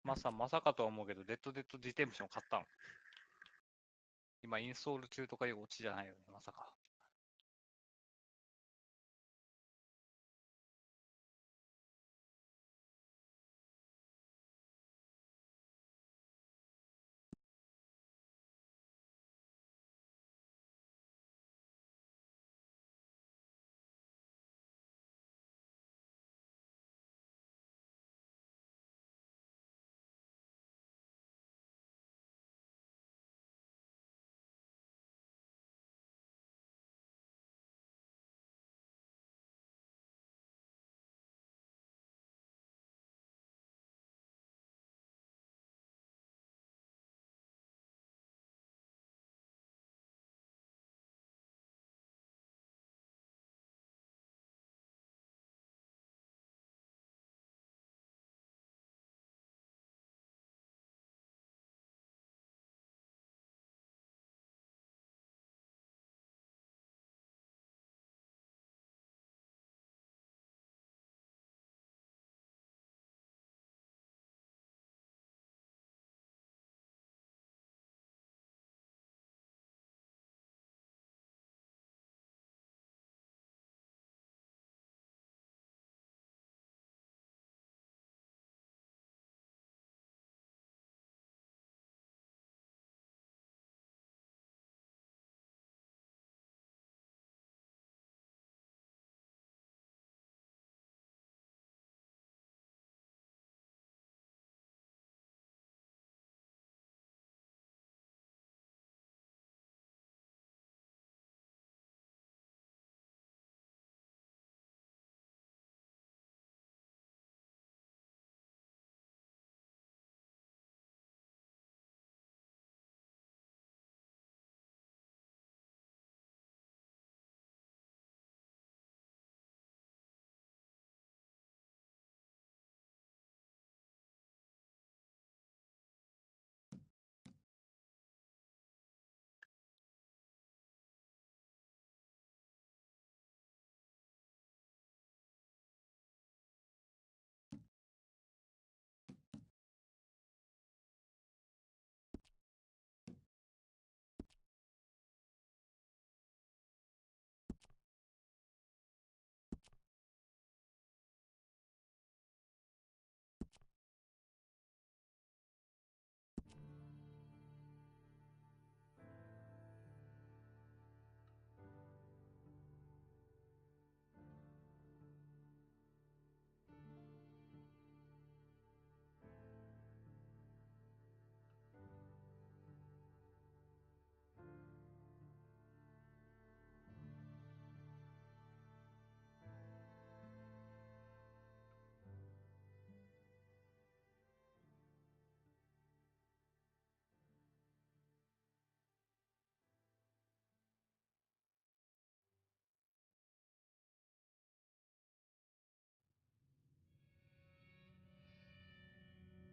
まさかとは思うけど、レッドデッドリデンプション買ったの？今インストール中とかいうオチじゃないよね、まさか。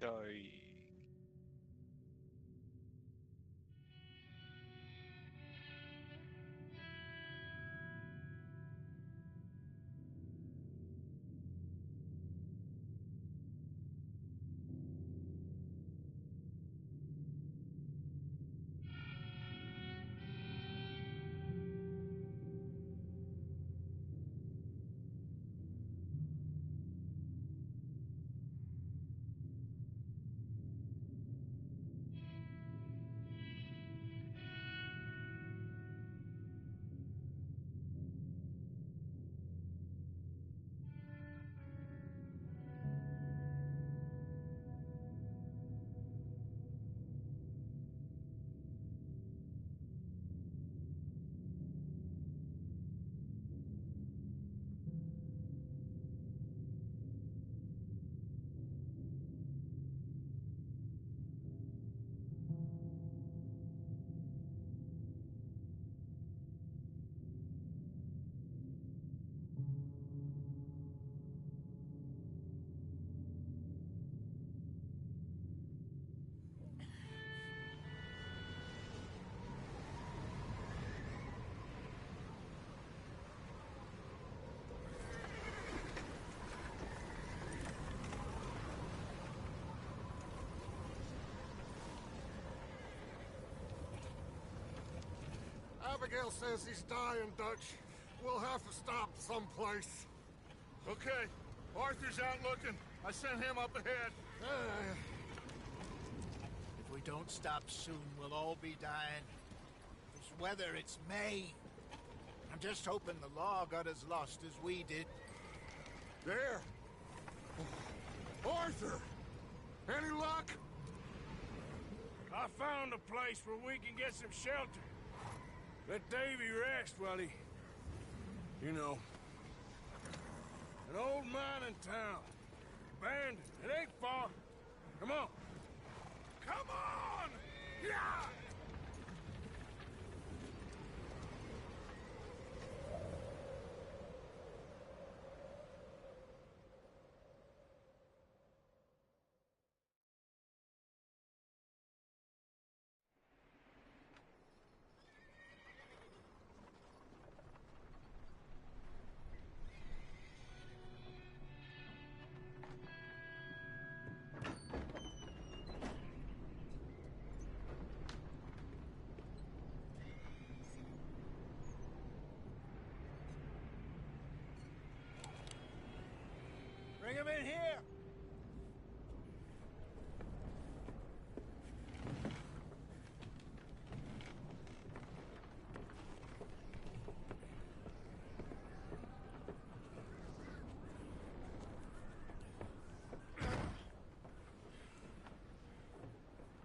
じゃあいい。Abigail says he's dying, Dutch. We'll have to stop someplace. Okay. Arthur's out looking. I sent him up ahead. If we don't stop soon, we'll all be dying. This weather, it's May. I'm just hoping the law got as lost as we did. There! Arthur! Any luck? I found a place where we can get some shelter. Let Davy rest while he... You know. An old mining town. Abandoned. It ain't far. Come on. Come on! Yeah! Bring him in here!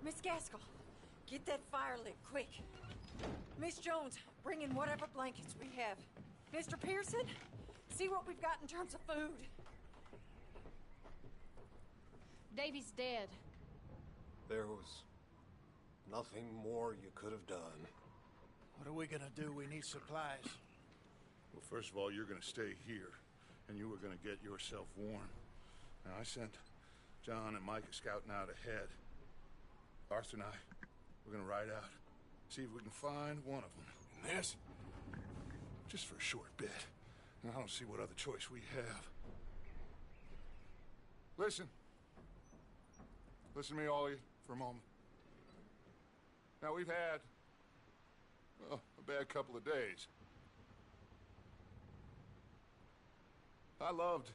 Miss Gaskell, get that fire lit, quick. Miss Jones, bring in whatever blankets we have. Mr. Pearson, see what we've got in terms of food. Davy's dead. There was nothing more you could have done. What are we gonna do? We need supplies. Well, first of all, you're gonna stay here, and you were gonna get yourself warm. Now, I sent John and Micah scouting out ahead. Arthur and I, we're gonna ride out, see if we can find one of them. And this, just for a short bit. And I don't see what other choice we have. Listen. Listen to me, all of you, for a moment. Now, we've had, well, a bad couple of days. I loved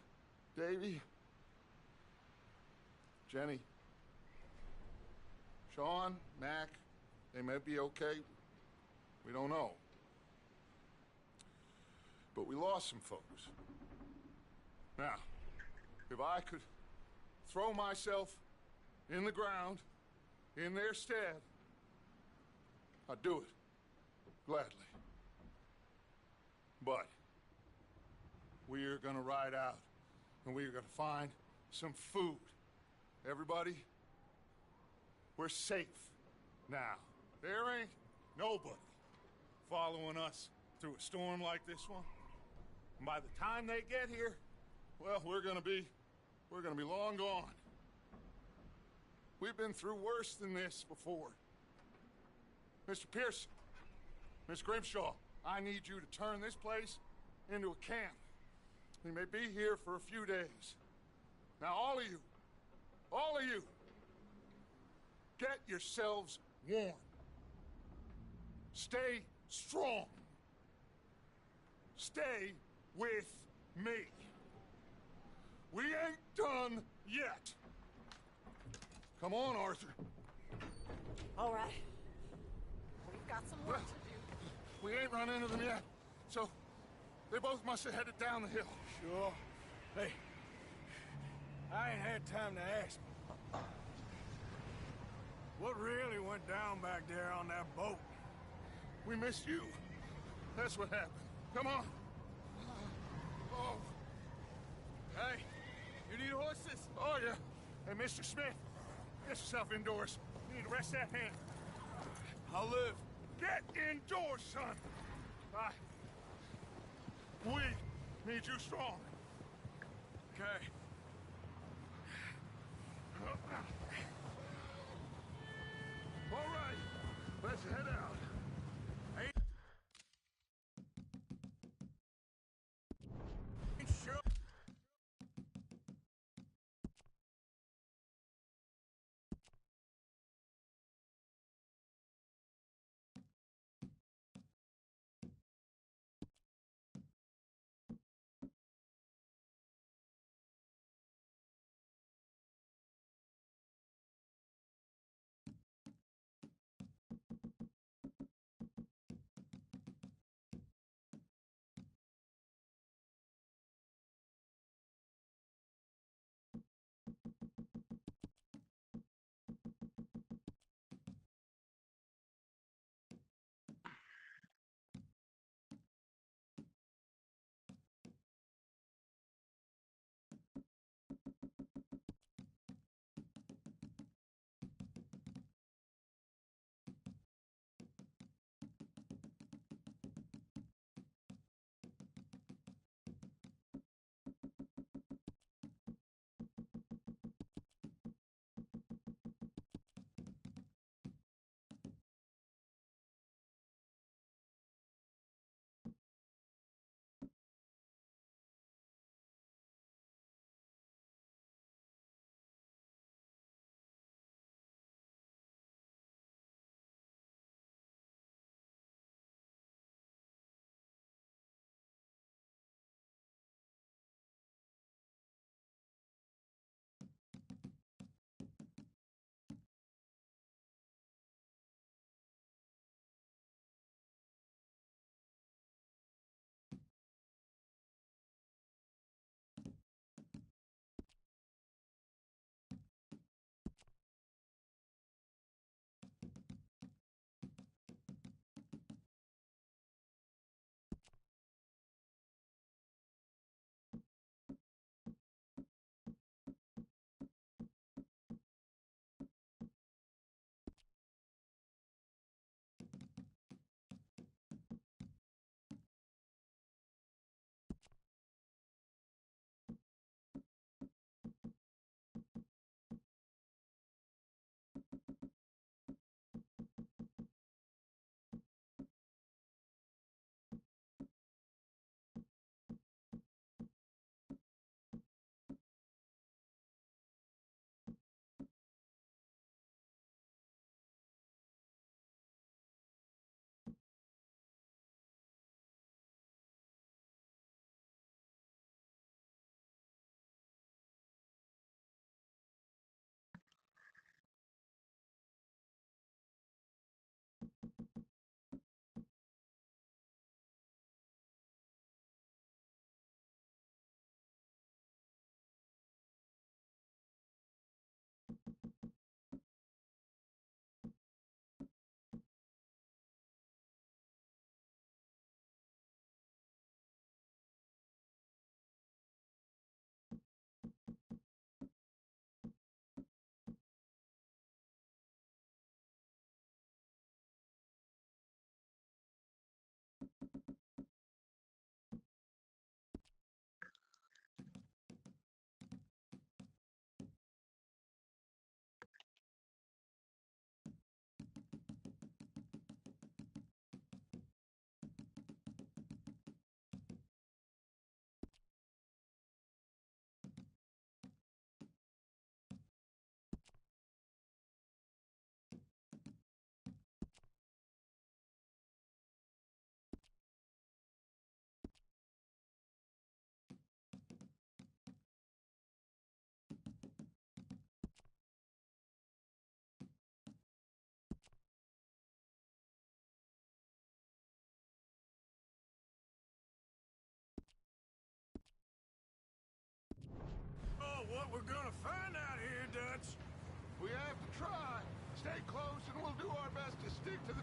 Davy, Jenny, Sean, Mac. They may be okay. We don't know. But we lost some folks. Now, if I could throw myself in the ground, in their stead, I'd do it, gladly. But we are gonna ride out, and we are gonna find some food. Everybody, we're safe now. There ain't nobody following us through a storm like this one. And by the time they get here, well, we're gonna be long gone. We've been through worse than this before. Mr. Pearson, Miss Grimshaw, I need you to turn this place into a camp. We may be here for a few days. Now, all of you, get yourselves warm. Stay strong. Stay with me. We ain't done yet. Come on, Arthur. All right. We've got some work to do. We ain't run into them yet, so they both must have headed down the hill. Sure. Hey, I ain't had time to ask. What really went down back there on that boat? We missed you. That's what happened. Come on. Oh. Hey, you need horses? Oh, yeah. Hey, Mr. Smith, get yourself indoors. You need to rest that hand. I'll live. Get indoors, son. We need you strong. Okay. All right, let's head out.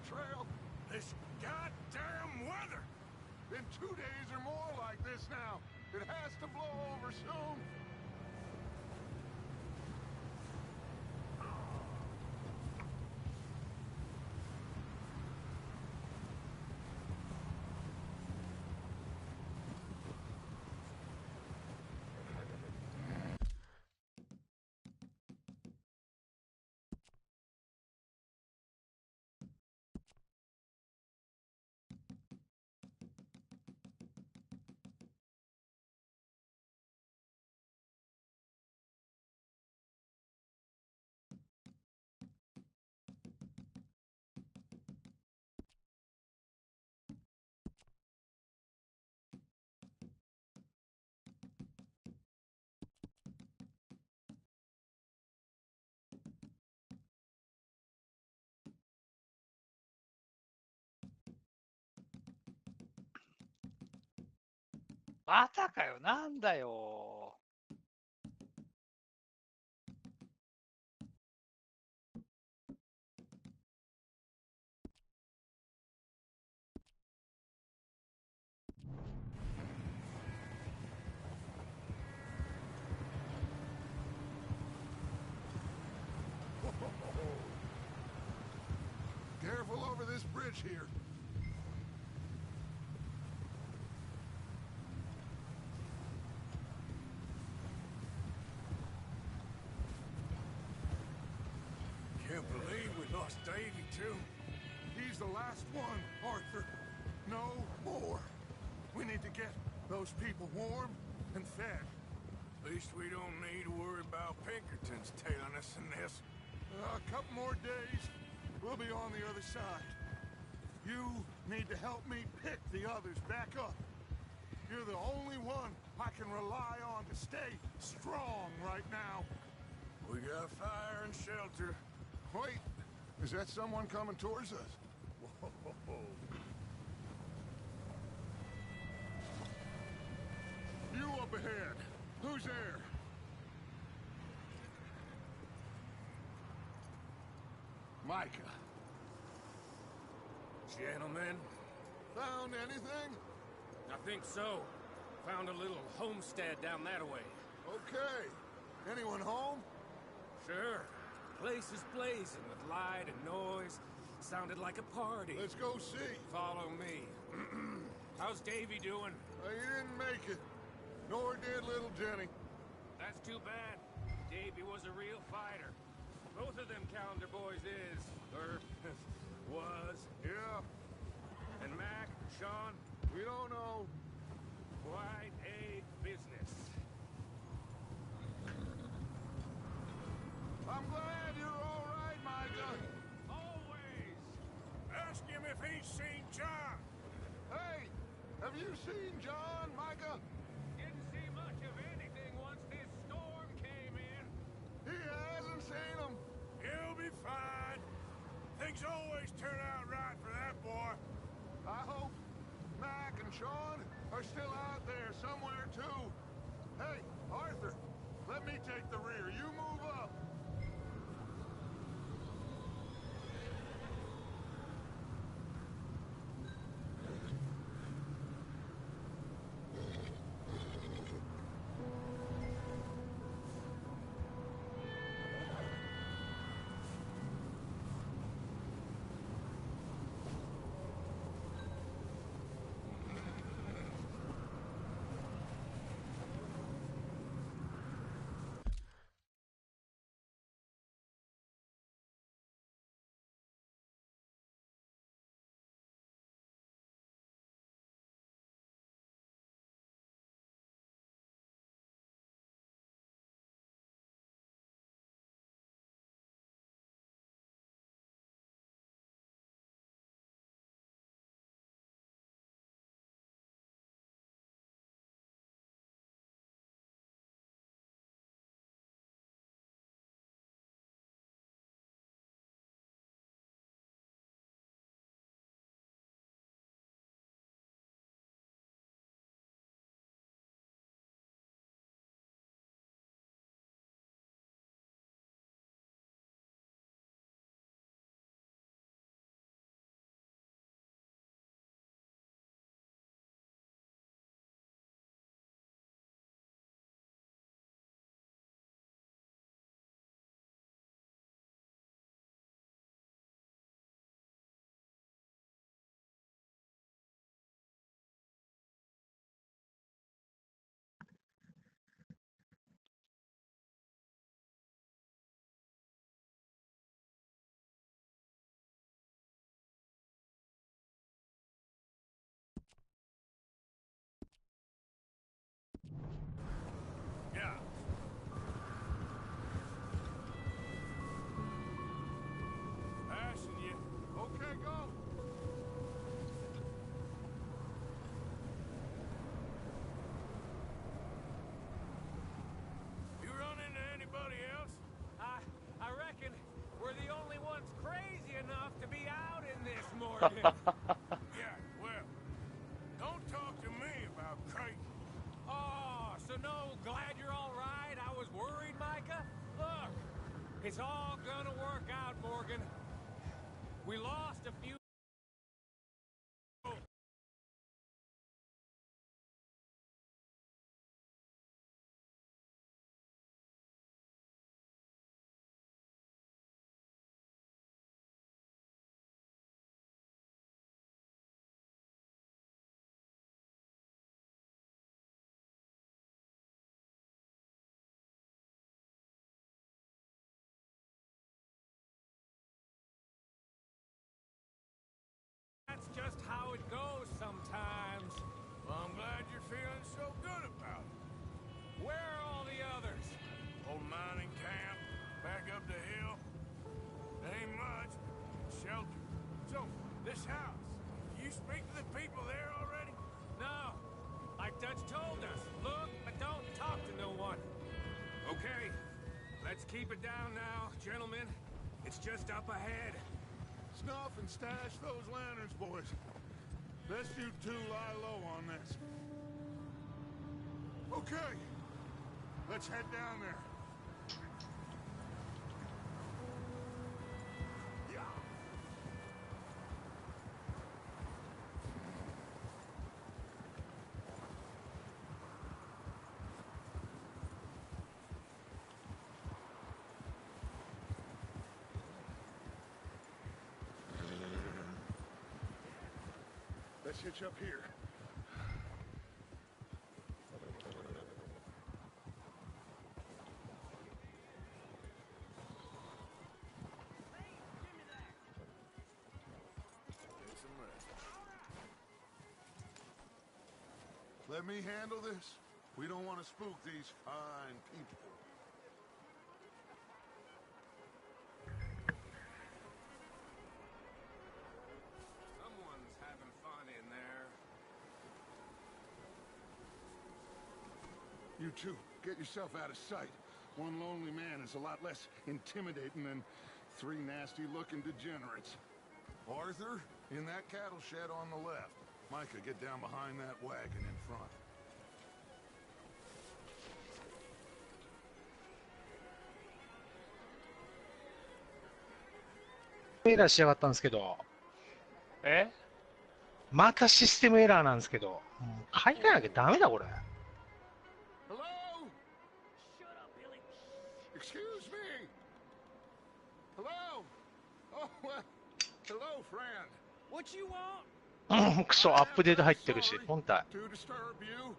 trail. This goddamn weather! Been 2 days or more like this now. It has to blow over soon.またかよ、なんだよ。Careful over this bridge here. Can't believe we lost Davy, too. He's the last one, Arthur. No more. We need to get those people warm and fed. At least we don't need to worry about Pinkertons tailing us in this. A couple more days, we'll be on the other side. You need to help me pick the others back up. You're the only one I can rely on to stay strong right now. We got fire and shelter. Wait, is that someone coming towards us? Whoa. You up ahead. Who's there? Micah. Gentlemen, Found anything? I think so. Found a little homestead down that way. Okay. Anyone home? Sure. Place is blazing with light and noise. Sounded like a party. Let's go see. Follow me. How's Davy doing? He didn't make it. Nor did little Jenny. That's too bad. Davy was a real fighter. Both of them calendar boys is, or was. Yeah, And Mac, Sean, we don't know. quite a business. I'm glad you're all right, Micah. Always. Ask him if he's seen John. Hey, have you seen John, Micah? Didn't see much of anything once this storm came in. He hasn't seen him. He'll be fine. Things always turn out right for that boy. I hope Mac and Sean are still out there somewhere, too. Hey, Arthur, let me take the rear. You move up. Morgan. Yeah, well, don't talk to me about crazy. Oh, so no, glad you're all right. I was worried, Micah. Look, it's all gonna work out, Morgan. We lost a few. That's just how it goes sometimes. Well, I'm glad you're feeling so good about it. Where are all the others? Old mining camp, back up the hill. Ain't much. Shelter. So, this house, you speak to the people there already? No. Like Dutch told us, look, but don't talk to no one. Okay, let's keep it down now, gentlemen. It's just up ahead. Snuff and stash those lanterns, boys. Best you two lie low on this. Okay, let's head down there. Yeah. Let's hitch up here. Let me handle this. We don't want to spook these fine people. Someone's having fun in there. You two, get yourself out of sight. One lonely man is a lot less intimidating than three nasty-looking degenerates. Arthur, in that cattle shed on the left. Micah, get down behind that wagon in front.エラーしやがったんですけど、えまたシステムエラーなんですけど、もう買い替えなきゃダメだこれ。Hello? Excuse me. Hello? Oh, well, hello, friend. What you want? クソアップデート入ってるし、本体。To disturb you.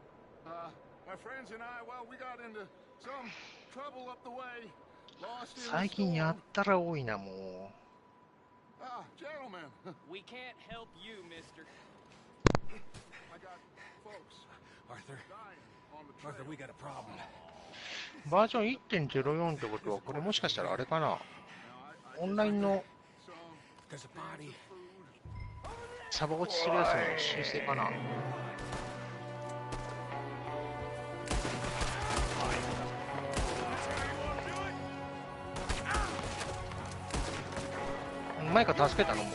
My friends and I, well, we got into some trouble up the way. Lost in the 最近やっ storm. たら多いな、も Ah, gentlemen. We can't help you, mister. I got folks Arthur, dying on the Arthur, trail. we got a problem. う。バージョン 1.04 ってことは、これもしかしたらあれかな。オンラインの Some There's a body. food. サバ落ちするやつの修正かな。マイカ助けたのもう。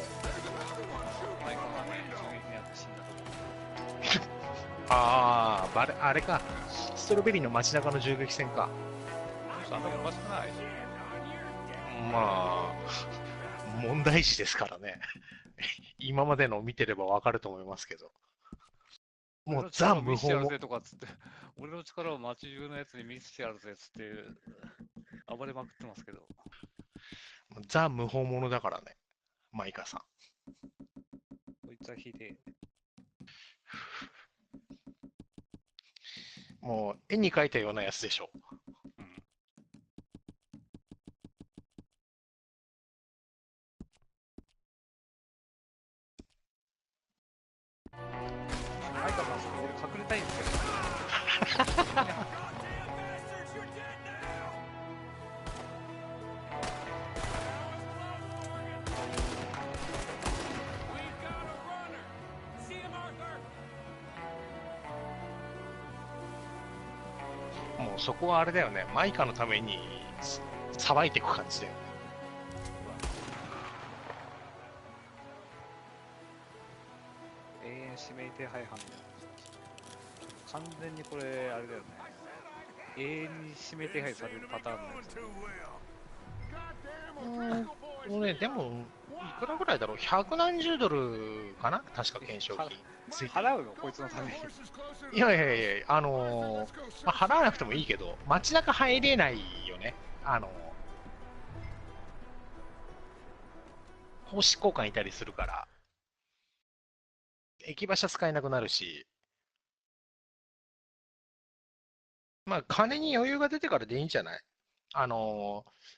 マイカがね、銃撃にあって死んだ。ああ、あれか。ストロベリーの街中の銃撃戦か。あんだけおかしくない？まあ、問題児ですからね。今までのを見てればわかると思いますけど。もうザ・無法も俺の力を見せてやるぜとかっつって、俺の力を街中のやつに見せてやるぜっつって、暴れまくってますけど。ザ・無法者だからね。マイカさん。こいつはひでえ。もう絵に描いたようなやつでしょ。マイカさん、そこ俺隠れたいんですけど。 もうそこはあれだよね。マイカのためにさばいていく感じだよね。マイカさん、そこ隠れたいんですけど。もうそこはあれだよね。マイカのためにさばいていく感じだよね。 マイカさん、そこ隠れたいんですけど。 もうそこはあれだよね。マイカのためにさばいていく感じだよね。永遠指名手配犯みたいな。完全にこれ、あれだよね。永遠に指名手配されるパターンのやつ。でも、いくらぐらいだろう、100何十ドルかな、確か懸賞金。払うのこいつのために。いやいやいや、まあ、払わなくてもいいけど、街中入れないよね。奉仕交換いたりするから、駅馬車使えなくなるし、まあ、金に余裕が出てからでいいんじゃない？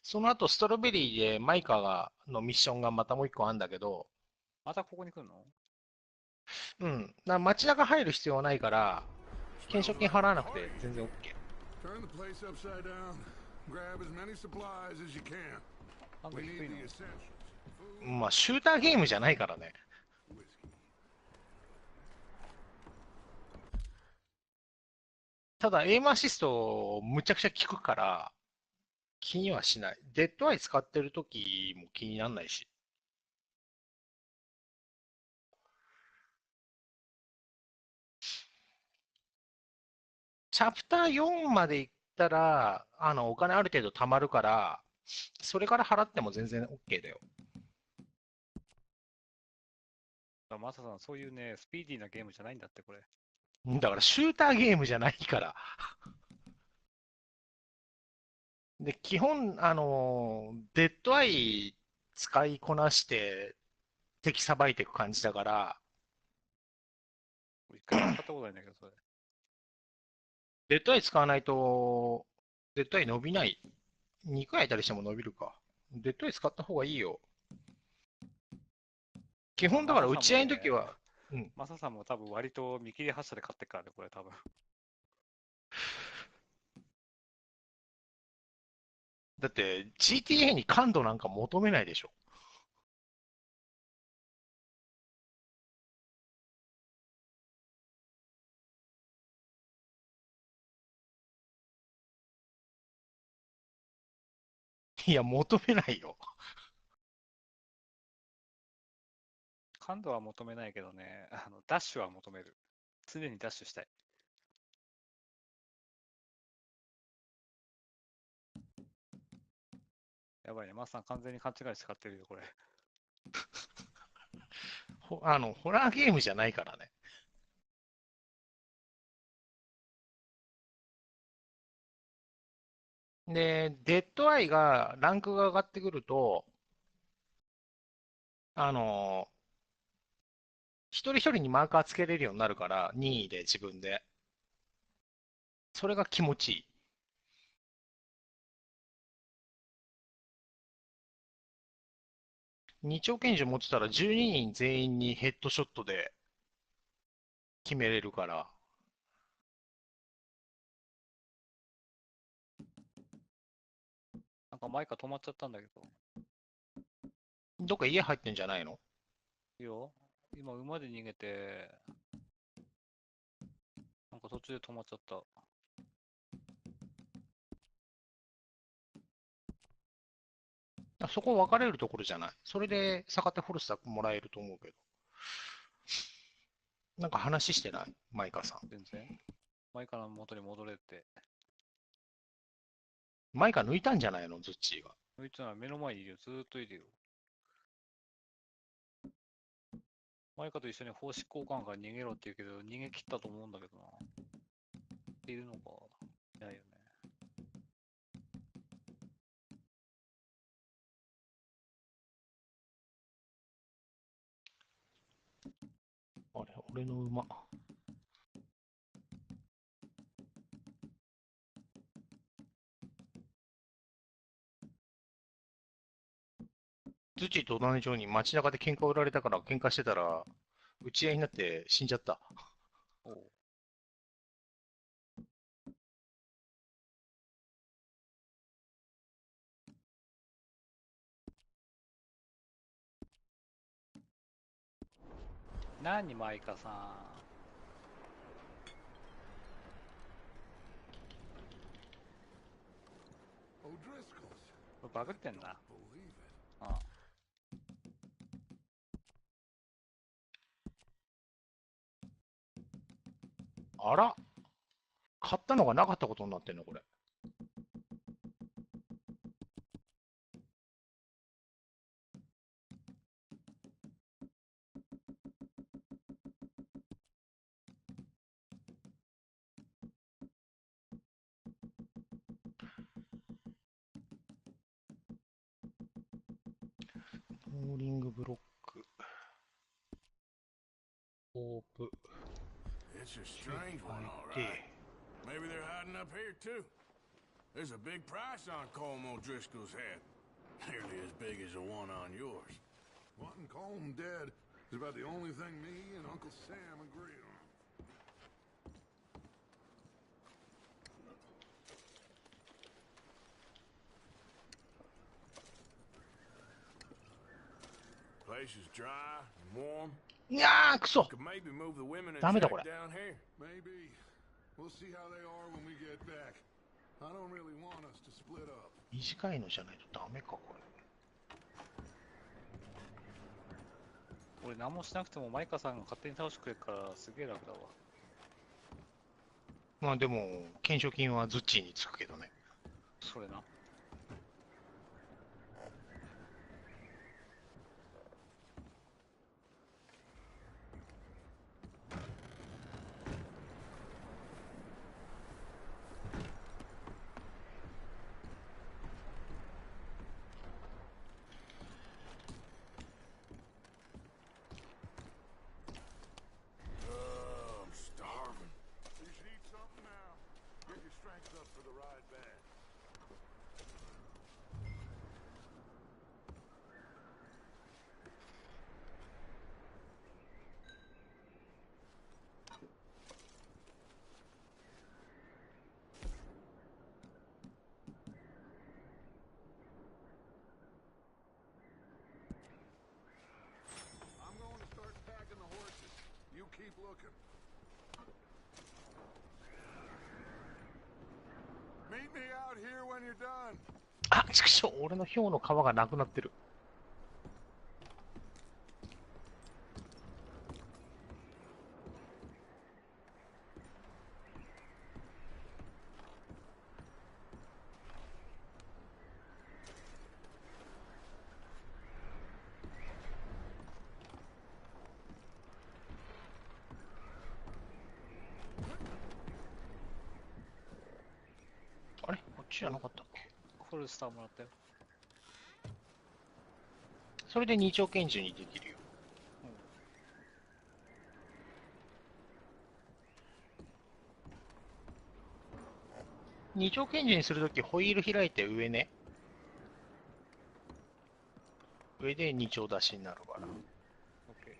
その後、ストロベリーでマイカのミッションがまたもう一個あるんだけど、またここに来るの？うん。街中入る必要はないから、懸賞金払わなくて全然 OK。Turn the place upside down. Grab as many supplies as you can. なんか We 低 need いの？ the essentials. まあ、シューターゲームじゃないからね。ただ、エイムアシストむちゃくちゃ効くから、気にはしない。デッドアイ使ってる時も気にならないし。チャプター4まで行ったら、お金ある程度貯まるから、それから払っても全然 OK だよ。マサさん、そういうね、スピーディーなゲームじゃないんだって、これ。だからシューターゲームじゃないから。で、基本、デッドアイ使いこなして敵さばいていく感じだから、一回も使ったことないんだけど、それ。デッドアイ使わないと、デッドアイ伸びない。2回やったりしても伸びるか。デッドアイ使った方がいいよ。基本だから打ち合いの時は、マサさんも多分割と見切り発車で買ってっからね、これ多分。だって GTA に感度なんか求めないでしょ。いや、求めないよ。感度は求めないけどね、ダッシュは求める。常にダッシュしたい。やばいね、マサさん完全に勘違いして買ってるよ、これ。ホラーゲームじゃないからね。で、デッドアイがランクが上がってくると、あの、一人一人にマーカーつけれるようになるから、任意で自分で。それが気持ちいい。二丁拳銃持ってたら12人全員にヘッドショットで決めれるから。なんかマイカ止まっちゃったんだけど。どっか家入ってんじゃないの？いいよ。今馬で逃げて、なんか途中で止まっちゃった。そこ分かれるところじゃない。それで逆手フォルスターもらえると思うけど。なんか話してないマイカさん。全然。マイカの元に戻れって。マイカ抜いたんじゃないのズッチーが。抜いてない、目の前にいるよ。ずーっといるよ。マイカと一緒に奉仕交換から逃げろって言うけど、逃げ切ったと思うんだけどな。いるのか。いないよね。あれ、俺の馬。ズッチーと同じように街中で喧嘩売られたから喧嘩してたら、打ち合いになって死んじゃった。おう。何マイカさん。これバグってんな。ああ。あら、買ったのがなかったことになってんの、これ。ローリングブロック。オープ。It's a strange one, all right. Maybe they're hiding up here, too. There's a big price on Colm O'Driscoll's head. Nearly as big as the one on yours. Wanting Colm dead is about the only thing me and Uncle Sam agree on. Place is dry and warm. いやー、くそ Could maybe move the women and ダメだ check これ。 down here. Maybe. We'll see how they are when we get back. I don't really want us to split up. 短いのじゃないとダメか、これ。俺何もしなくてもマイカさんが勝手に倒してくれるからすげえ楽だわ。まあでも、懸賞金はズッチーにつくけどね。それな。I'm starving. You should eat something now. Get your strength up for the ride back. I'm going to start packing the horses. You keep looking. Meet me out here when you're done. あ、ちくしょう、俺の氷の皮がなくなってる。あれこっちじゃなかったっけ？ホルスターもらったよ。それで二丁拳銃にできるよ。二丁拳銃にするときホイール開いて上ね。上で二丁出しになるから。オッケー。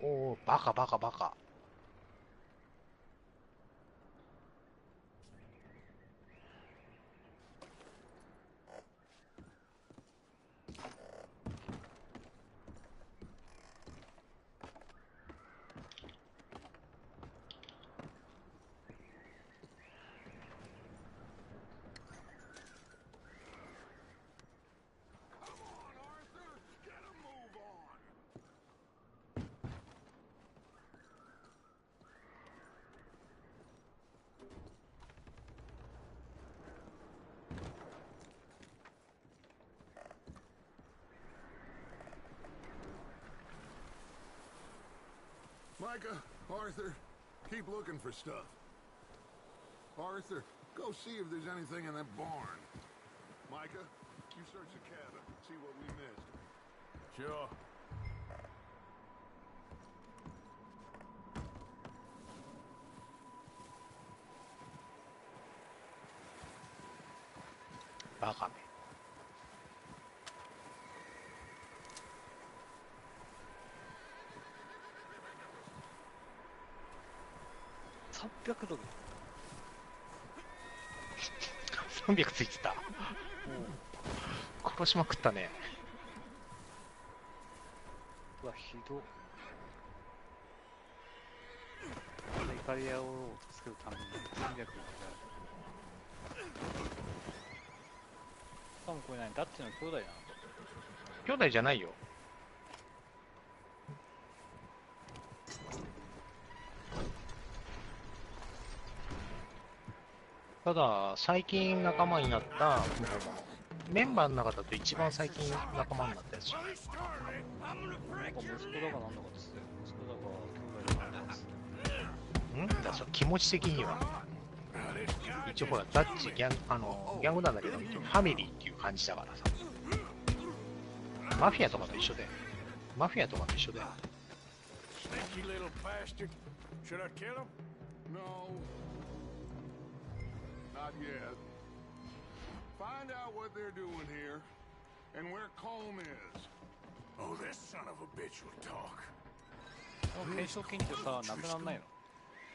おお、バカバカバカ。Come on, Arthur. Get a move on. Micah, Arthur, keep looking for stuff. Arthur, go see if there's anything in that barn. Micah, you search the cabin, see what we missed. Sure. Baka バカめ。300ドル。300ついてた。殺しまくったね。うわ、ひど。まだいかかり合おうとするために戦略が多分これ何ダッチの兄弟なの？兄弟じゃないよ。ただ、最近仲間になったメンバーの中だと一番最近仲間になったやつじゃない。なんか息子だかなんだかっつって、息子だか兄弟だかなんだかっつって。だからその気持ち的には一応ほらダッチギャングなんだけどファミリーっていう感じだからさ。マフィアとかと一緒で。マフィアとかと一緒で。Sneaky little bastard. Should I kill him? No. Not yet. Find out what they're doing here and where Colm is. Oh, this son of a bitch will talk. この懸賞金ってさ、なくなんないの？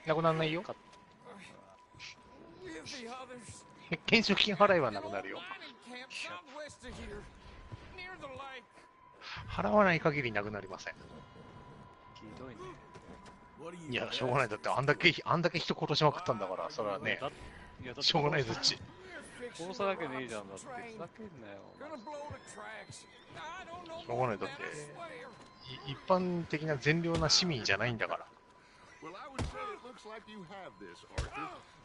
なくならないよ。 We have the others. 懸賞金払いはなくなるよ。 Mining camp southwest of here, near the lake. 払わない限りなくなりません。ひどいね。いや、しょうがない。だってあんだけ人殺しまくったんだから、それはね、いやだってしょうがないぞっち。殺さなきゃねえじゃんだって。ふざけんなよ。 Gonna blow the tracks. I don't know. しょうがない。だって一般的な善良な市民じゃないんだから。 Well, I would say it looks like you have this, Arthur.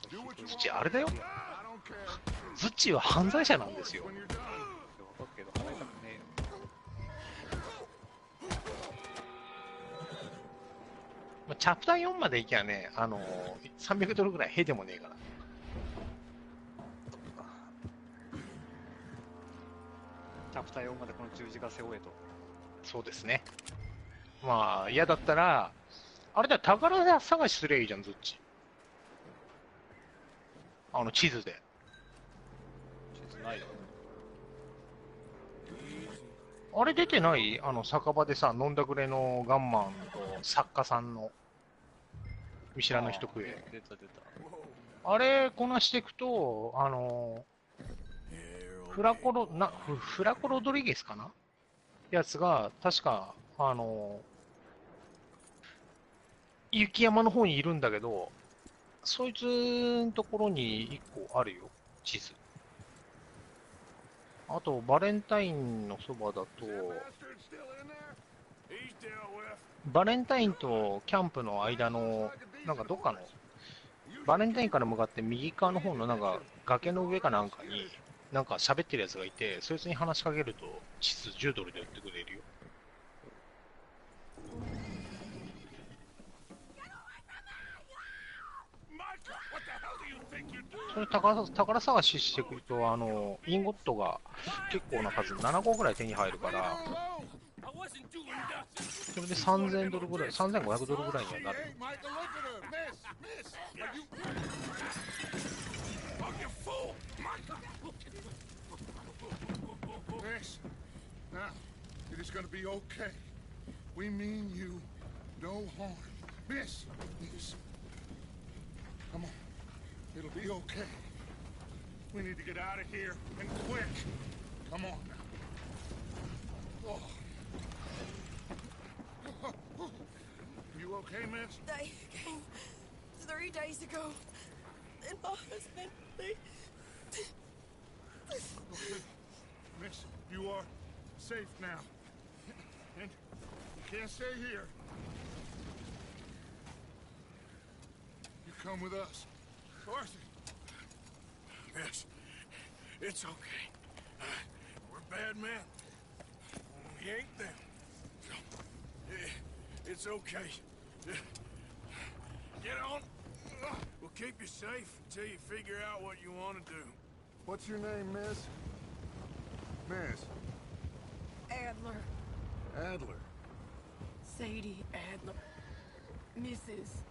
Do what you ズッチ want. あれだよ。 I don't care. ズッチは犯罪者なんですよ。 When you're done. わかるけど払いたくねえよ。まあチャプター4まで行きゃね、300ドルぐらいへでもねえから。チャプター4までこの十字架背負えと。そうですね。まあ、嫌だったら、あれだよ、宝探しすりゃいいじゃん、ズッチ。地図で。地図ないよ。あれ出てない？酒場でさ、飲んだくれのガンマンと作家さんの見知らぬ人食え。出た出た。あれこなしていくと、フラコロドリゲスかなやつが、確か、雪山の方にいるんだけど、そいつのところに1個あるよ、地図。あと、バレンタインのそばだと、バレンタインとキャンプの間の、なんかどっかの、バレンタインから向かって右側の方のなんか崖の上かなんかに、なんか喋ってるやつがいて、そいつに話しかけると、地図10ドルで売ってくれるよ。それ宝探ししてくると、インゴットが結構な数、7個ぐらい手に入るから、それで3000ドルぐらい、3500ドルぐらいにはなる。Miss, now, it is gonna be okay. We mean you no harm. Miss, miss. Come on. It'll be okay. We need to get out of here, and quick. Come on now. Oh. You okay, miss? They came 3 days ago. And my husband, they... Miss, you are safe now. And you can't stay here. You come with us. Arthur. Miss, it's okay. We're bad men. We ain't them. It's okay. Get on. We'll keep you safe until you figure out what you want to do. What's your name, miss? Miss. Adler. Adler. Sadie Adler. Mrs.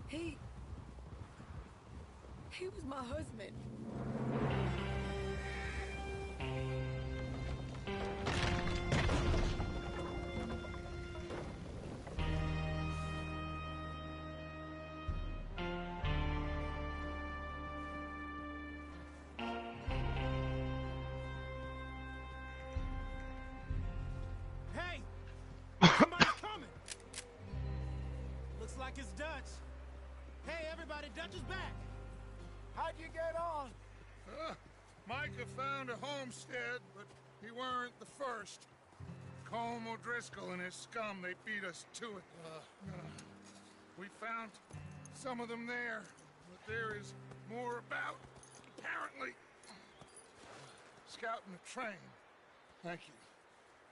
He was my husband. Hey! Somebody's coming! everybody. Dutch is back. How'd you get on? Micah found a homestead, but he weren't the first. Colm O'Driscoll and his scum, they beat us to it. We found some of them there, but there is more about, apparently. Scouting the train. Thank you.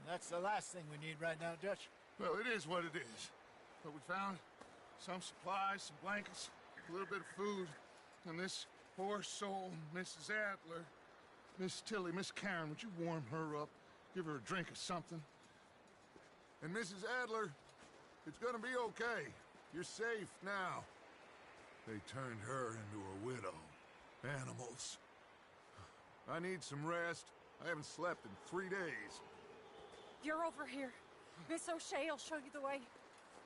That's the last thing we need right now, Dutch. Well, it is what it is. But we found some supplies, some blankets, a little bit of food, and this poor soul, Mrs. Adler, Miss Tilly, Miss Karen, would you warm her up? Give her a drink or something? And Mrs. Adler, it's gonna be okay. You're safe now. They turned her into a widow. Animals. I need some rest. I haven't slept in 3 days. You're over here. Miss O'Shea will show you the way.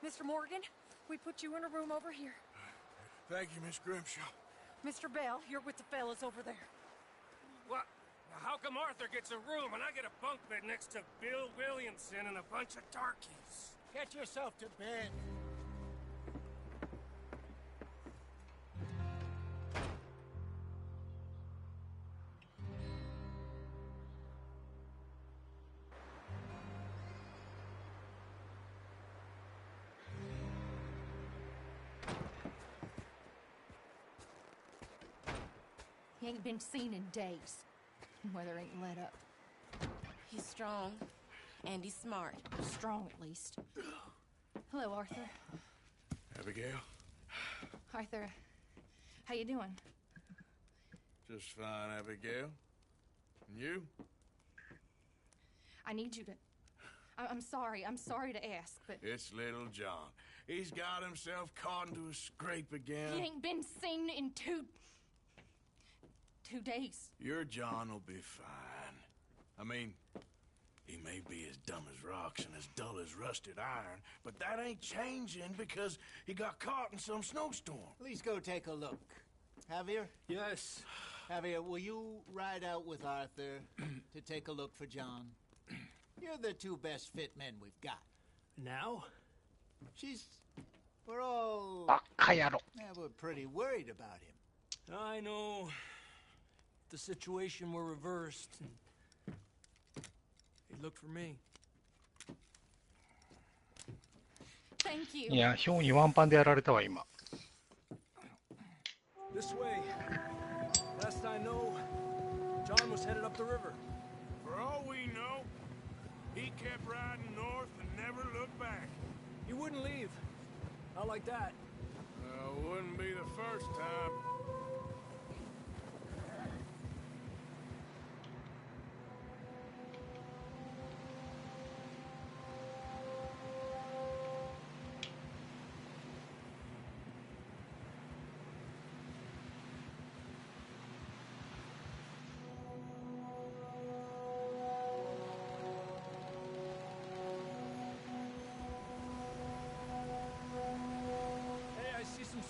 Mr. Morgan, we put you in a room over here. Thank you, Miss Grimshaw. Mr. Bell, you're with the fellas over there. What? How come Arthur gets a room and I get a bunk bed next to Bill Williamson and a bunch of darkies? Get yourself to bed. He ain't been seen in days. Weather ain't let up. He's strong, and he's smart. Strong, at least. Hello, Arthur. Abigail? Arthur, how you doing? Just fine, Abigail. And you? I need you to... I'm sorry to ask, but... It's little John. He's got himself caught into a scrape again. He ain't been seen in 2 days. Your John will be fine. I mean, he may be as dumb as rocks and as dull as rusted iron, but that ain't changing because he got caught in some snowstorm. Please go take a look. Javier? Yes. Javier, will you ride out with Arthur to take a look for John? You're the 2 best fit men we've got. Now? We're all... バカ野郎。 Yeah, we're pretty worried about him. I know. The situation were reversed. He looked for me. Thank you. いや、ヒョウにワンパンでやられたわ、今。 This way. Last I know, John was headed up the river. For all we know, he kept riding north and never looked back. He wouldn't leave. Not like that. Wouldn't be the first time.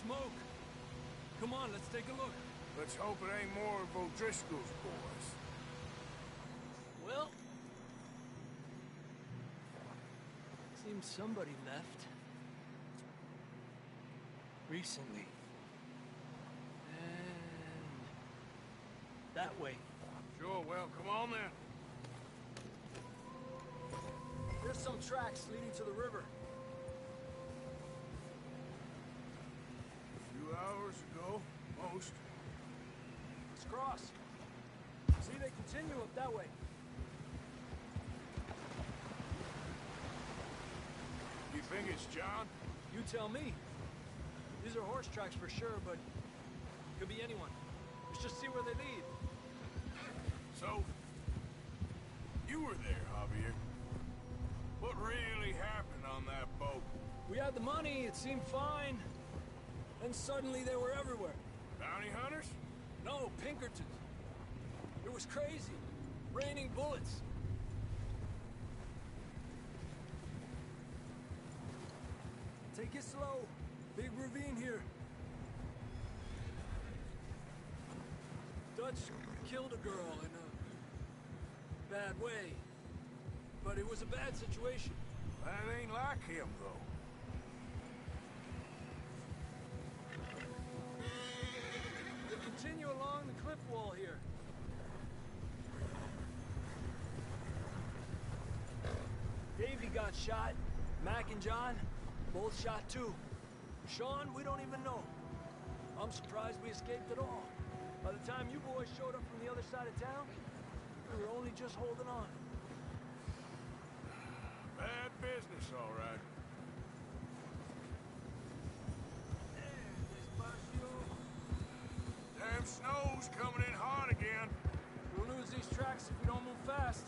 Smoke. Come on, let's take a look. Let's hope it ain't more of O'Driscoll's boys. Well, seems somebody left. Recently. And that way. Sure, well, come on then. There's some tracks leading to the river. Hours ago, most. Let's cross. See, they continue up that way. You think it's John? You tell me. These are horse tracks for sure, but could be anyone. Let's just see where they lead. So, you were there, Javier. What really happened on that boat? We had the money, it seemed fine. Then suddenly they were everywhere. Bounty hunters? No, Pinkertons. It was crazy. Raining bullets. Take it slow. Big ravine here. Dutch killed a girl in a bad way. But it was a bad situation. That ain't like him, though. got shot. Mac and John, both shot too. Sean, we don't even know. I'm surprised we escaped at all. By the time you boys showed up from the other side of town, we were only just holding on. Bad business, all right. Damn snow's coming in hard again. We'll lose these tracks if we don't move fast.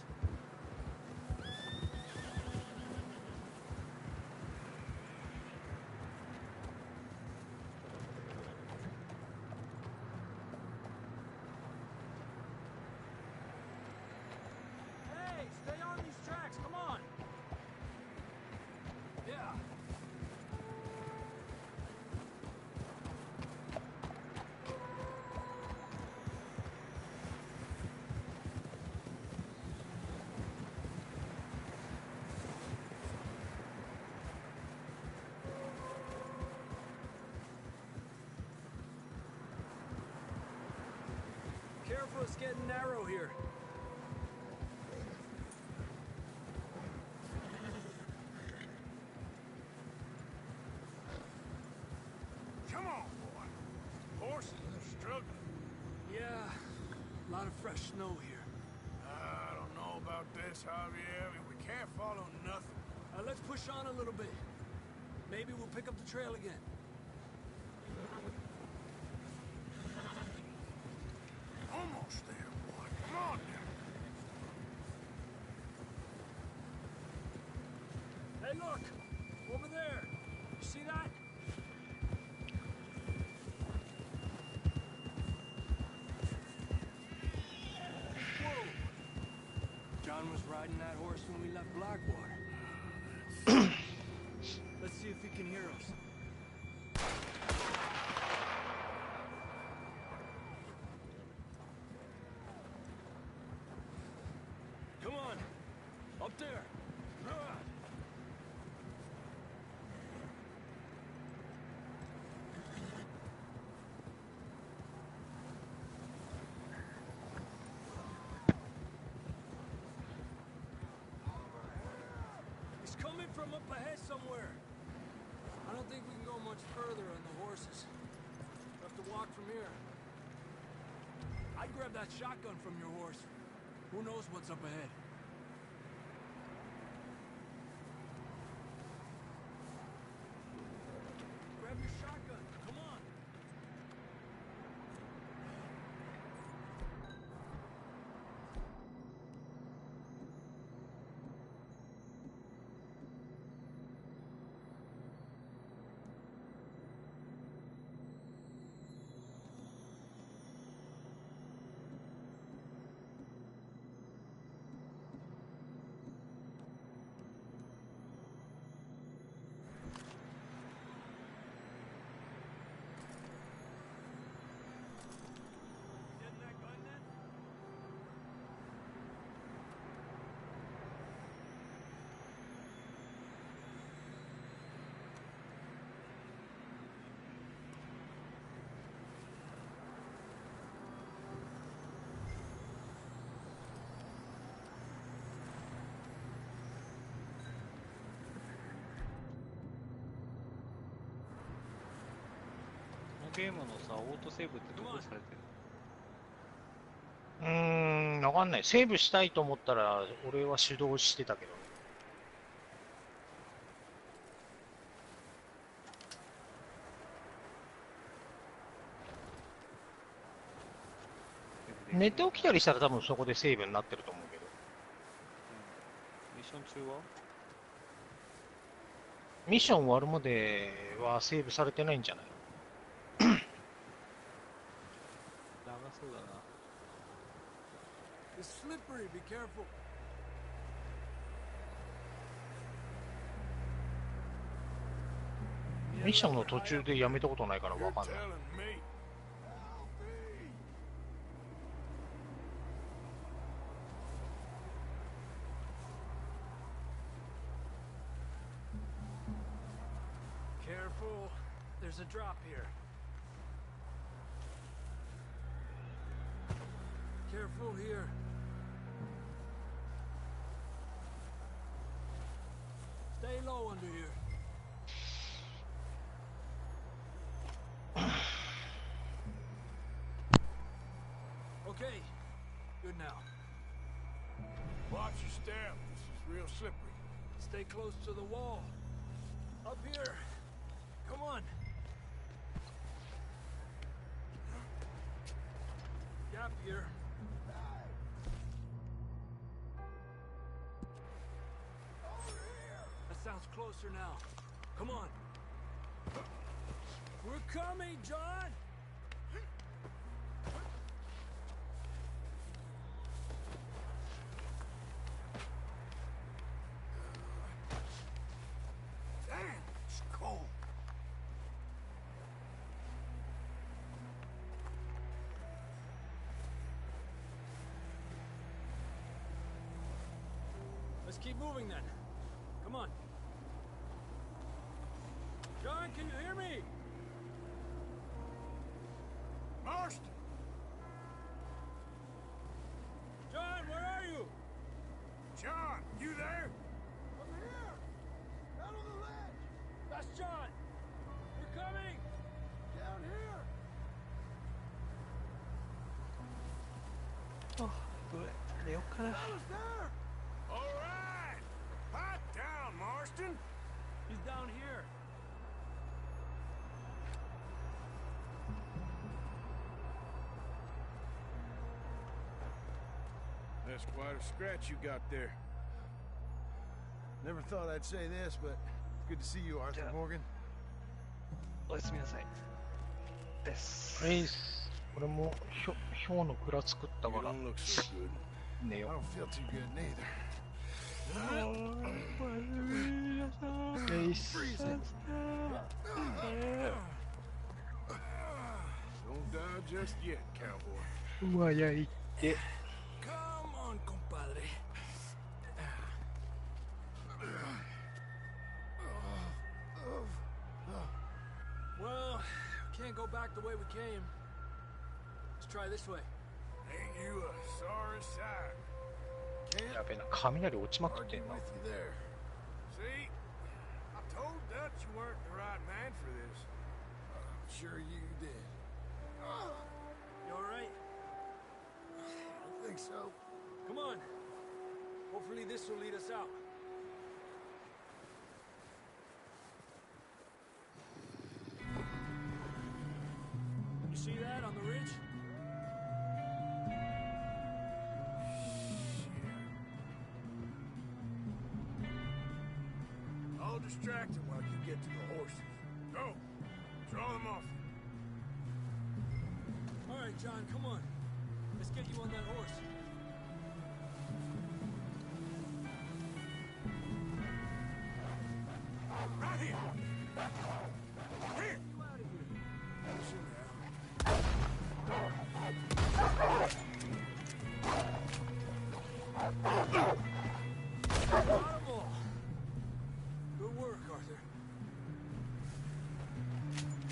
Hey, stay on these tracks, come on. Yeah. Careful, it's getting narrow here. Come on, boy. Horses are struggling. Yeah, a lot of fresh snow here. I don't know about this, Javier. We can't follow nothing. Let's push on a little bit. Maybe we'll pick up the trail again. Almost there, boy. Come on now. Hey, look! Over there! You see that? Whoa! John was riding that horse when we left Blackwater. Let's see if he can hear us. Come on! Up there! He's coming from up ahead somewhere. I don't think we can go much further on the horses. We'll have to walk from here. I'd grab that shotgun from your horse. Who knows what's up ahead? Grab your shotgun. Come on. Getting that gun then?このゲームのさ、オートセーブってどこでされてるわかんない。セーブしたいと思ったら、俺は手動してたけどね。寝て起きたりしたら多分そこでセーブになってると思うけど。ミッション中はミッション終わるまではセーブされてないんじゃない？長そうだな。It's slippery, be careful. ミッションの途中でやめたことないからわ You're かんない。 telling me. Careful. There's a drop here. Careful here. Stay low under here. Okay, good now. Watch your step. This is real slippery. Stay close to the wall. Up here. Come on. Gap here. That sounds closer now. Come on. We're coming, John! Damn, it's cold. Let's keep moving then. Come on. John, can you hear me? Marston! John, where are you? John, you there? Over here! Out on the ledge! That's John! We're coming! Down here! Fellas there! All right! Pipe down, Marston! He's down here. That's quite a scratch you got there. Never thought I'd say this, but it's good to see you, Arthur Morgan. おやすみなさい。です。はい、俺もひょうの蔵作ったから You don't look so good. 寝 I よ don't feel too good neither. う。よいし Freezing. Don't die just yet, cowboy. うわ焼いて Come on, compadre. Well, can't go back the way we came. Let's try this way. Ain't you a sorry sight? やべえな雷落ちまくってん Argue な with you there. See? I told Dutch you weren't the right man for this. I'm sure you did. You alright? I think so. Come on. Hopefully this will lead us out. You see that on the ridge? I'll distract him while you get to the horses. Go! Draw them off. Alright, John, come on. Let's get you on that horse. Right here! Here! You out of here. Audible. Good work, Arthur.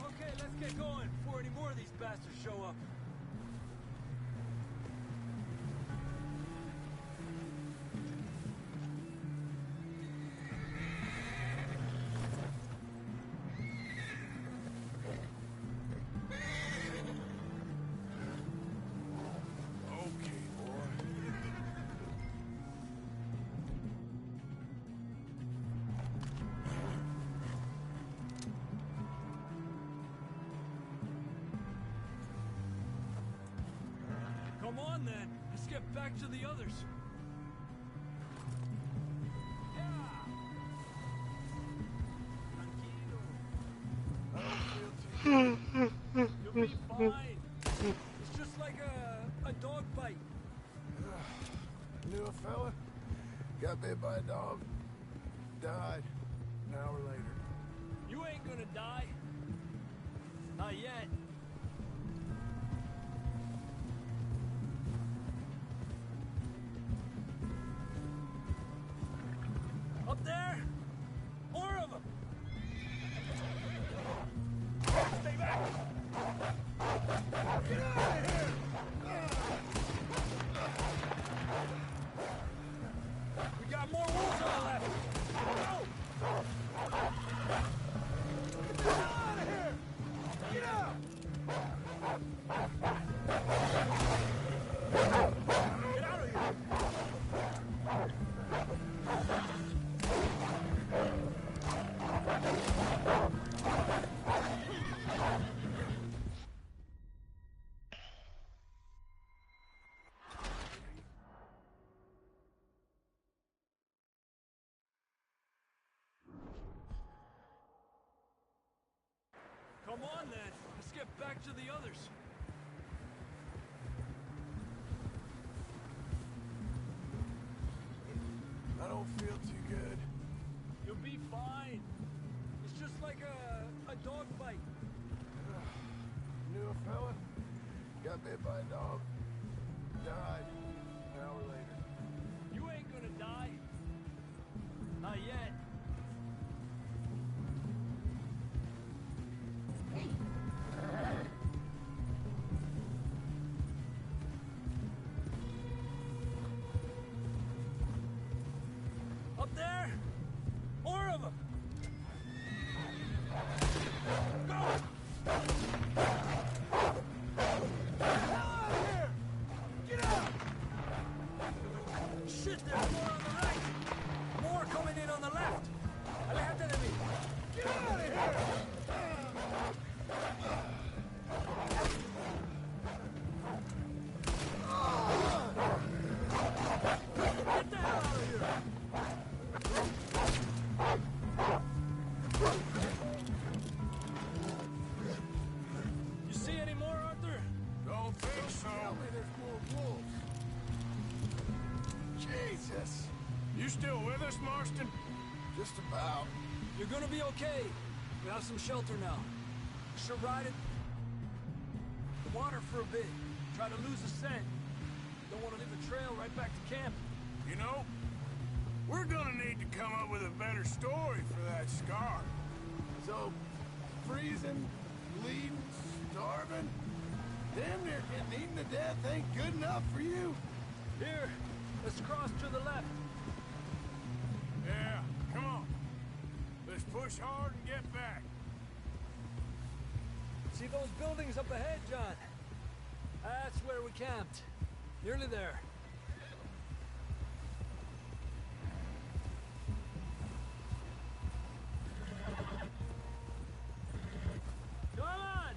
Okay, let's get going before any more of these bastards show up. Okay, boy. Come on, then. Let's get back to the others. You'll be fine. It's just like a dog bite. Knew a fella, got bit by a dog, died an hour later. You ain't gonna die. Not yet. Up there? More of them. Stay back. Get out of here. We got more wolves on the left. Go. Come on then. Let's get back to the others. I don't feel too good. You'll be fine. It's just like a dog fight. Knew a fella, got bit by a dog, died an hour later. You ain't gonna die. Not yet. Up there? More of them! Go! Shit, there's more on the right! More coming in on the left! Aléjate de mí! Get out of here! Get the hell out of here! You see any more, Arthur? Don't think so. Tell me there's more wolves. Jesus! You still with us, Marston? Just about. You're gonna be okay. We have some shelter now. Should ride it. The water for a bit. Try to lose the scent. Don't want to leave the trail right back to camp. You know, we're gonna need to come up with a better story for that scar. So, freezing, bleeding, starving, damn near getting eaten to death ain't good enough for you? Here, let's cross to the left. Yeah, come on. Let's push hard and get back. See those buildings up ahead, John? That's where we camped. Nearly there. Come on!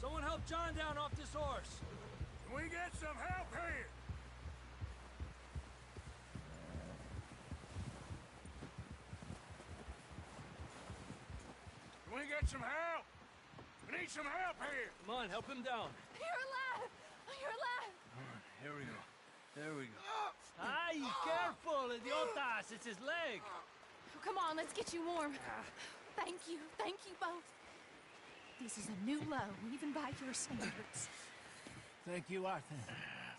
Someone help John down off this horse. Can we get some help here? Can we get some help? We need some help here. Come on, help him down. You're alive! You're alive! Here we go. There we go. Ay, careful, idiotas! It's his leg. Oh, come on, let's get you warm. Thank you both. This is a new low, even by your standards. Thank you, Arthur.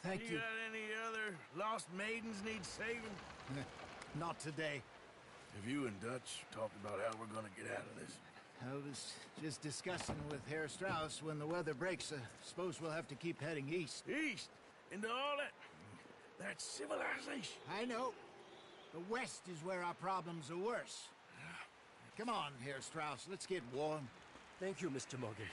Thank you. You got any other lost maidens need saving? Not today. Have you and Dutch talked about how we're gonna get out of this? I was just discussing with Herr Strauss when the weather breaks. Suppose we'll have to keep heading east. East? Into all that civilization? I know. The west is where our problems are worse. Come on, Herr Strauss, let's get warm. Thank you, Mr. Morgan.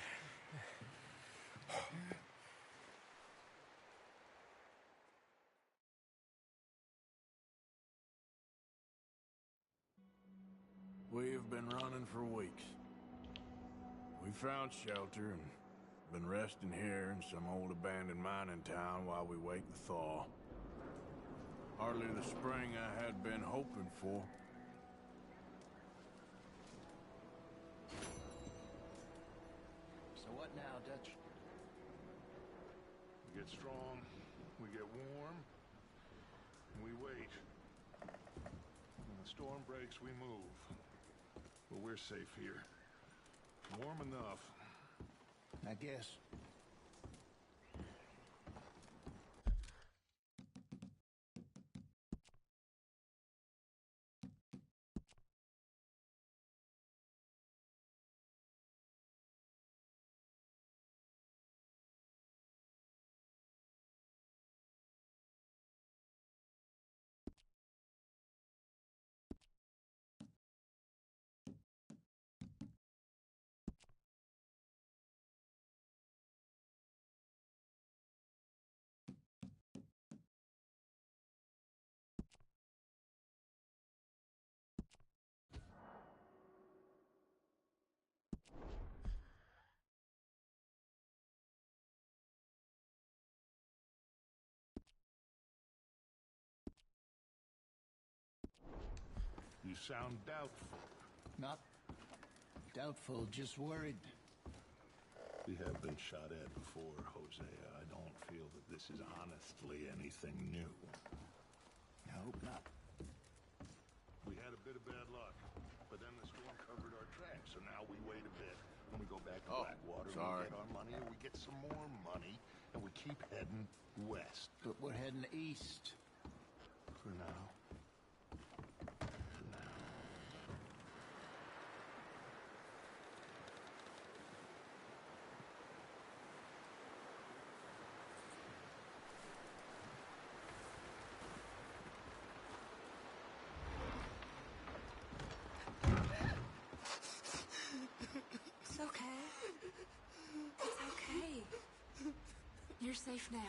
We've been running for weeks. We found shelter and been resting here in some old abandoned mining town while we wait the thaw. Hardly the spring I had been hoping for. So what now, Dutch? We get strong, we get warm, and we wait. When the storm breaks, we move. But we're safe here. Warm enough. I guess. You sound doubtful. Not doubtful, just worried. We have been shot at before, Hosea. I don't feel that this is honestly anything new. I hope not. We had a bit of bad luck, but then the storm covered our tracks, so now we wait a bit. When we go back to Blackwater, we get our money, and we get some more money, and we keep heading west. But we're heading east. For now. It's okay. It's okay. You're safe now.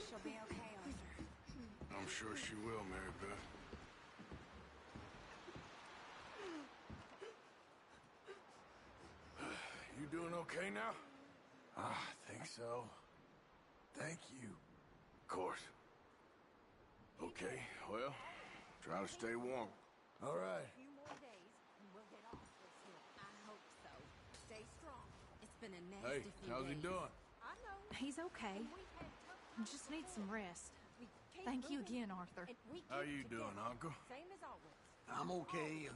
She'll be okay, Arthur. I'm sure she will, Mary Beth. You doing okay now? I think so. Thank you. Of course. Okay, well, try to stay warm. All right. A few more days, and we'll get off this hill. I hope so. Stay strong. It's been a nasty few how's he days. doing? I know. He's okay. He just needs some rest. Thank you again, Arthur. How you doing, Uncle? Same as always. I'm okay.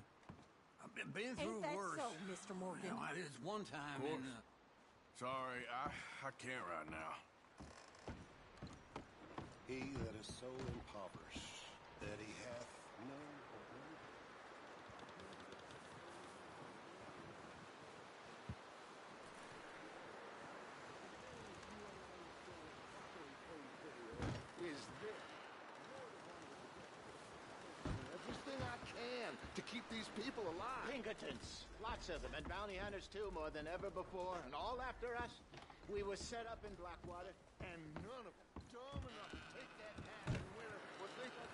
I've been through Ain't that worse. so, Mr. Morgan? Well, it is one time Of in... course. Sorry, I can't right now. He that is so impoverished that he hath no hope. Is this everything I can to keep these people alive? Pinkertons. Lots of them. And bounty hunters, too, more than ever before. And all after us. We were set up in Blackwater. And none of them dumb enough to take that path and win what they got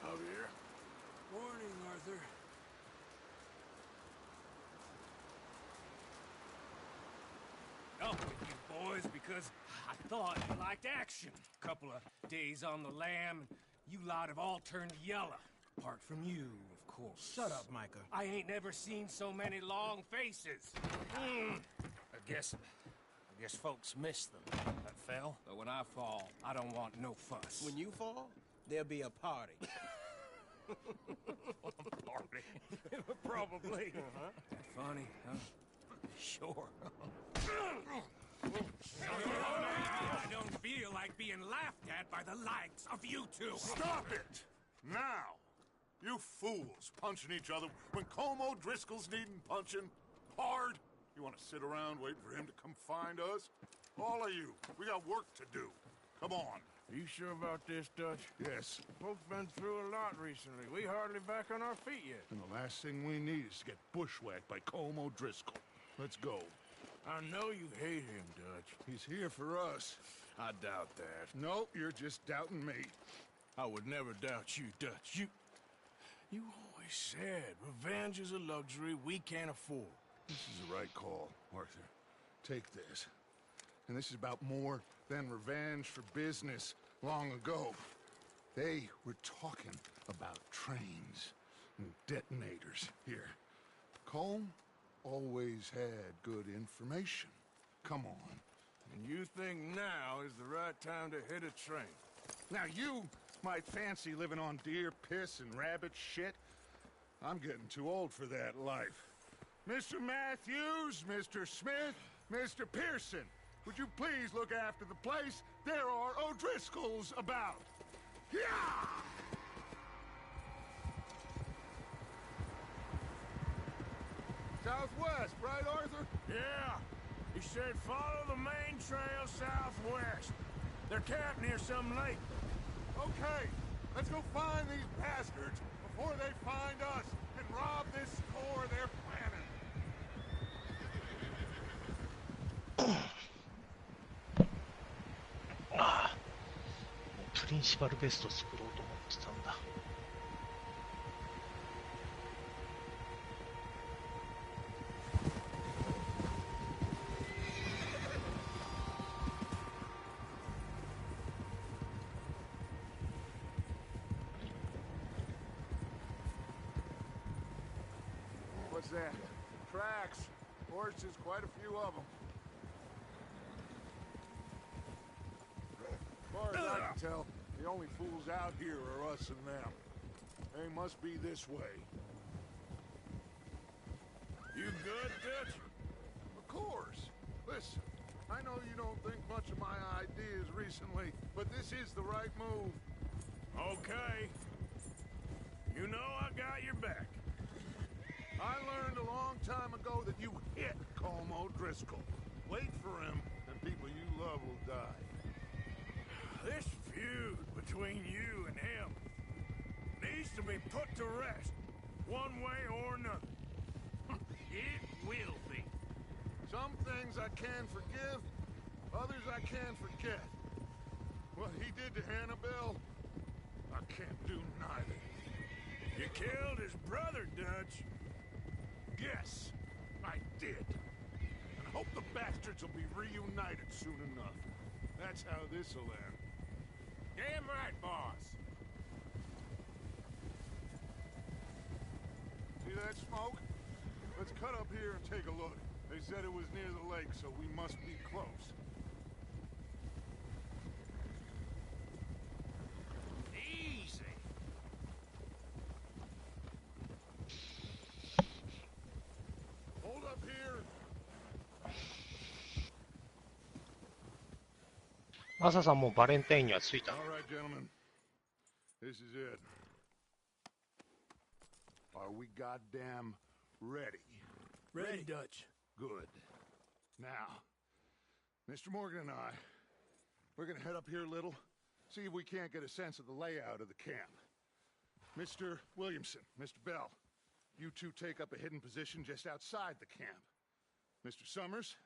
Javier? Morning, Arthur. Up with you boys because I thought you liked action. Couple of days on the lam, you lot have all turned yellow. Apart from you, of course. Shut up, Micah. I ain't never seen so many long faces. I guess folks miss them. That fell. But when I fall, I don't want no fuss. When you fall, there'll be a party. Party. Probably. That funny, huh? Sure. I don't feel like being laughed at by the likes of you two. Stop it! Now! You fools punching each other when Como Driscoll's needing punching hard. You want to sit around waiting for him to come find us? All of you, we got work to do. Come on. Are you sure about this, Dutch? Yes. Folks been through a lot recently. We hardly back on our feet yet. And the last thing we need is to get bushwhacked by Como Driscoll. Let's go. I know you hate him, Dutch. He's here for us. I doubt that. No, you're just doubting me. I would never doubt you, Dutch. You always said revenge is a luxury we can't afford. This is the right call, Arthur. Take this. And this is about more than revenge for business long ago. They were talking about trains and detonators here. Colm always had good information. Come on. And you think now is the right time to hit a train? Now you might fancy living on deer piss and rabbit shit. I'm getting too old for that life. Mr. Matthews, Mr. Smith, Mr. Pearson, would you please look after the place? There are O'Driscolls about. Yeah! Southwest, right, Arthur? Yeah. He said follow the main trail southwest. They're camped near some lake. Okay, let's go find these bastards before they find us and rob this store they're planning.ああ、もうプリンシパルベスト作ろうと思ってたんだ。that. Tracks. Horses, quite a few of them. As far as I can tell, the only fools out here are us and them. They must be this way. You good, Dutch? Of course. Listen, I know you don't think much of my ideas recently, but this is the right move. Okay. You know I got your back. I learned a long time ago that you hit Colm O'Driscoll. Wait for him, and people you love will die. This feud between you and him needs to be put to rest, one way or another. It will be. Some things I can forgive, others I can forget. What he did to Annabelle, I can't do neither. You killed his brother, Dutch. Yes, I did. And I hope the bastards will be reunited soon enough. That's how this'll end. Damn right, boss. See that smoke? Let's cut up here and take a look. They said it was near the lake, so we must be close. Easy. Hold up here. マサさんもうバレンタインには着いた。 All right, gentlemen. This is it. Are we goddamn ready? Ready, Dutch. Good. Now, Mr. Morgan and I, we're gonna head up here a little, see if we can't get a sense of the layout of the camp. Mr. Williamson, Mr. Bell, you two take up a hidden position just outside the camp. Mr. Summers,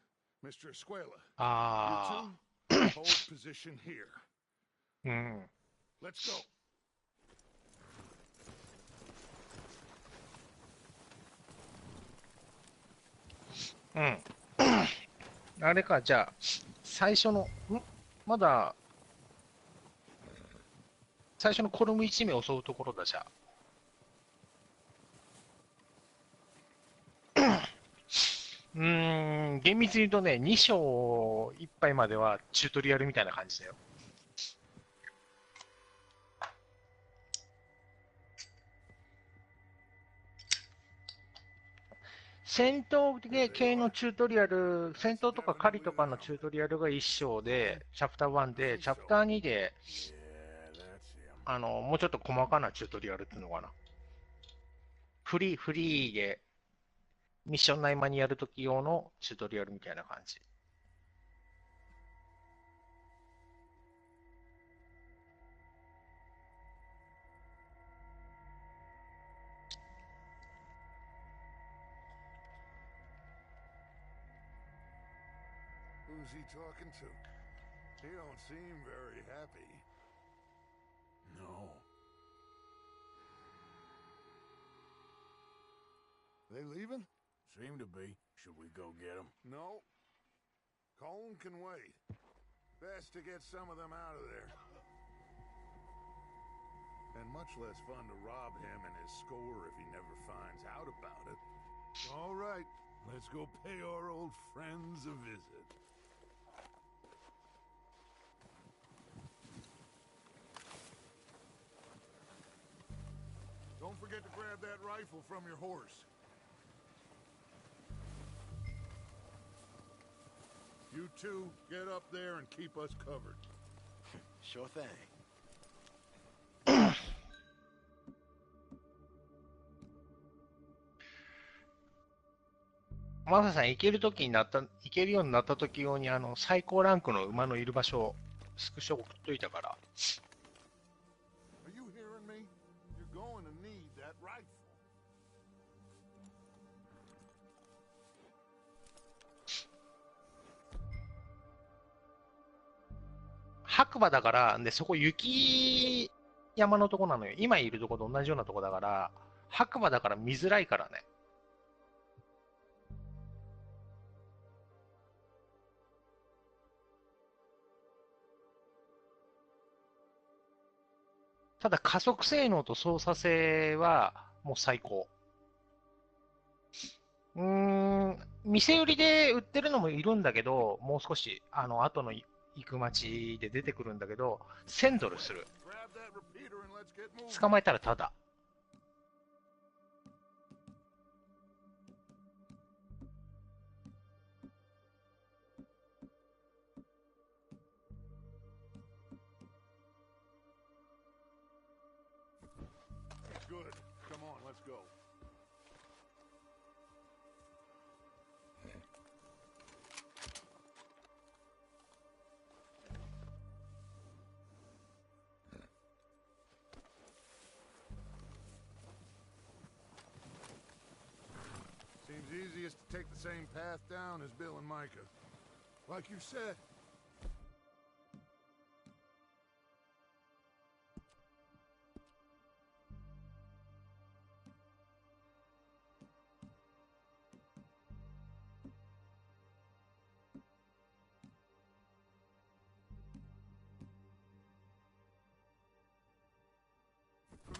Mr. Escuela, you two hold position here. Let's go. うん。あれか、じゃあ、最初の、まだ、最初のコルム1名襲うところだ、じゃあ。厳密に言うとね、2章1杯まではチュートリアルみたいな感じだよ。戦闘系のチュートリアル、戦闘とか狩りとかのチュートリアルが1章で、チャプター1で、チャプター2で、もうちょっと細かなチュートリアルっていうのかな。フリーで、ミッション内間にやるとき用のチュートリアルみたいな感じ。Who's he talking to? He don't seem very happy. No. They leaving? Seem to be. Should we go get them? No. Colm can wait. Best to get some of them out of there. And much less fun to rob him and his score if he never finds out about it. All right, let's go pay our old friends a visit. Don't forget to grab that rifle from your horse. You two, get up there and keep us covered. Sure thing. マサさん、行けるようになった時用に、最高ランクの馬のいる場所をスクショ送っといたから。Are you hearing me? You're going to need that rifle. 白馬だから、で、そこ雪山のとこなのよ。今いるとこと同じようなとこだから、白馬だから見づらいからね。ただ加速性能と操作性はもう最高。店売りで売ってるのもいるんだけど、もう少し、後の行く街で出てくるんだけど、1000ドルする。捕まえたらただ。Good. Come on, let's go. Seems easiest to take the same path down as Bill and Micah. Like you said.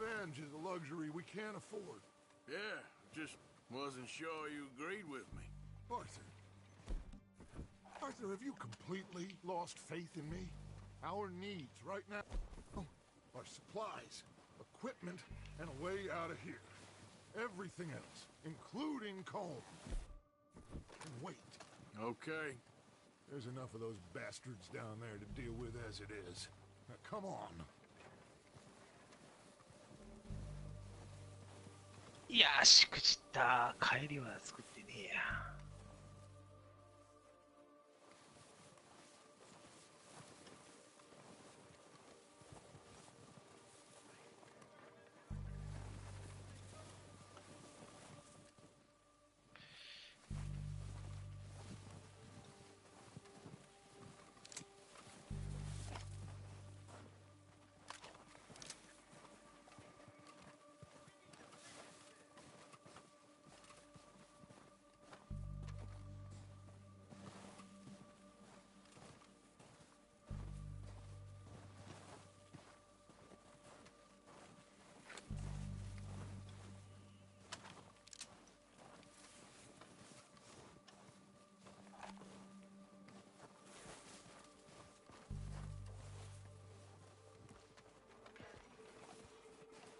Revenge is a luxury we can't afford. Yeah, just wasn't sure you agreed with me. Arthur. Arthur, have you completely lost faith in me? Our needs right now are supplies, equipment, and a way out of here. Everything else, including Colm. And wait. Okay. There's enough of those bastards down there to deal with as it is. Now, come on. いやー、しくじった。帰りは作ってねえや。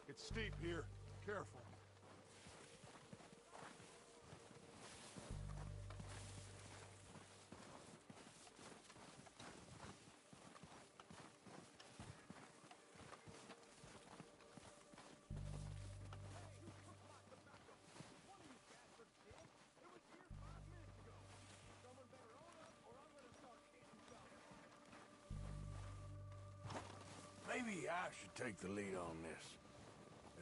It's steep here. Careful. Maybe I should take the lead on this.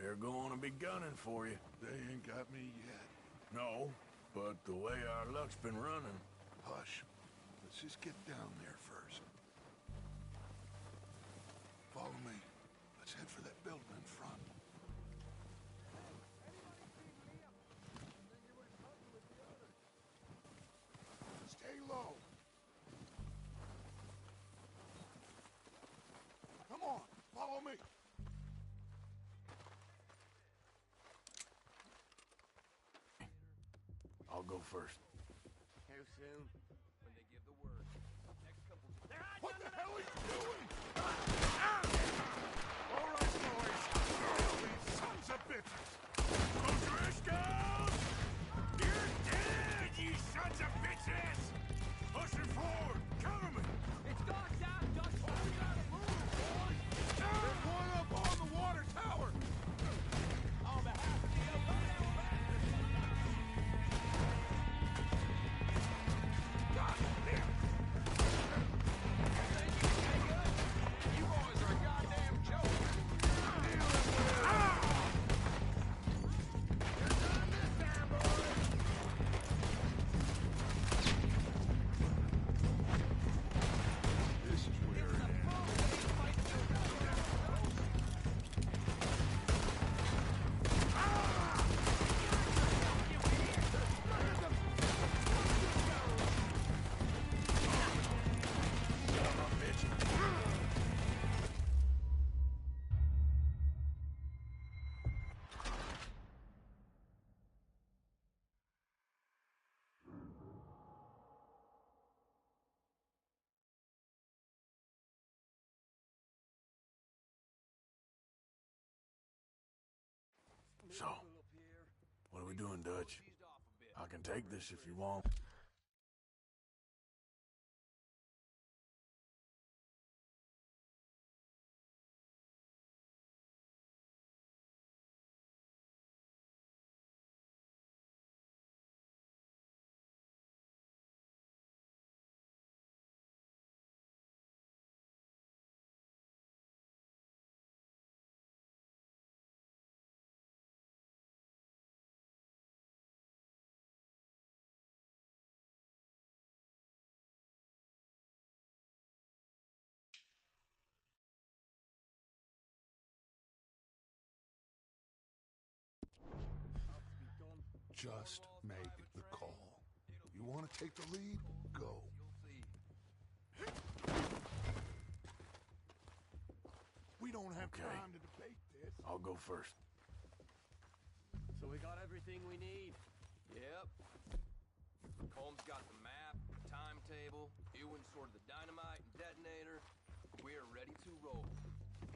They're going to be gunning for you. They ain't got me yet. No, but the way our luck's been running... Hush. Let's just get down there first. Follow me. Let's head for that building in front. Stay low. Come on, follow me. I'll go first. How soon? When they give the word. Next couple... What the hell are you doing? All right, boys. These sons of bitches! O'Driscoll! You're dead, you sons of bitches! Pushing forward! Cover me! It's dogs out, ducks out. We gotta move, boys. There's one up on the water tower! On behalf of the Ohio God damn! Thank you, So, what are we doing, Dutch? I can take this if you want. Just make the call. You want to take the lead? Go. We don't have time to debate this. I'll go first. So we got everything we need? Yep. Holmes got the map, timetable, Ewan sorted the dynamite and detonator. We're ready to roll.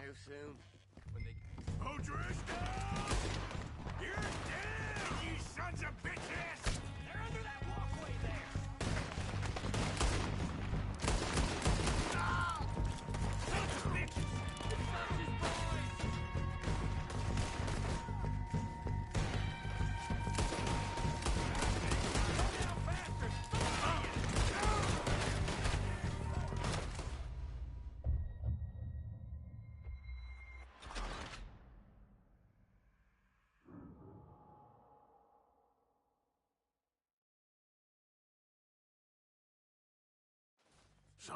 How soon? When they... O'Driscoll! You're dead, you sons of bitches! They're under that walkway there! No! Sons of bitches! It's not his boys! Go down faster! So,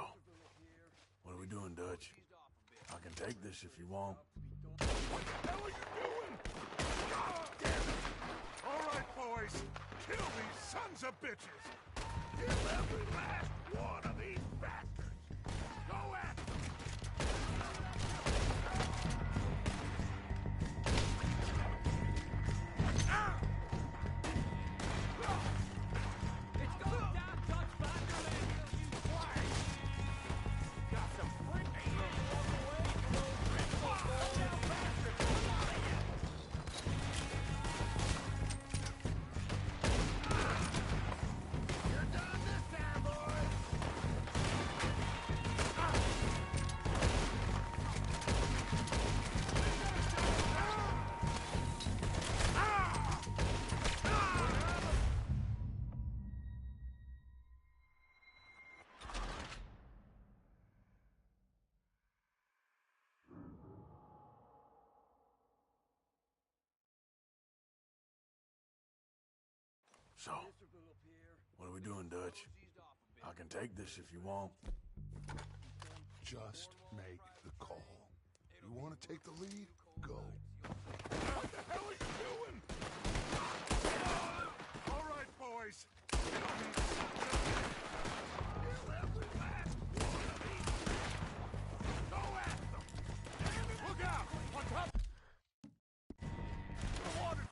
what are we doing, Dutch? I can take this if you want. What the hell are you doing? God damn it! All right, boys. Kill these sons of bitches. Kill every last one of these bastards. Go at them. It's going down, Dutch, but I'm gonna kill you twice! Got some freaking people on the way, you O'Driscoll! Go down faster! Come on, you! You're done this time, boys! So, what are we doing, Dutch? I can take this if you want. Just make the call. You want to take the lead? Go. What the hell are you doing? All right, boys. Kill these sons of bitches. Kill every last one of these. Go at them. Look out! On top. The water.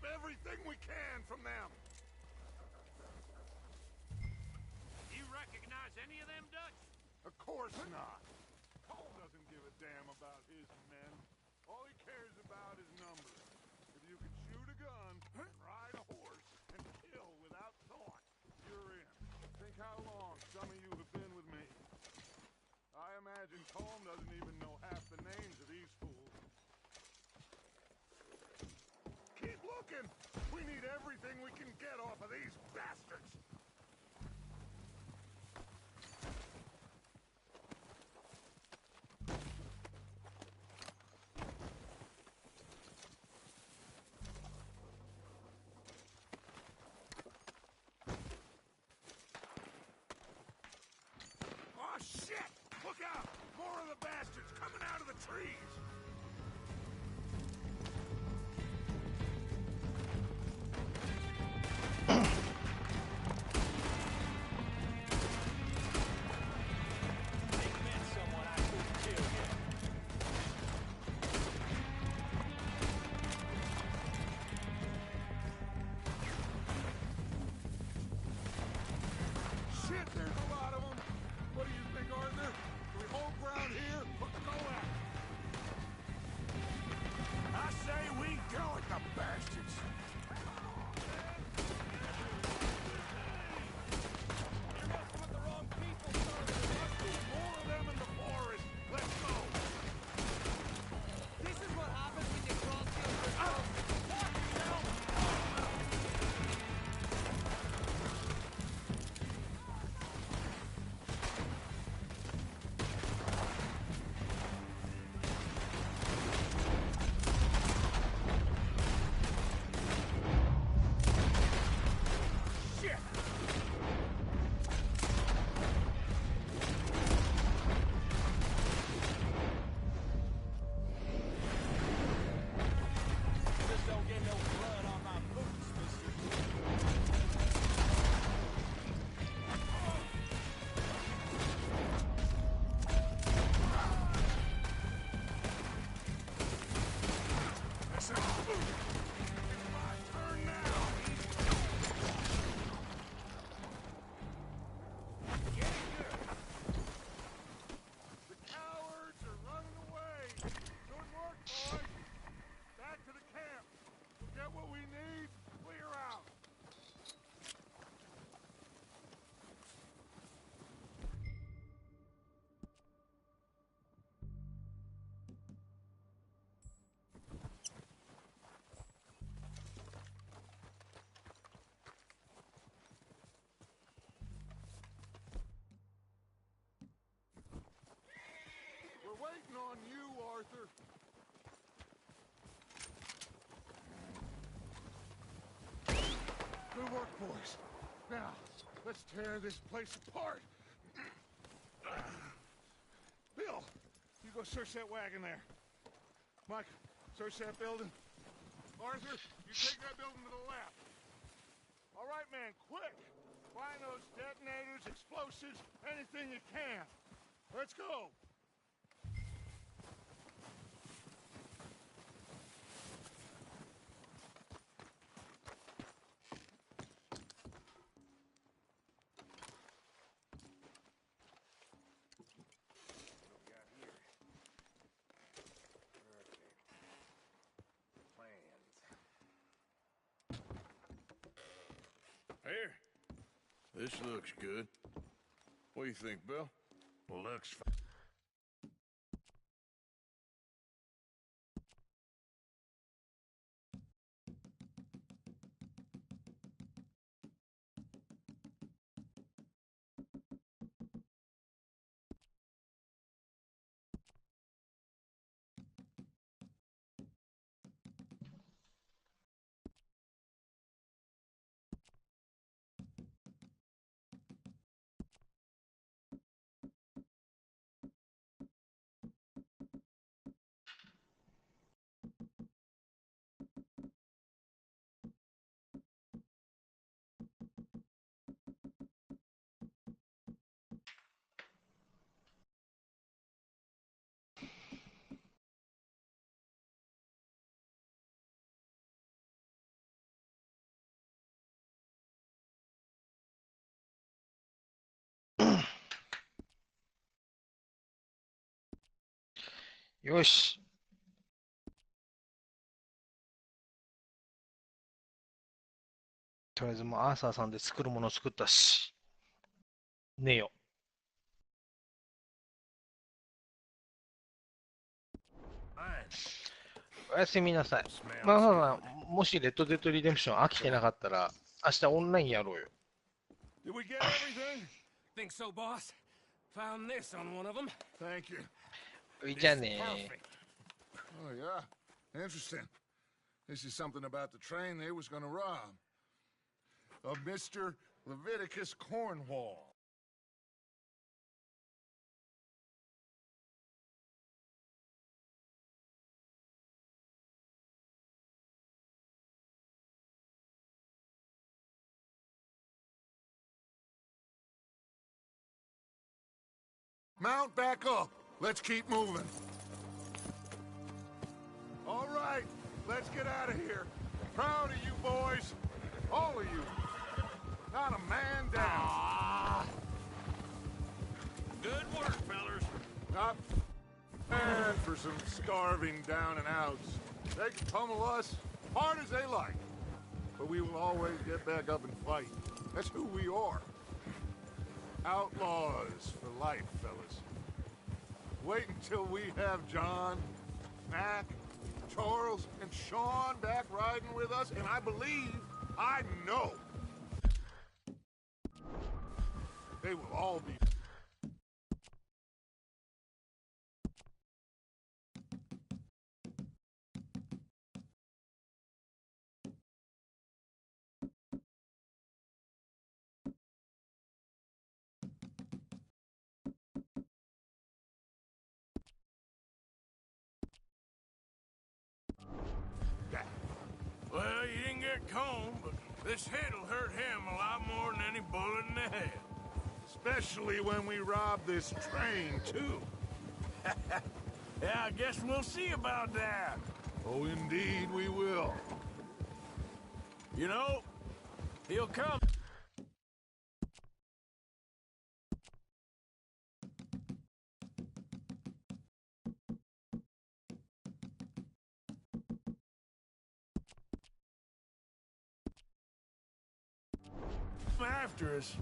rip everything we can from them. You recognize any of them Dutch? Of course not. Cole doesn't give a damn about his men. All he cares about is numbers. If you can shoot a gun, ride a horse, and kill without thought, you're in. Think how long some of you have been with me. I imagine Colm doesn't even know half the names of these fools. Keep looking! We need everything we can get off of these bastards! Oh, shit! Look out! More of the bastards coming out of the trees! Shit, there's a lot of them! What do you think, Arthur? Do we hold ground here or go at it? I say we go at the bastards! You're messing with the wrong people, sir! Must be more of them in the forest! Let's go! This is what happens when you cross the Shit! Just don't get no blood on my boots, mister. It's my turn now! The cowards are running away! Good work, boys! Back to the camp! We'll get what we need, clear out! We're waiting on you, Arthur. Good work, boys. Now, let's tear this place apart. Bill, you go search that wagon there. Mike, search that building. Arthur, you take that building to the left. All right, man, quick. Find those detonators, explosives, anything you can. Let's go. Here. This looks good. What do you think, Bill? Looks よし。とりあえずもうアーサーさんで作るものを作ったし、寝よ。おやすみなさい。まあまあまあ、もしレッドデッドリデンプション飽きてなかったら、明日オンラインやろうよ。Did we get everything? Think so, boss. Found this on one of them. Thank you. じゃあね。 Oh, yeah. Interesting. This is something about the train they was gonna rob. Of Mr. Leviticus Cornwall. Mount back up. Let's keep moving. All right, let's get out of here. Proud of you boys. All of you. Not a man down. Good work, fellers. Not and for some starving down and outs. They can pummel us hard as they like. But we will always get back up and fight. That's who we are. Outlaws for life, fellas. Wait until we have John, Mac, Charles, and Sean back riding with us, and I know, they will all be... Well, you didn't get Cone, but this hit'll hurt him a lot more than any bullet in the head. Especially when we rob this train, too. Yeah, I guess we'll see about that. Oh, indeed we will. You know, he'll come. After us.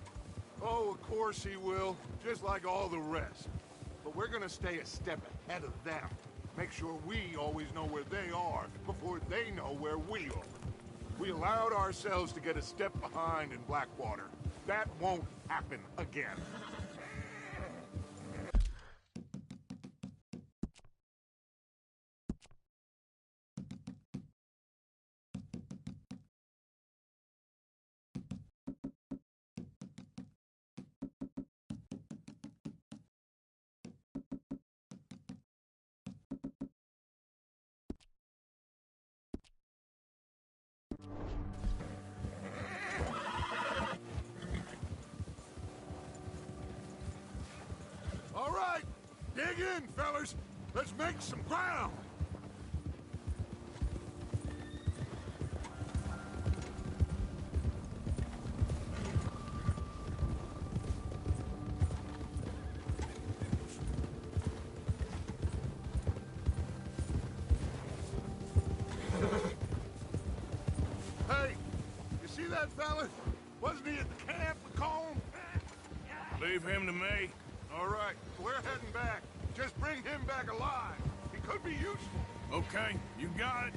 Oh, of course he will, just like all the rest. But we're gonna stay a step ahead of them. Make sure we always know where they are before they know where we are. We allowed ourselves to get a step behind in Blackwater. That won't happen again. All right, dig in, fellas. Let's make some ground. Hey, you see that fella? Wasn't he at the camp with Colm? Leave him to me. All right, we're heading back. Just bring him back alive. He could be useful. Okay, you got it.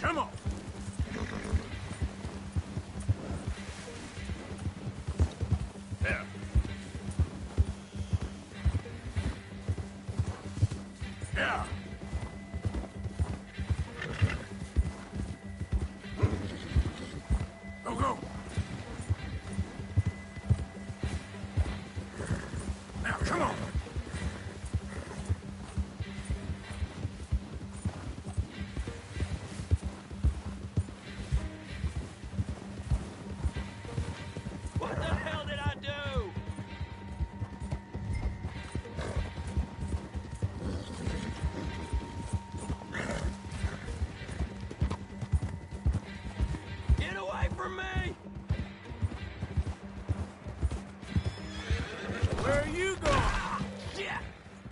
Come on. Yeah. Yeah. Go, go. Now, come on. What the hell did I do? Where are you going? Yeah.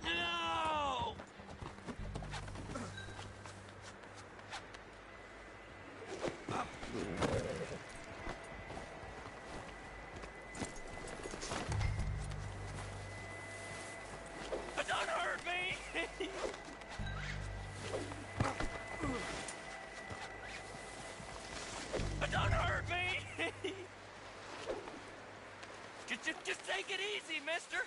No! Don't hurt me! Don't hurt me! Just take it easy, mister!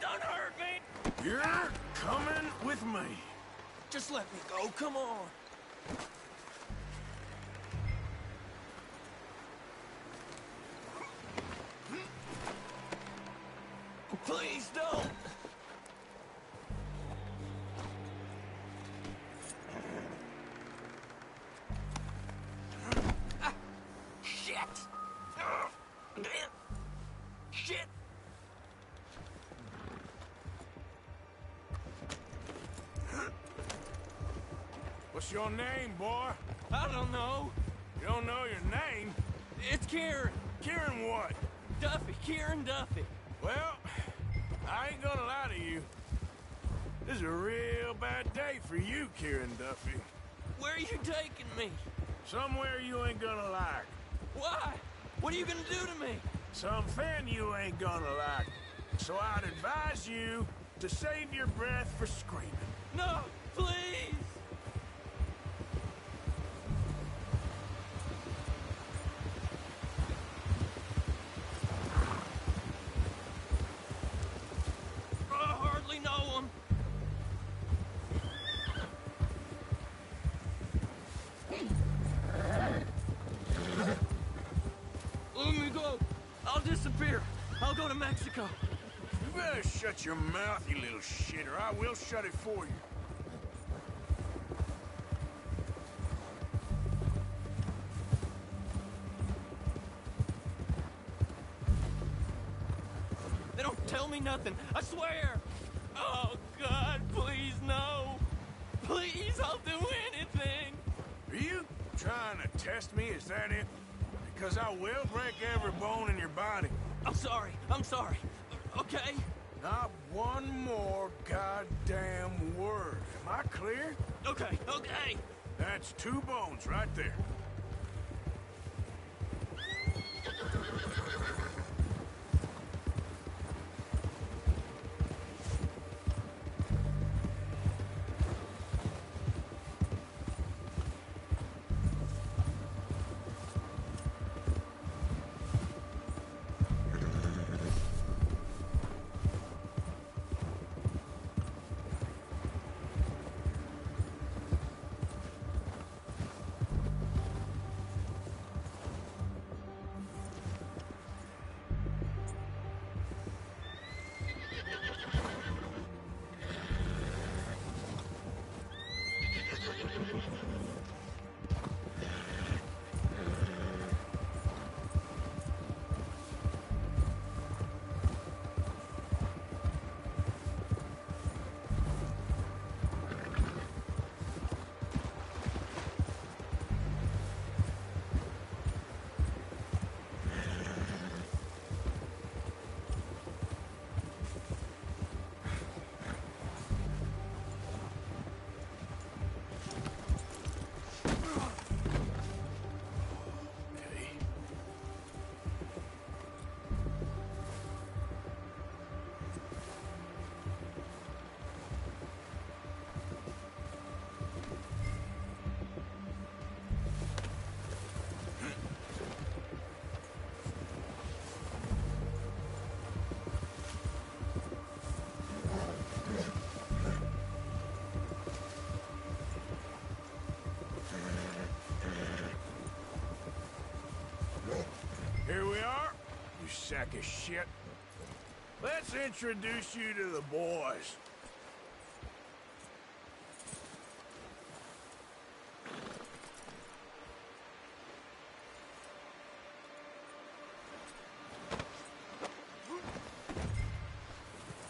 Don't hurt me! You're coming with me. Just let me go, come on. Please don't. Shit. Shit. What's your name, boy? I don't know. You don't know your name? It's Kieran. Kieran what? Duffy. Kieran Duffy. Well, I ain't gonna lie to you. This is a real bad day for you, Kieran Duffy. Where are you taking me? Somewhere you ain't gonna like. Why? What are you gonna do to me? Something you ain't gonna like. So I'd advise you to save your breath for screaming. No, please! I hardly know him. Let me go. I'll disappear. I'll go to Mexico. You better shut your mouth, you little shit, or I will shut it for you. They don't tell me nothing. I swear. Oh, God, please, no. Please, I'll do anything. Are you trying to test me? Is that it? Because I will break every bone in your body. I'm sorry. Okay? Not one more goddamn word. Am I clear? Okay. That's 2 bones right there. Here we are, you sack of shit. Let's introduce you to the boys.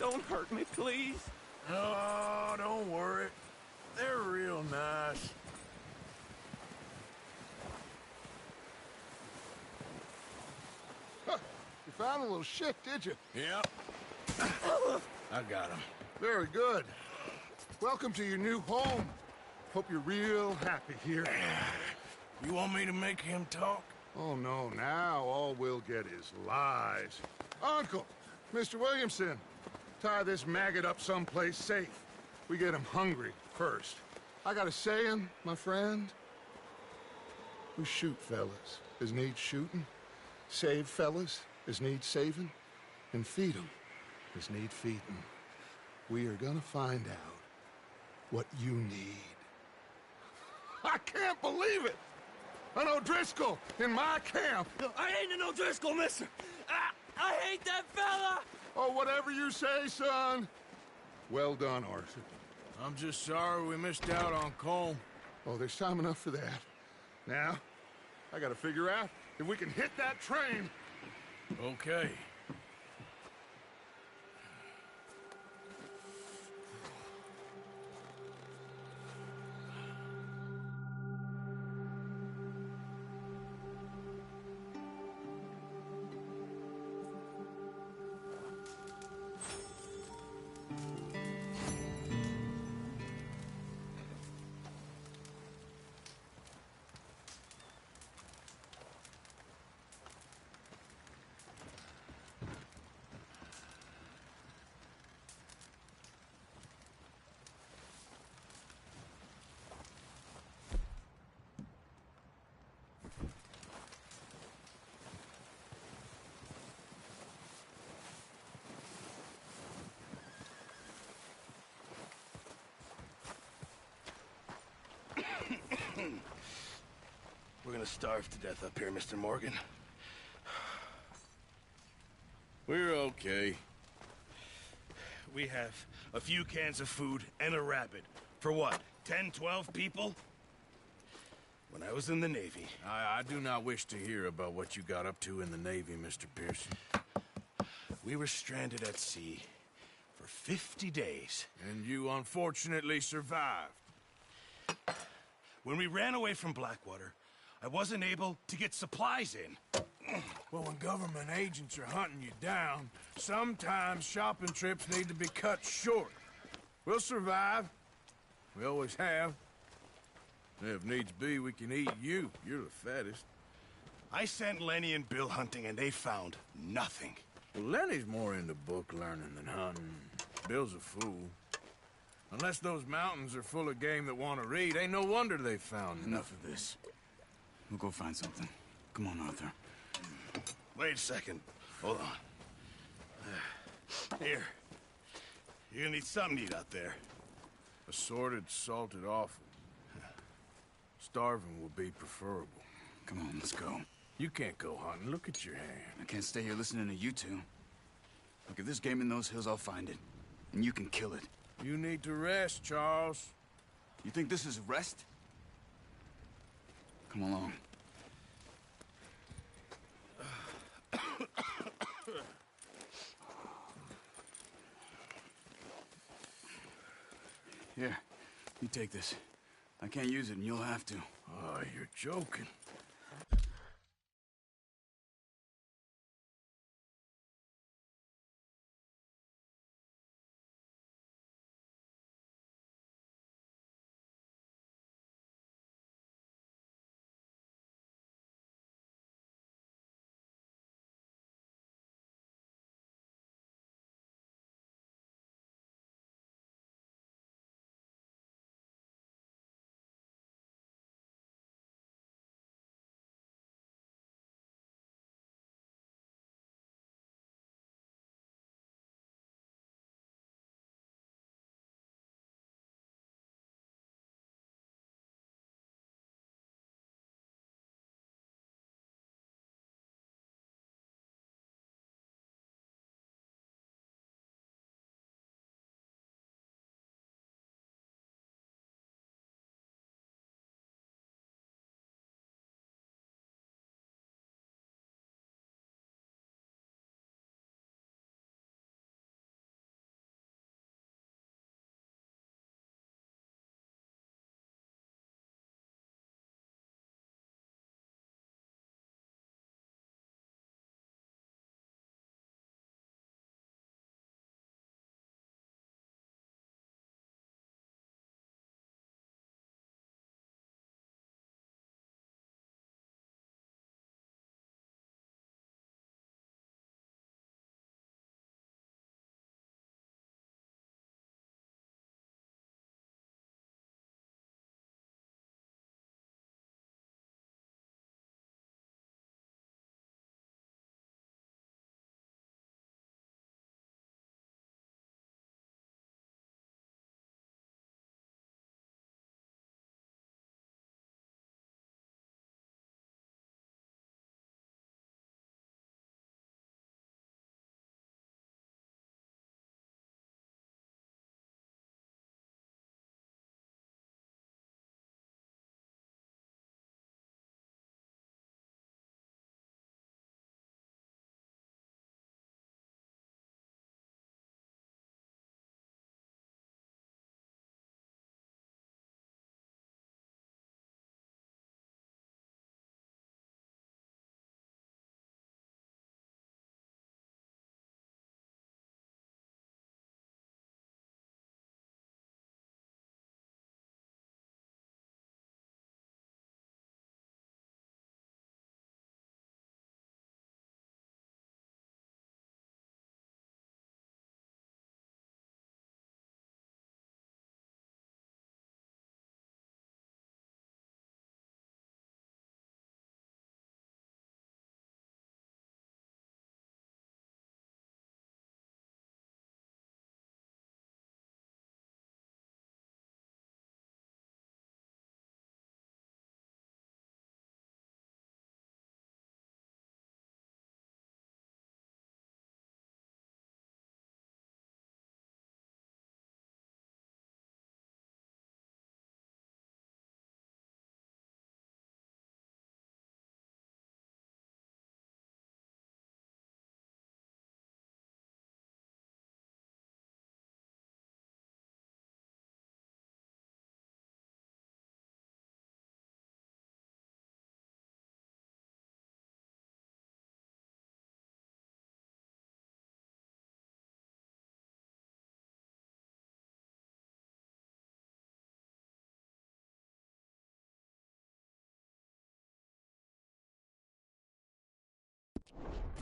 Don't hurt me, please. Oh, don't worry. They're real nice. found a little shit, did you? Yep. I got him. Very good. Welcome to your new home. Hope you're real happy here. You want me to make him talk? Oh, no, now all we'll get is lies. Uncle, Mr. Williamson, tie this maggot up someplace safe. We get him hungry first. I got a saying, my friend. We shoot fellas as need shooting, save fellas as need saving, and feed them as need feeding. We are gonna find out what you need. I can't believe it! An O'Driscoll in my camp! I ain't an O'Driscoll, mister! I hate that fella! Oh, whatever you say, son. Well done, Arthur. I'm just sorry we missed out on Cole. Oh, there's time enough for that. Now, I gotta figure out if we can hit that train. Okay. We're gonna starve to death up here, Mr. Morgan. We're okay. We have a few cans of food and a rabbit. For what, 10, 12 people? When I was in the Navy... I do not wish to hear about what you got up to in the Navy, Mr. Pearson. We were stranded at sea for 50 days. And you unfortunately survived. When we ran away from Blackwater, I wasn't able to get supplies in. Well, when government agents are hunting you down, sometimes shopping trips need to be cut short. We'll survive. We always have. If needs be, we can eat you. You're the fattest. I sent Lenny and Bill hunting, and they found nothing. Well, Lenny's more into book learning than hunting. Bill's a fool. Unless those mountains are full of game that want to read, ain't no wonder they found Enough of this. We'll go find something. Come on, Arthur. Wait a second. Hold on. Here. You're gonna need something to eat out there. Assorted, salted offal. Starving will be preferable. Come on, let's go. You can't go hunting. Look at your hand. I can't stay here listening to you two. Look, if there's game in those hills, I'll find it. And you can kill it. You need to rest, Charles. You think this is rest? Come along. Here, you take this. I can't use it, and you'll have to. Oh, you're joking.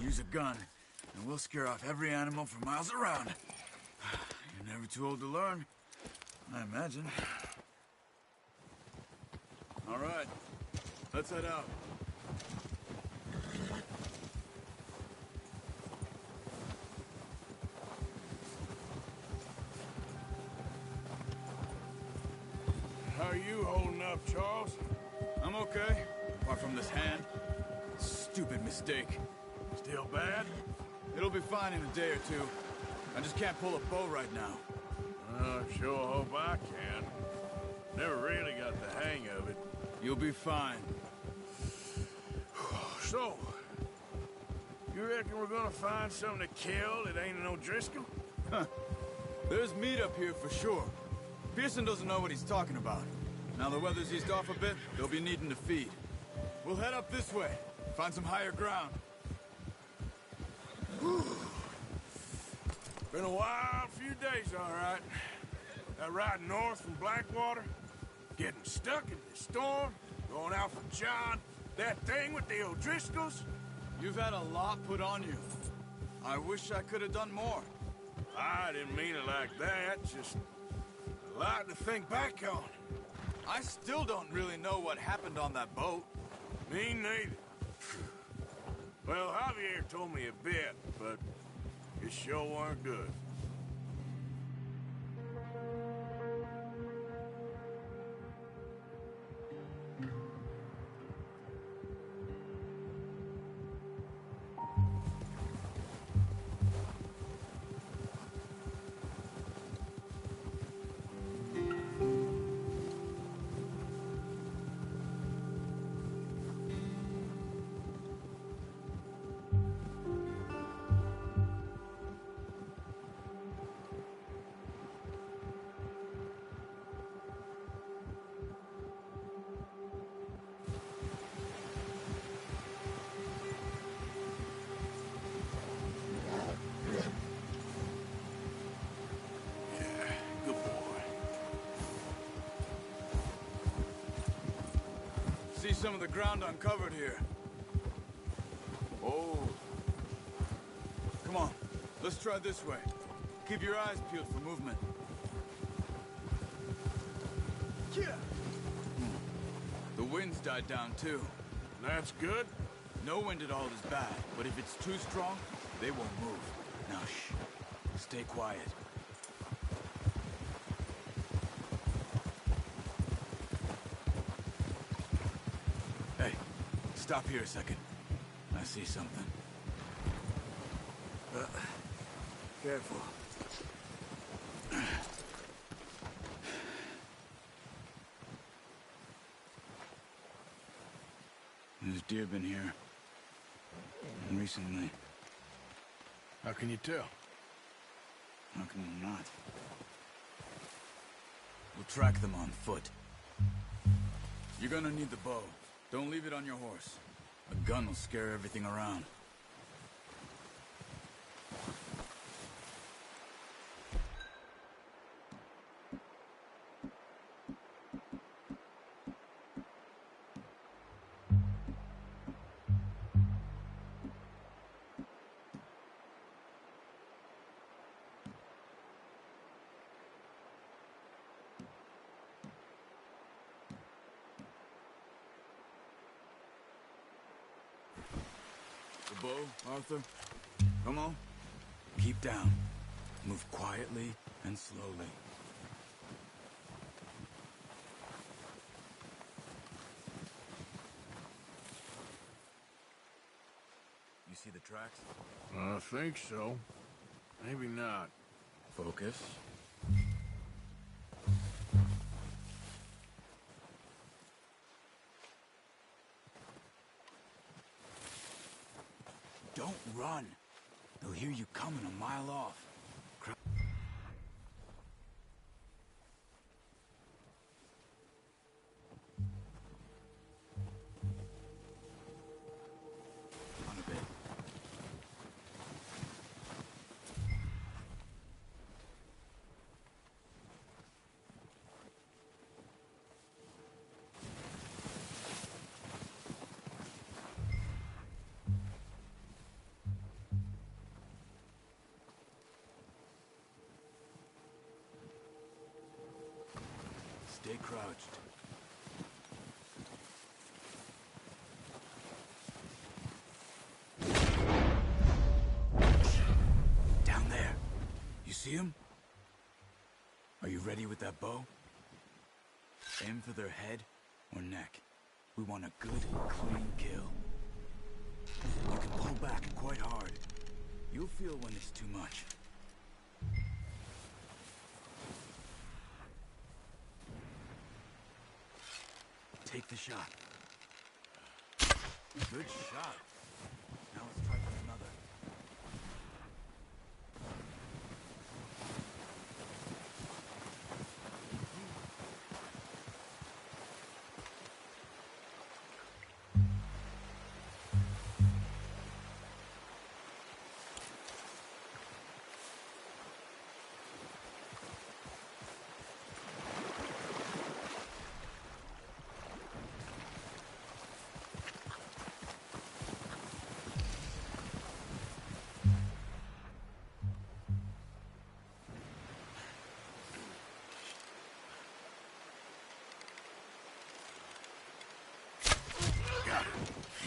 Use a gun, and we'll scare off every animal for miles around. You're never too old to learn, I imagine. All right, let's head out. How are you holding up, Charles? I'm okay, apart from this hand. Stupid mistake. Still bad? It'll be fine in a day or two. I just can't pull a bow right now. I sure hope I can. Never really got the hang of it. You'll be fine. So, you reckon we're gonna find something to kill that ain't an O'Driscoll? Huh. There's meat up here for sure. Pearson doesn't know what he's talking about. Now the weather's eased off a bit, they'll be needing to feed. We'll head up this way, find some higher ground. Been a wild few days, all right. That ride north from Blackwater, getting stuck in the storm, going out for John, that thing with the O'Driscolls. You've had a lot put on you. I wish I could have done more. I didn't mean it like that, just a lot to think back on. I still don't really know what happened on that boat. Me neither. Well, Javier told me a bit, but it sure weren't good. See some of the ground uncovered here. Oh. Come on, let's try this way. Keep your eyes peeled for movement. Yeah. The wind's died down too. That's good. No wind at all is bad, but if it's too strong, they won't move. Now shh. Stay quiet. Hey, stop here a second. I see something. Careful. There's deer been here. And recently. How can you tell? How can you not? We'll track them on foot. You're gonna need the bow. Don't leave it on your horse. A gun will scare everything around. The bow, Arthur. Come on. Keep down. Move quietly and slowly. You see the tracks? I think so. Maybe not. Focus. Don't run. They'll hear you coming a mile off. On a bit. Stay crouched. Down there. You see him? Are you ready with that bow? Aim for their head or neck. We want a good, clean kill. You can pull back quite hard. You'll feel when it's too much. Take the shot. Good shot. Now let's try for another.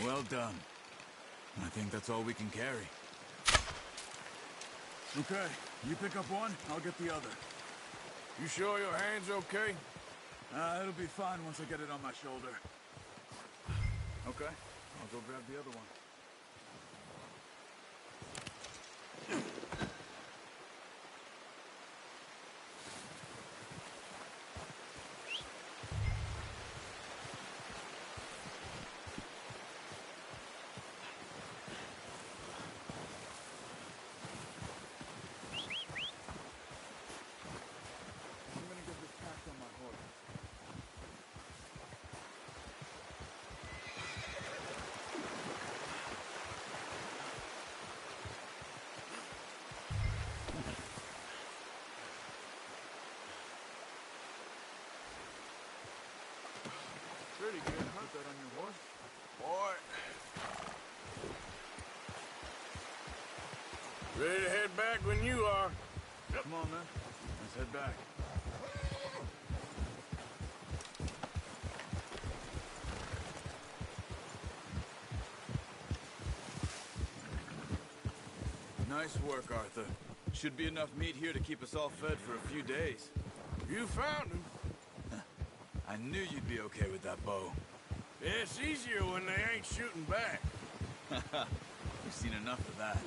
Well done. I think that's all we can carry. Okay, you pick up one, I'll get the other. You sure your hand's okay? It'll be fine once I get it on my shoulder. Okay, I'll go grab the other one. Pretty good, huh? Put that on your horse? Boy. Ready to head back when you are. Come on, man. Let's head back. Nice work, Arthur. Should be enough meat here to keep us all fed for a few days. You found him. I knew you'd be okay with that bow. Yeah, it's easier when they ain't shooting back. We've seen enough of that.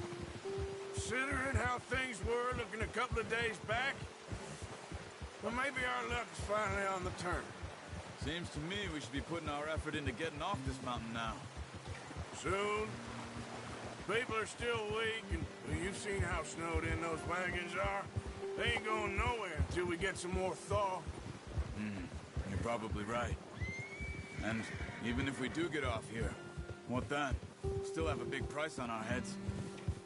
Considering how things were looking a couple of days back, well, maybe our luck's finally on the turn. Seems to me we should be putting our effort into getting off this mountain now. Soon. People are still weak, and well, you've seen how snowed in those wagons are. They ain't going nowhere until we get some more thaw. You're probably right. And even if we do get off here, what then? We'll still have a big price on our heads.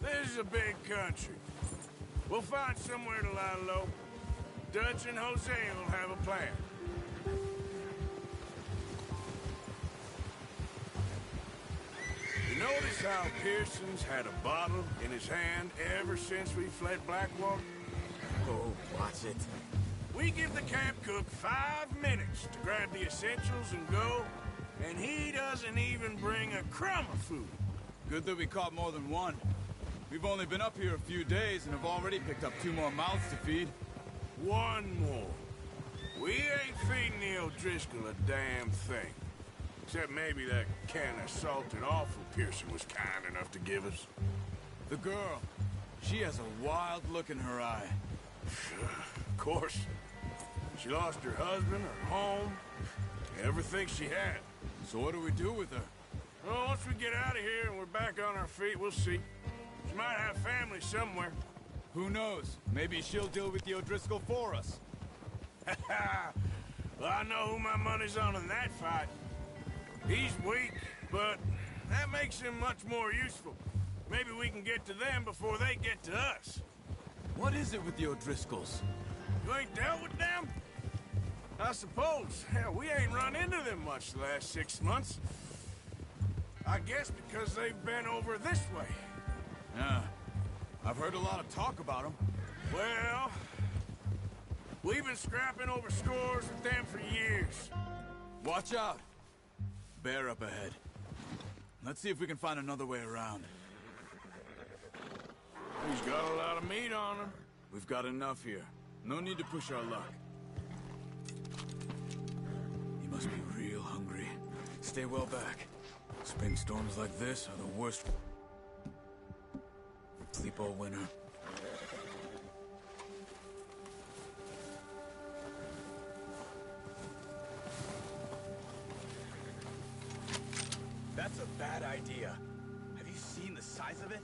This is a big country. We'll find somewhere to lie low. Dutch and Jose will have a plan. You notice how Pearson's had a bottle in his hand ever since we fled Blackwater? Oh, watch it. We give the camp cook 5 minutes to grab the essentials and go, and he doesn't even bring a crumb of food. Good that we caught more than one. We've only been up here a few days and have already picked up 2 more mouths to feed. 1 more. We ain't feeding the O'Driscoll a damn thing. Except maybe that can of salted offal Pearson was kind enough to give us. The girl. She has a wild look in her eye. Of course. She lost her husband, her home, everything she had. So what do we do with her? Well, once we get out of here and we're back on our feet, we'll see. She might have family somewhere. Who knows? Maybe she'll deal with the O'Driscoll for us. Well, I know who my money's on in that fight. He's weak, but that makes him much more useful. Maybe we can get to them before they get to us. What is it with the O'Driscolls? You ain't dealt with them? I suppose. Hell, we ain't run into them much the last 6 months. I guess because they've been over this way. Yeah. I've heard a lot of talk about them. Well, We've been scrapping over scores with them for years. Watch out! Bear up ahead. Let's see if we can find another way around. He's got a lot of meat on him. We've got enough here. No need to push our luck. He must be real hungry. Stay well back. Spring storms like this are the worst. Sleep all winter. That's a bad idea. Have you seen the size of it?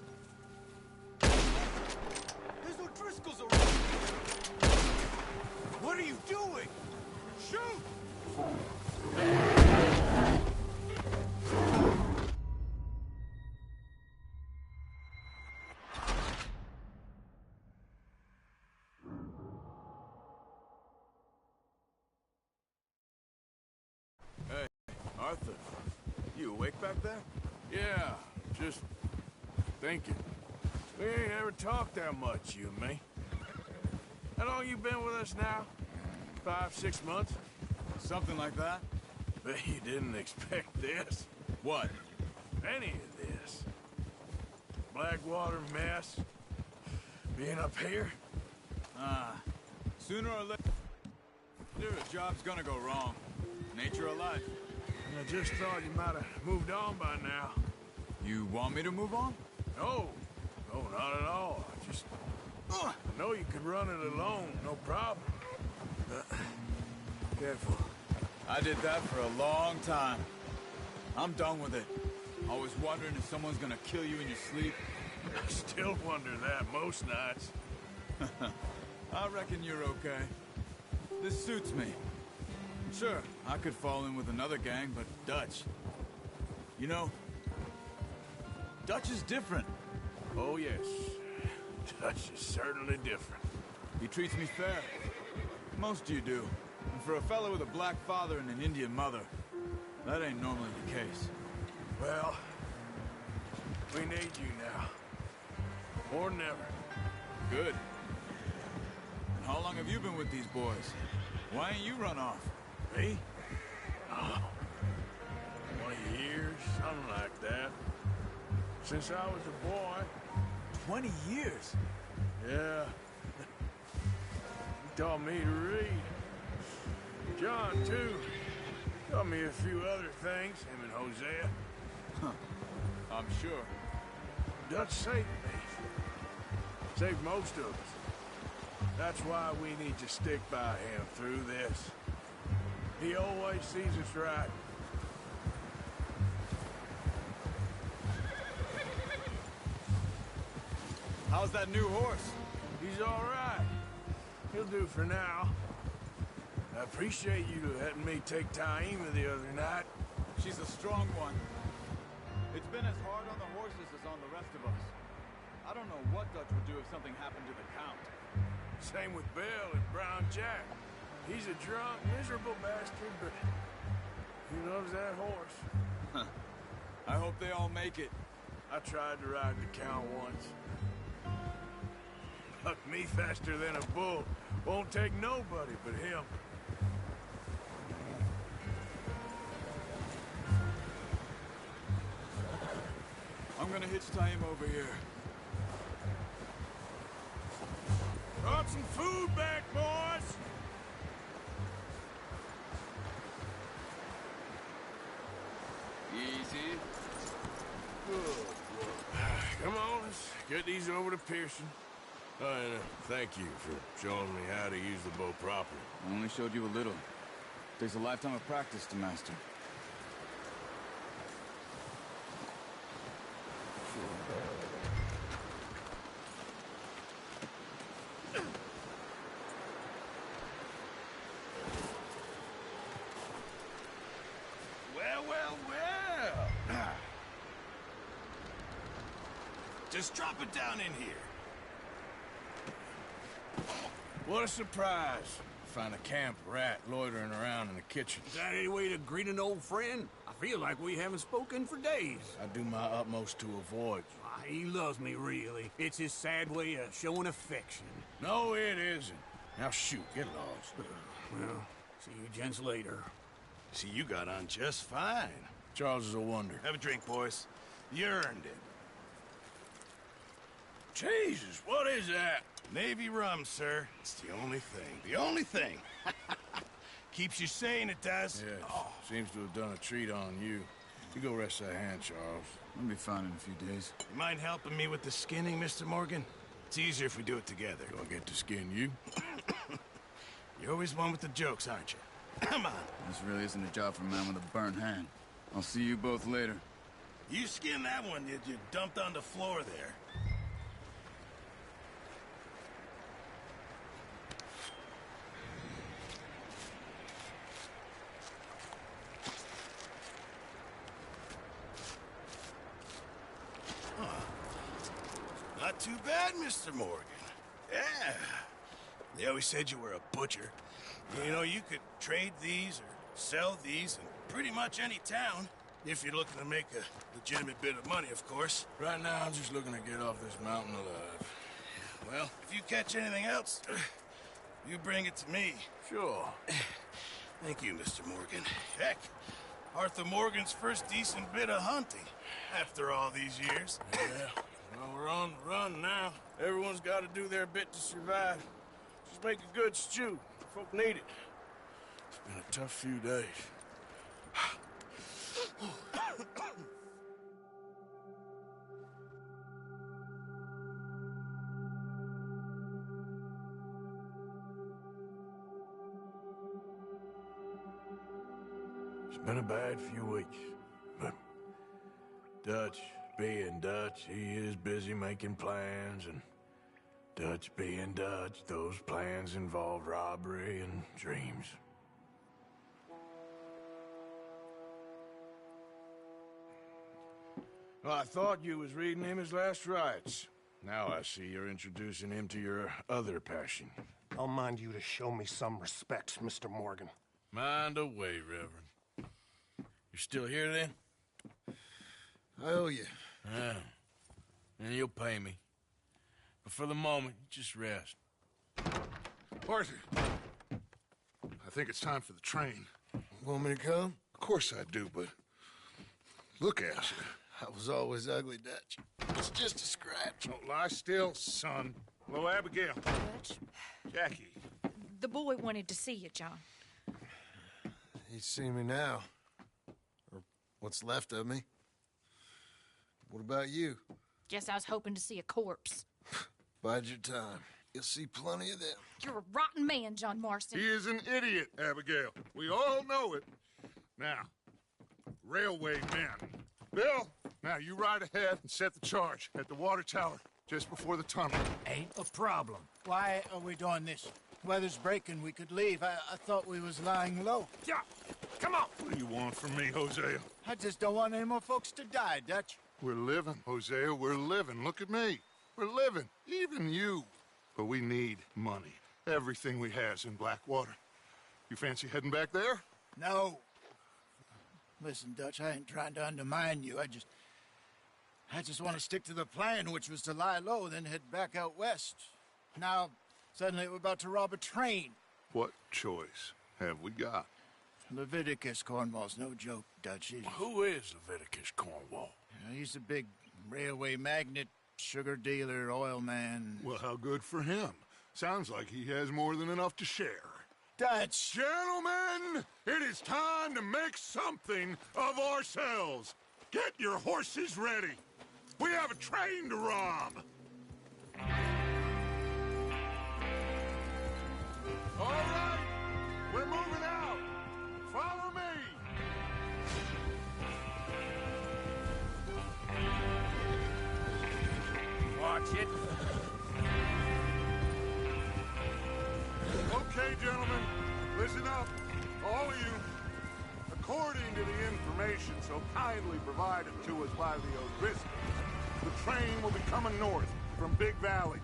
There's no Driscolls around! What are you doing? Shoot! Hey, Arthur. You awake back there? Yeah, just thinking. We ain't ever talked that much, you and me. How long you been with us now? 5, 6 months? Something like that? Bet you didn't expect this. What? Any of this. Blackwater mess. Being up here. Sooner or later, a job's gonna go wrong. Nature of life. I just thought you might have moved on by now. You want me to move on? No. No, not at all. I know you could run it alone, no problem. Careful. I did that for a long time. I'm done with it. Always wondering if someone's gonna kill you in your sleep. I still wonder that most nights. I reckon you're okay. This suits me. Sure, I could fall in with another gang, but Dutch... You know, Dutch is different. Oh, yes. Dutch is certainly different. He treats me fair. Most of you do. And for a fellow with a black father and an Indian mother, that ain't normally the case. Well, we need you now. Or never. Good. And how long have you been with these boys? Why ain't you run off? Me? Oh, 20 years, something like that. Since I was a boy. 20 years? Yeah. He taught me to read. John, too. Taught me a few other things, him and Hosea. Huh. I'm sure. Dutch saved me. Saved most of us. That's why we need to stick by him through this. He always sees us right. How's that new horse? He's all right. He'll do for now. I appreciate you letting me take Taima the other night. She's a strong one. It's been as hard on the horses as on the rest of us. I don't know what Dutch would do if something happened to the Count. Same with Bill and Brown Jack. He's a drunk, miserable bastard, but he loves that horse. Huh. I hope they all make it. I tried to ride the Count once. Bucked me faster than a bull. Won't take nobody but him. I'm gonna hitch Taima over here. Brought some food back, boys! Easy. Good. Come on, let's get these over to Pearson. And thank you for showing me how to use the bow properly. I only showed you a little. Takes a lifetime of practice to master. Well. Just drop it down in here. What a surprise. Find a camp rat loitering around in the kitchen. Is that any way to greet an old friend? I feel like we haven't spoken for days. I do my utmost to avoid you. He loves me, really. It's his sad way of showing affection. No, it isn't. Now shoot, get lost. Well, see you gents later. See, you got on just fine. Charles is a wonder. Have a drink, boys. You earned it. Jesus, what is that? Navy rum, sir. It's the only thing. The only thing. Keeps you sane, it does. Yeah, seems to have done a treat on you. You go rest that hand, Charles. I'll be fine in a few days. You mind helping me with the skinning, Mr. Morgan? It's easier if we do it together. Do I get to skin you? You're always one with the jokes, aren't you? Come on. This really isn't a job for a man with a burnt hand. I'll see you both later. You skinned that one you dumped on the floor there. Not too bad, Mr. Morgan. Yeah. They always said you were a butcher. You know, you could trade these or sell these in pretty much any town. If you're looking to make a legitimate bit of money, of course. Right now, I'm just looking to get off this mountain alive. Well, if you catch anything else, you bring it to me. Sure. Thank you, Mr. Morgan. Heck, Arthur Morgan's first decent bit of hunting after all these years. Yeah. Well, we're on the run now. Everyone's got to do their bit to survive. Just make a good stew. Folk need it. It's been a tough few days. It's been a bad few weeks, but Dutch being Dutch, he is busy making plans, and Dutch being Dutch, those plans involve robbery and dreams. Well, I thought you was reading him his last rites. Now I see you're introducing him to your other passion. I'll mind you to show me some respect, Mr. Morgan. Mind away, Reverend. You still here, then? I owe you. Yeah. And you'll pay me. But for the moment, just rest. Arthur, I think it's time for the train. Want me to come? Of course I do, but look at you. I was always ugly, Dutch. It's just a scratch. Don't lie still, son. Hello, Abigail. Dutch, Jackie. the boy wanted to see you, John. He's seen me now. Or what's left of me. What about you? Guess I was hoping to see a corpse. Bide your time. You'll see plenty of them. You're a rotten man, John Marston. He is an idiot, Abigail. We all know it. Now, railway men. Bill, now you ride ahead and set the charge at the water tower just before the tunnel. Ain't a problem. Why are we doing this? Weather's breaking. We could leave. I thought we was lying low. Yeah, come on. What do you want from me, Hosea? I just don't want any more folks to die, Dutch. We're living, Hosea. We're living. Look at me. We're living. Even you. But we need money. Everything we has in Blackwater. You fancy heading back there? No. Listen, Dutch, I ain't trying to undermine you. I just want to stick to the plan, which was to lie low, then head back out west. Now, suddenly we're about to rob a train. What choice have we got? Leviticus Cornwall's no joke, Dutch. Who is Leviticus Cornwall? He's a big railway magnate, sugar dealer, oil man. Well, how good for him. Sounds like he has more than enough to share. Dutch! Gentlemen, it is time to make something of ourselves. Get your horses ready. We have a train to rob. All right, we're moving out. Follow me. Watch it. Okay, gentlemen, listen up, all of you. According to the information so kindly provided to us by the O'Driscolls, the train will be coming north from Big Valley.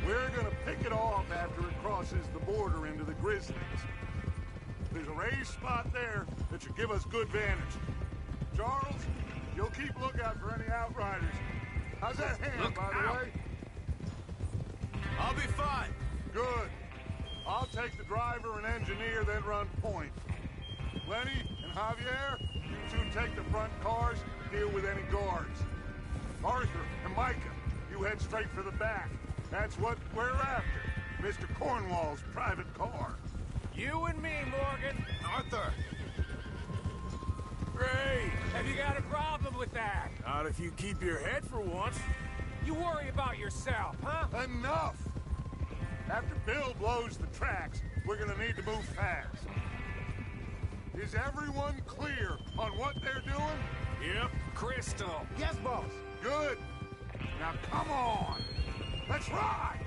We're gonna pick it off after it crosses the border into the Grizzlies. There's a raised spot there that should give us good vantage. Charles, you'll keep lookout for any outriders. How's that hand, by the way? I'll be fine. Good. I'll take the driver and engineer, then run point. Lenny and Javier, you two take the front cars, deal with any guards. Arthur and Micah, you head straight for the back. That's what we're after. Mr. Cornwall's private car. You and me, Morgan. Arthur! Great. Have you got a problem with that? Not if you keep your head for once. You worry about yourself, huh? Enough! After Bill blows the tracks, we're gonna need to move fast. Is everyone clear on what they're doing? Yep. Crystal. Yes, boss. Good. Now come on. Let's ride!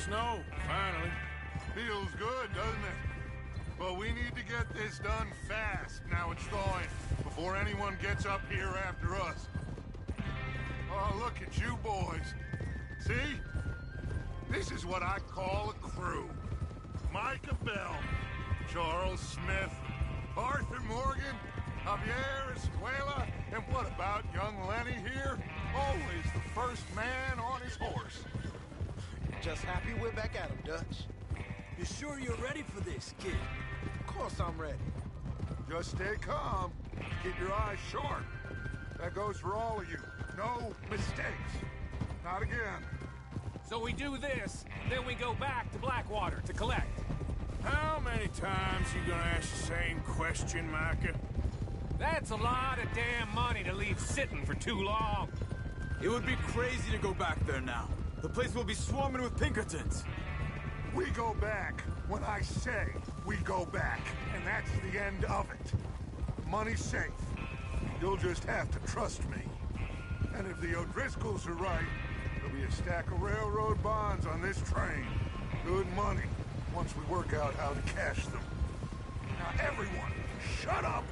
Snow, finally. Feels good, doesn't it? But we need to get this done fast, now it's thawing, before anyone gets up here after us. Oh, look at you boys. See? This is what I call a crew. Micah Bell, Charles Smith, Arthur Morgan, Javier Escuela, and what about young Lenny here? Always the first man on his horse. Just happy we're back at him, Dutch. You sure you're ready for this, kid? Of course I'm ready. Just stay calm. Keep your eyes sharp. That goes for all of you. No mistakes. Not again. So we do this, then we go back to Blackwater to collect. How many times you gonna ask the same question, Micah? That's a lot of damn money to leave sitting for too long. It would be crazy to go back there now. The place will be swarming with Pinkertons. We go back when I say we go back, and that's the end of it. The money's safe. You'll just have to trust me. And if the O'Driscolls are right, there'll be a stack of railroad bonds on this train. Good money, once we work out how to cash them. Now everyone, shut up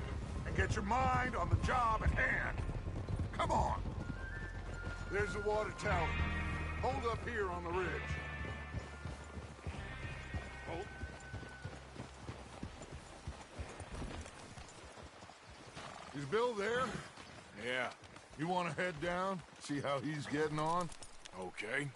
and get your mind on the job at hand. Come on. There's the water tower. Hold up here on the ridge. Hold. Is Bill there? Yeah. You want to head down? See how he's getting on? Okay.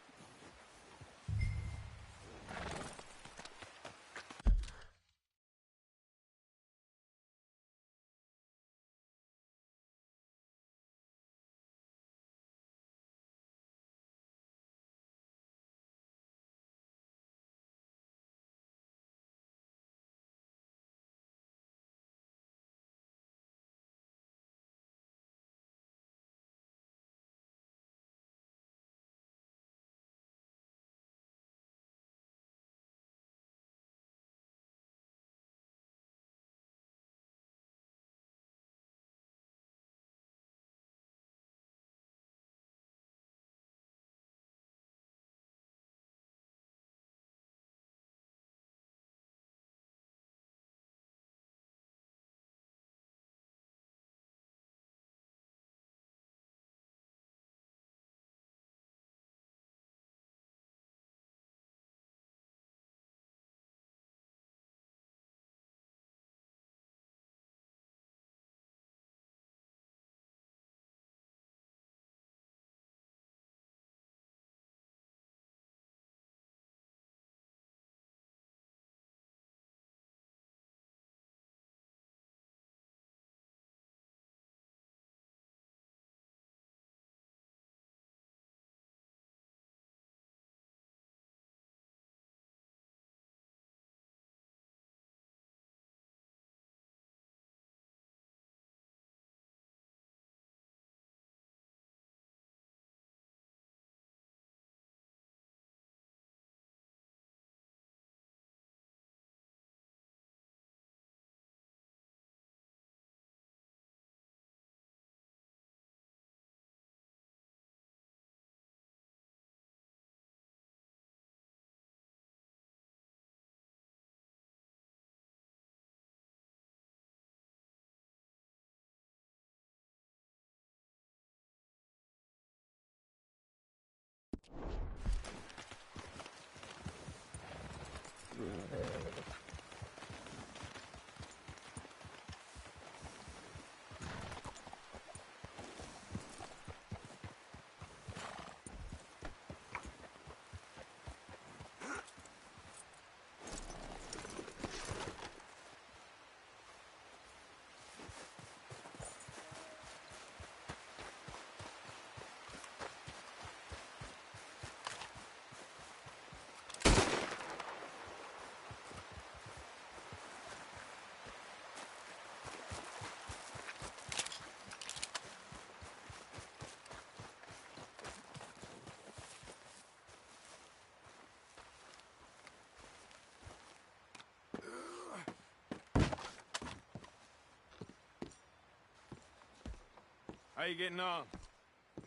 How you getting on?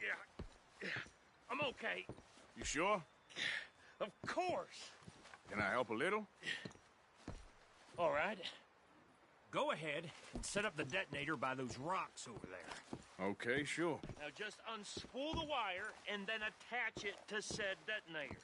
Yeah, I'm okay. You sure? Of course. Can I help a little? All right. Go ahead and set up the detonator by those rocks over there. Okay, sure. Now just unspool the wire and then attach it to said detonator.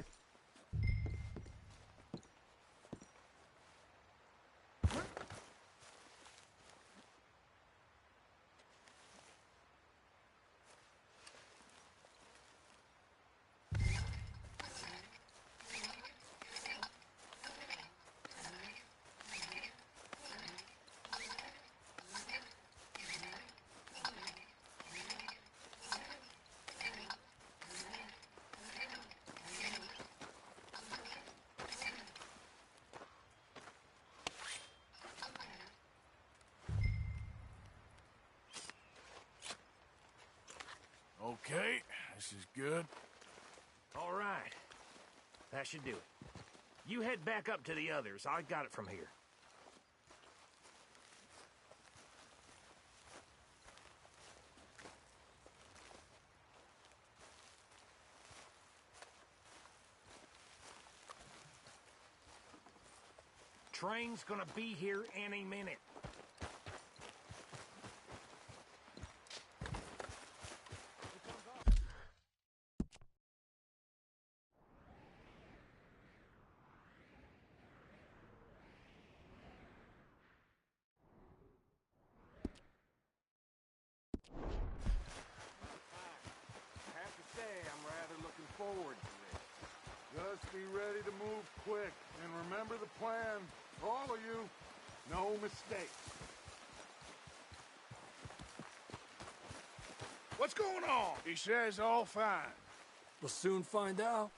Okay, this is good. All right. That should do it. You head back up to the others. I got it from here. Train's gonna be here any minute. Forward to this. Just be ready to move quick, and remember the plan. All of you, no mistakes. What's going on? He says all fine. We'll soon find out.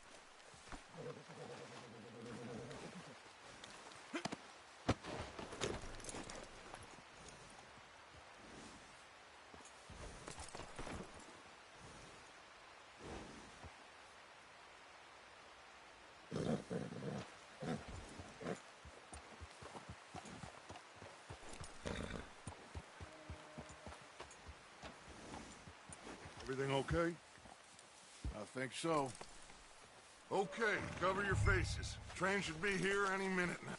Everything okay? I think so. Okay, cover your faces. Train should be here any minute now.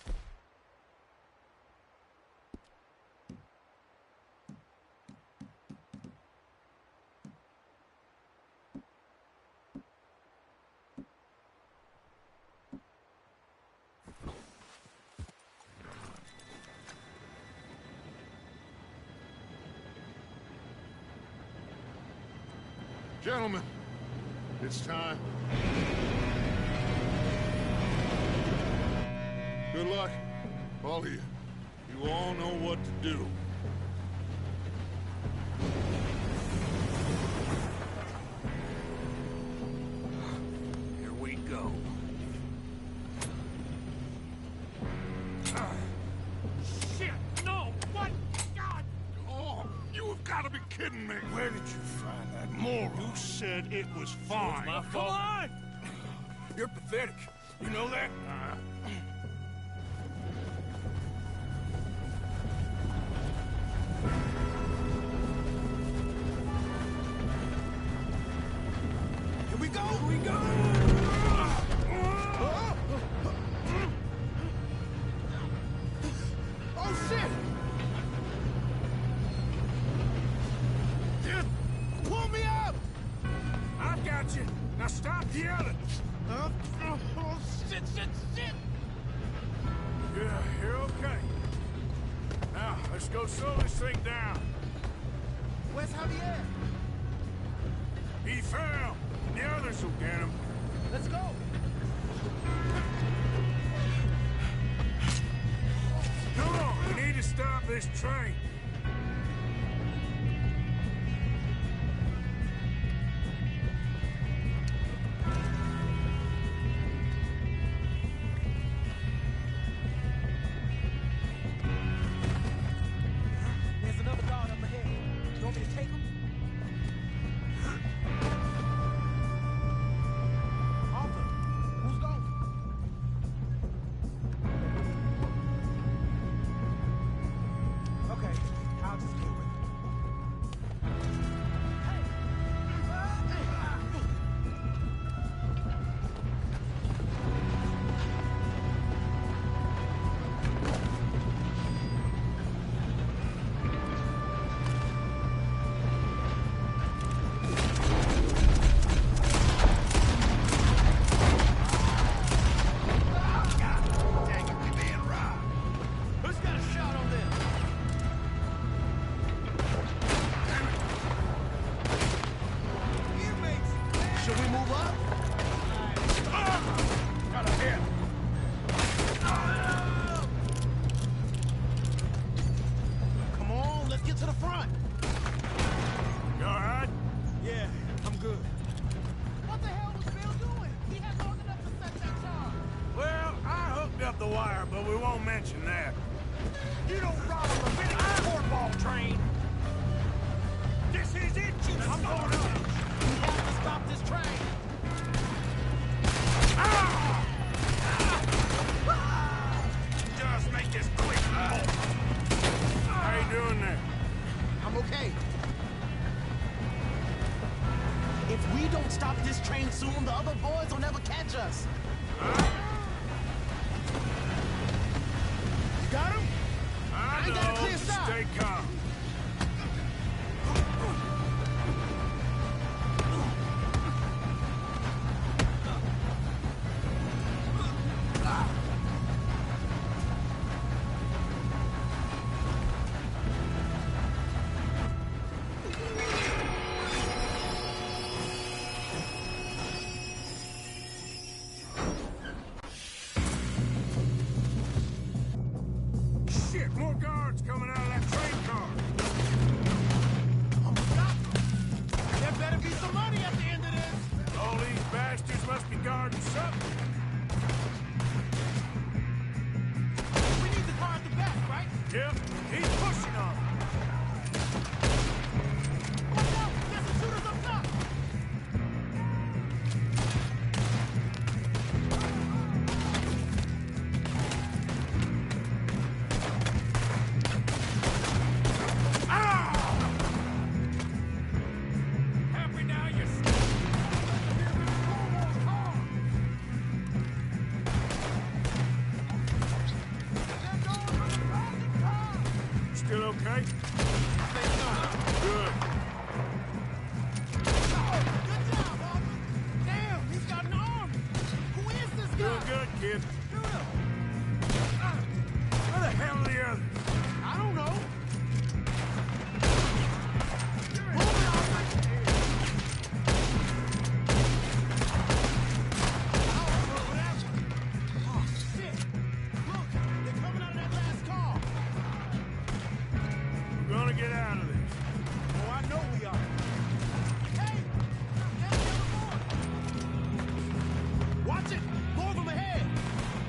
Gentlemen, it's time. Good luck, all of you. You all know what to do. Here we go. Shit! No! What? God! Oh, you have got to be kidding me. Where did you find that moron? You said it was fine. My fault. Come on! You're pathetic. You know that? Here we go! Here we go! Oh, shit! Pull me up! I've got you. Now stop yelling. Oh, shit! Yeah, you're okay. Now, let's go slow this thing down. Where's Javier? He fell. The others will get him. Let's go. Come on, we need to stop this train. There's another guard up ahead. You want me to take him? Arthur, who's going? Okay. mention that. You don't rob a Leviticus cornball train. This is it, you I'm going up. We have to stop this train. Just make this quick. How you doing there? I'm okay. If we don't stop this train soon, the other boys will never catch us. You got him? I ain't got a clear shot. Stay calm. Shit, more guards coming out of that train car. There better be some money at the end of this. All these bastards must be guarding something. We need the car at the back, right? Yep, he's pushing on them. Watch out! There's some shooters up top! Happy now, you still okay? Good. Good job, Arthur! Damn, he's got an arm! Who is this guy? Doing good, kid. Where the hell are the others? I don't know. Oh, shit! Look, they're coming out of that last car. We're gonna get out of this. Oh, I know we are. Hey! There's the other boy! Watch it! More of them ahead!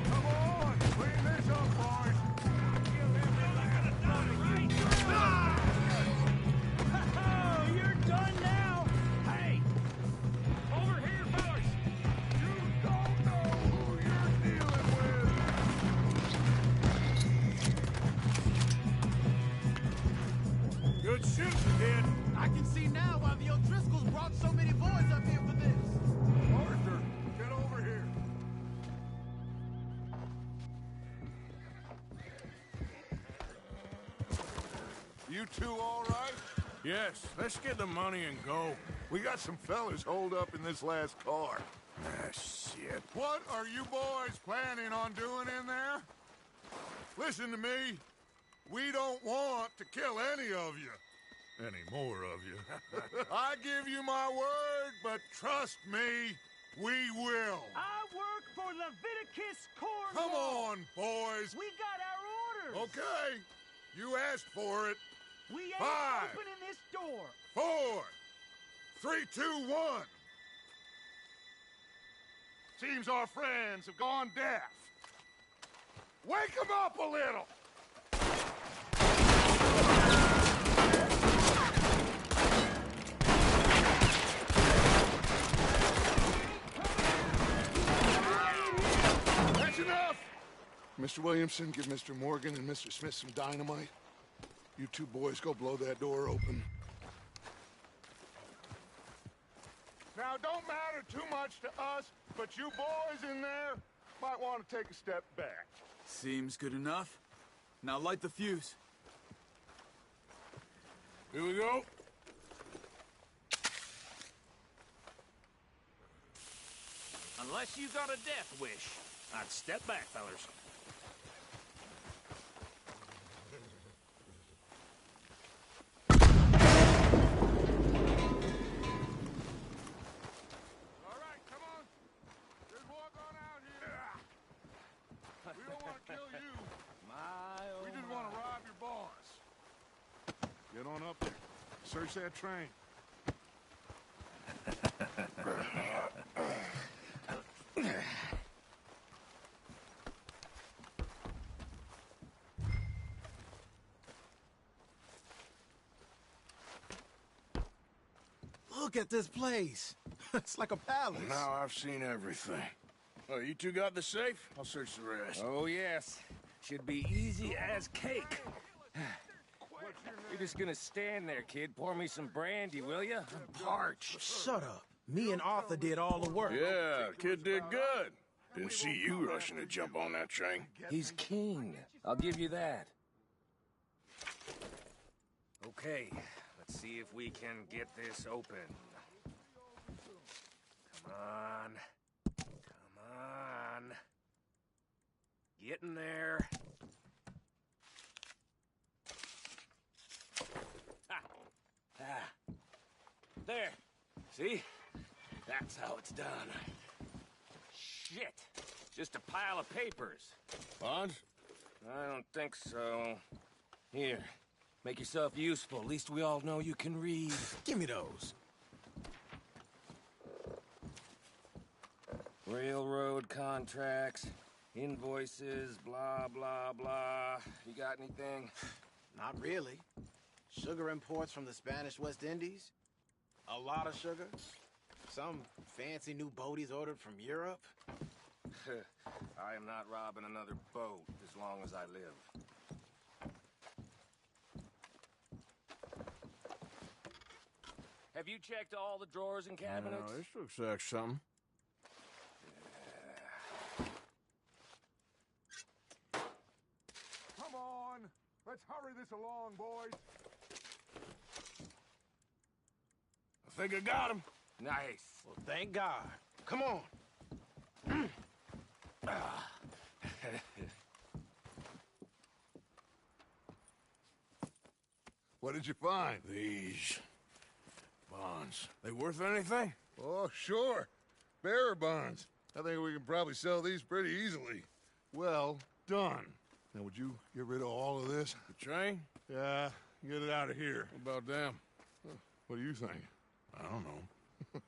Come on, clean this up, boys. Oh, you're done now! Hey! Over here, fellas! You don't know who you're dealing with! Good shooting, kid. I can see now why the O'Driscolls brought so many boys up here for this. Arthur, get over here. You two all right? Yes, let's get the money and go. We got some fellas holed up in this last car. Ah, shit. What are you boys planning on doing in there? Listen to me. We don't want to kill any of you. Any more of you. I give you my word, but trust me, we will. I work for Leviticus Corps. Come on, boys. We got our orders. Okay. You asked for it. We ain't 5, opening this door. 4, 3, 2, 1. Seems our friends have gone deaf. Wake them up a little. That's enough. Mr. Williamson, give Mr. Morgan and Mr. Smith some dynamite. You two boys go blow that door open. Now, don't matter too much to us, but you boys in there might want to take a step back. Seems good enough. Now light the fuse. Here we go. Unless you got a death wish, I'd step back, fellers. Get on up there. Search that train. Look at this place. It's like a palace. Well, now I've seen everything. Oh, you two got the safe? I'll search the rest. Oh, yes. Should be easy as cake. You're just gonna stand there, kid. Pour me some brandy, will you? I'm parched. Shut up. Me and Arthur did all the work. Yeah, the kid did good. Didn't see you rushing to jump on that train. He's king. I'll give you that. Okay, let's see if we can get this open. Come on. Come on. Get in there. There. See? That's how it's done. Shit. Just a pile of papers. Bonds? I don't think so. Here. Make yourself useful. At least we all know you can read. Give me those. Railroad contracts, invoices, blah, blah, blah. You got anything? Not really. Sugar imports from the Spanish West Indies. A lot of sugar. Some fancy new boat he's ordered from Europe. I am not robbing another boat as long as I live. Have you checked all the drawers and cabinets? No, this looks like something. Come on! Let's hurry this along, boys. I think I got him. Nice. Well, thank God. Come on. What did you find? These bonds. They worth anything? Oh, sure. Bearer bonds. I think we can probably sell these pretty easily. Well done. Now, would you get rid of all of this? The train? Yeah, get it out of here. What about them? What do you think? I don't know.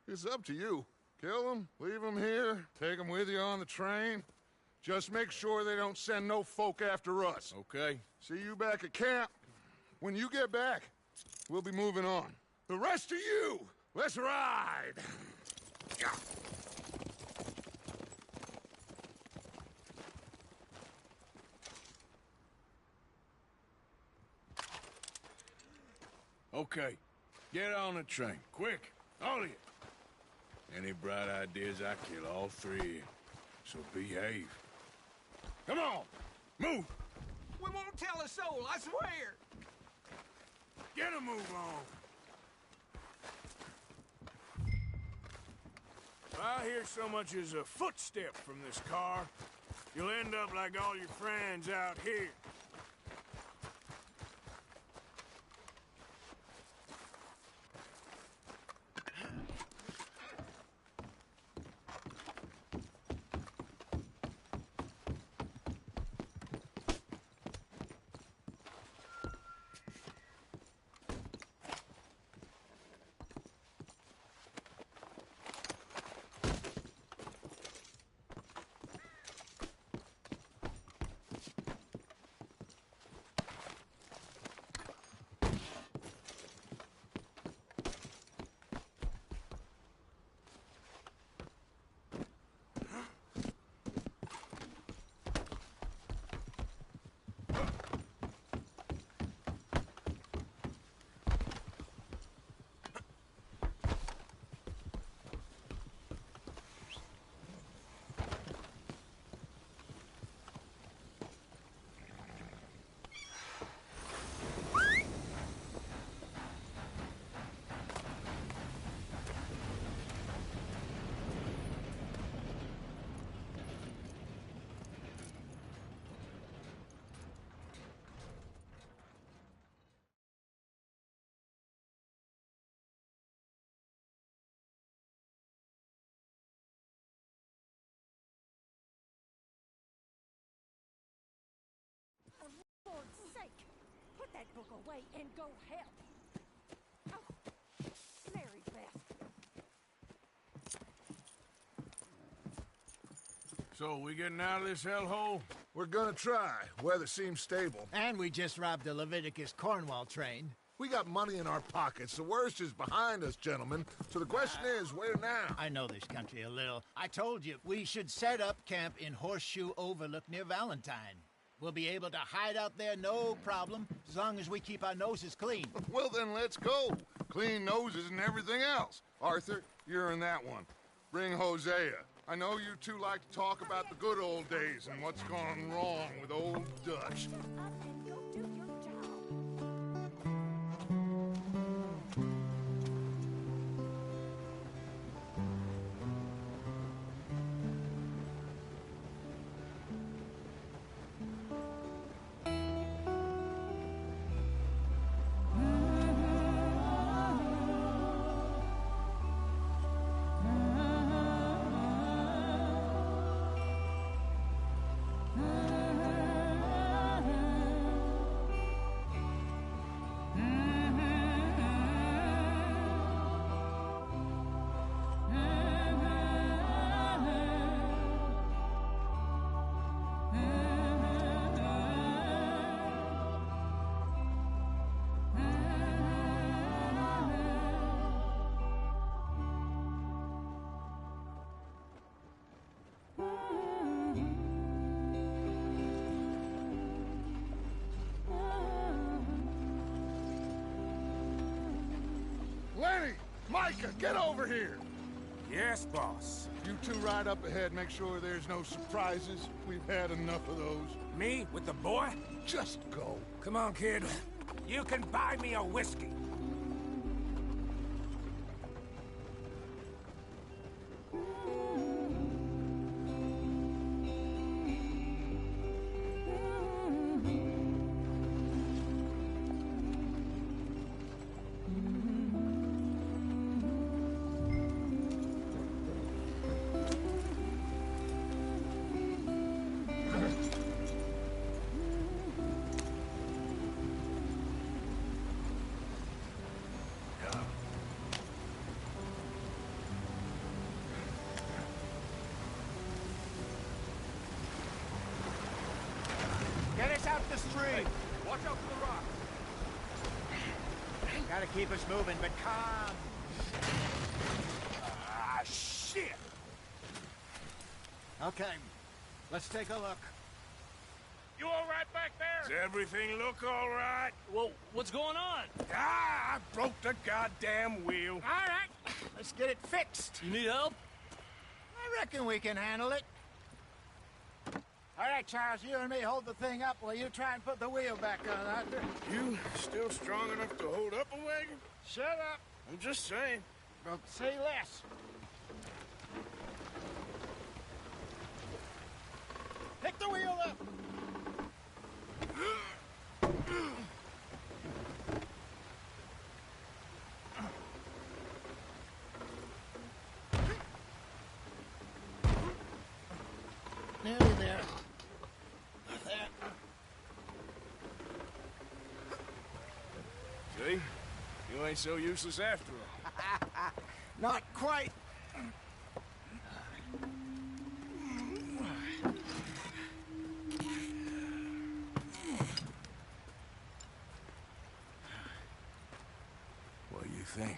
It's up to you. Kill them, leave them here, take them with you on the train. Just make sure they don't send no folk after us. Okay. See you back at camp. When you get back, we'll be moving on. The rest of you, let's ride! Okay. Get on the train. Quick. All of you. Any bright ideas, I kill all three of you. So behave. Come on! Move! We won't tell a soul, I swear! Get a move on! If I hear so much as a footstep from this car, you'll end up like all your friends out here. For Lord's sake, put that book away and go help. Oh, Mary Beth. So, we getting out of this hellhole? We're gonna try. Weather seems stable. And we just robbed the Leviticus Cornwall train. We got money in our pockets. The worst is behind us, gentlemen. So the question is, where now? I know this country a little. I told you, we should set up camp in Horseshoe Overlook near Valentine. We'll be able to hide out there, no problem, as long as we keep our noses clean. Well, then let's go. Clean noses and everything else. Arthur, you're in that one. Bring Hosea. I know you two like to talk about the good old days and what's gone wrong with old Dutch. Lenny! Micah, get over here! Yes, boss. You two ride up ahead, make sure there's no surprises. We've had enough of those. Me? With the boy? Just go. Come on, kid. You can buy me a whiskey. Get us out the street! Watch out for the rock. Gotta keep us moving, but calm. Ah, shit! Okay, let's take a look. You all right back there? Does everything look all right? Well, what's going on? Ah, I broke the goddamn wheel. All right, let's get it fixed. You need help? I reckon we can handle it. All right, Charles, you and me hold the thing up while you try and put the wheel back on, Arthur. You still strong enough to hold up a wagon? Shut up. I'm just saying. Don't say less. Pick the wheel up. Nearly there. See? You ain't so useless after all. Not quite. What do you think?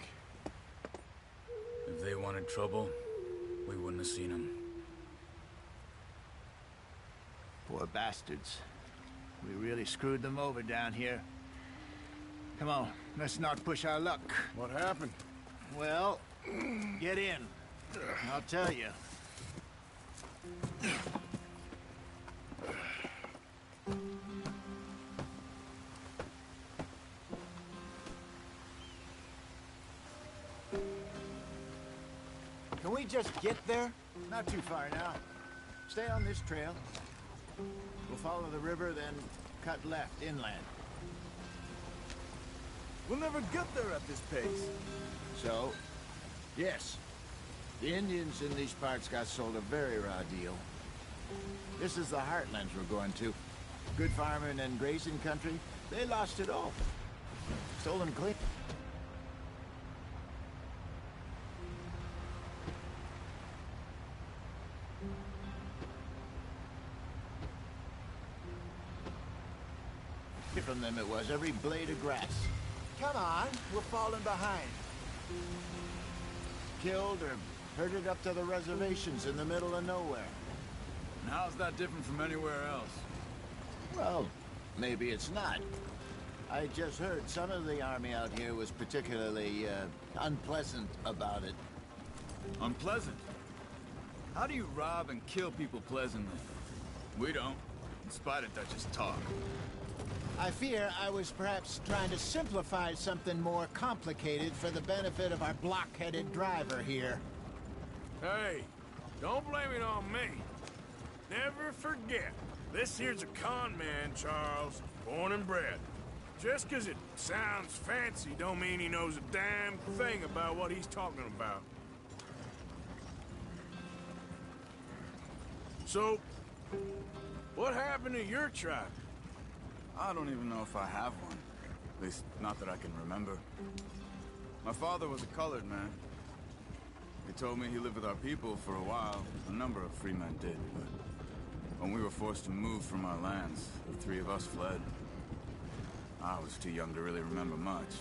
If they wanted trouble, we wouldn't have seen them. Poor bastards. We really screwed them over down here. Come on, let's not push our luck. What happened? Well, get in. I'll tell you. Can we just get there? Not too far now. Stay on this trail. We'll follow the river, then cut left inland. We'll never get there at this pace. So, yes, the Indians in these parts got sold a very raw deal. This is the heartlands we're going to. Good farming and grazing country, they lost it all. Stolen clean. From them it was every blade of grass. Come on, we're falling behind. Killed or herded up to the reservations in the middle of nowhere. And how's that different from anywhere else? Well, maybe it's not. I just heard some of the army out here was particularly, unpleasant about it. Unpleasant? How do you rob and kill people pleasantly? We don't, in spite of Dutch's talk. I fear I was perhaps trying to simplify something more complicated for the benefit of our block-headed driver here. Hey, don't blame it on me. Never forget, this here's a con man, Charles, born and bred. Just 'cause it sounds fancy don't mean he knows a damn thing about what he's talking about. So, what happened to your tribe? I don't even know if I have one. At least, not that I can remember. My father was a colored man. He told me he lived with our people for a while. A number of free men did, but when we were forced to move from our lands, the three of us fled. I was too young to really remember much.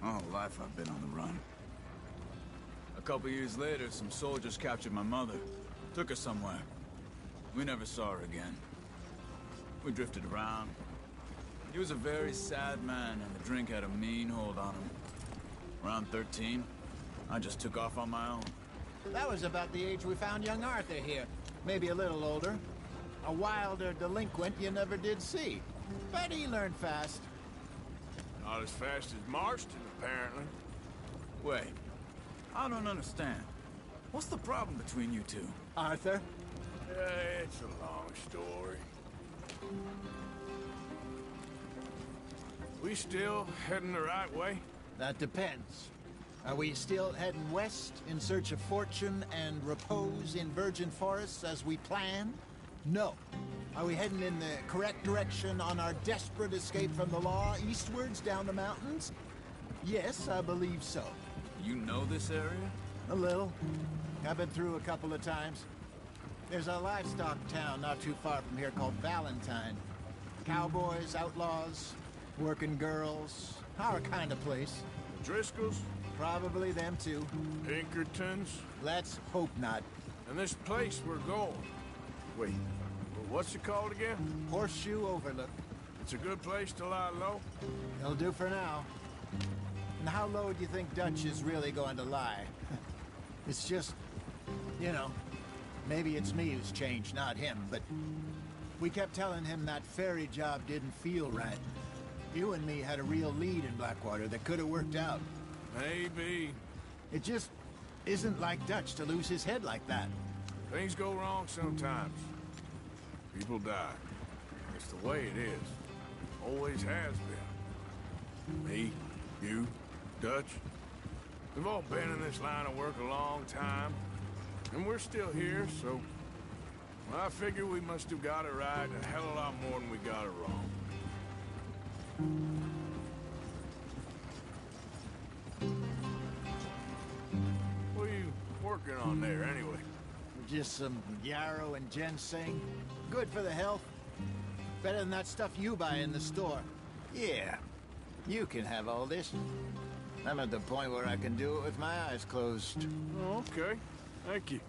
My whole life I've been on the run. A couple years later, some soldiers captured my mother. Took her somewhere. We never saw her again. We drifted around. He was a very sad man, and the drink had a mean hold on him. Around 13, I just took off on my own. That was about the age we found young Arthur here. Maybe a little older. A wilder delinquent you never did see. But he learned fast. Not as fast as Marston, apparently. Wait, I don't understand. What's the problem between you two? Arthur? It's a long story. We still heading the right way? That depends. Are we still heading west in search of fortune and repose in virgin forests as we planned? No. Are we heading in the correct direction on our desperate escape from the law eastwards down the mountains? Yes, I believe so. You know this area? A little. I've been through a couple of times. There's a livestock town not too far from here called Valentine. Cowboys, outlaws, working girls, our kind of place. Driscolls? Probably them too. Pinkertons? Let's hope not. And this place we're going. Wait, what's it called again? Horseshoe Overlook. It's a good place to lie low? It'll do for now. And how low do you think Dutch is really going to lie? It's just, you know, maybe it's me who's changed, not him, but we kept telling him that ferry job didn't feel right. You and me had a real lead in Blackwater that could have worked out. Maybe. It just isn't like Dutch to lose his head like that. Things go wrong sometimes. People die. It's the way it is. Always has been. Me, you, Dutch. We've all been in this line of work a long time. And we're still here, so I figure we must have got it right a hell of a lot more than we got it wrong. What are you working on there, anyway? Just some yarrow and ginseng. Good for the health. Better than that stuff you buy in the store. Yeah, you can have all this. I'm at the point where I can do it with my eyes closed. Okay, thank you.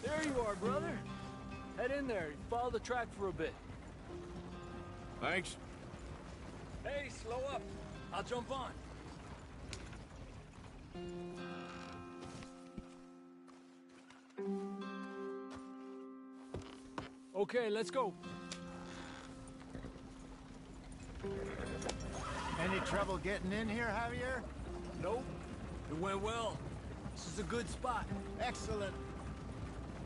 There you are, brother. Head in there. Follow the track for a bit. Thanks. Hey, slow up. I'll jump on. Okay, let's go. Any trouble getting in here, Javier? Nope. It went well. This is a good spot. Excellent.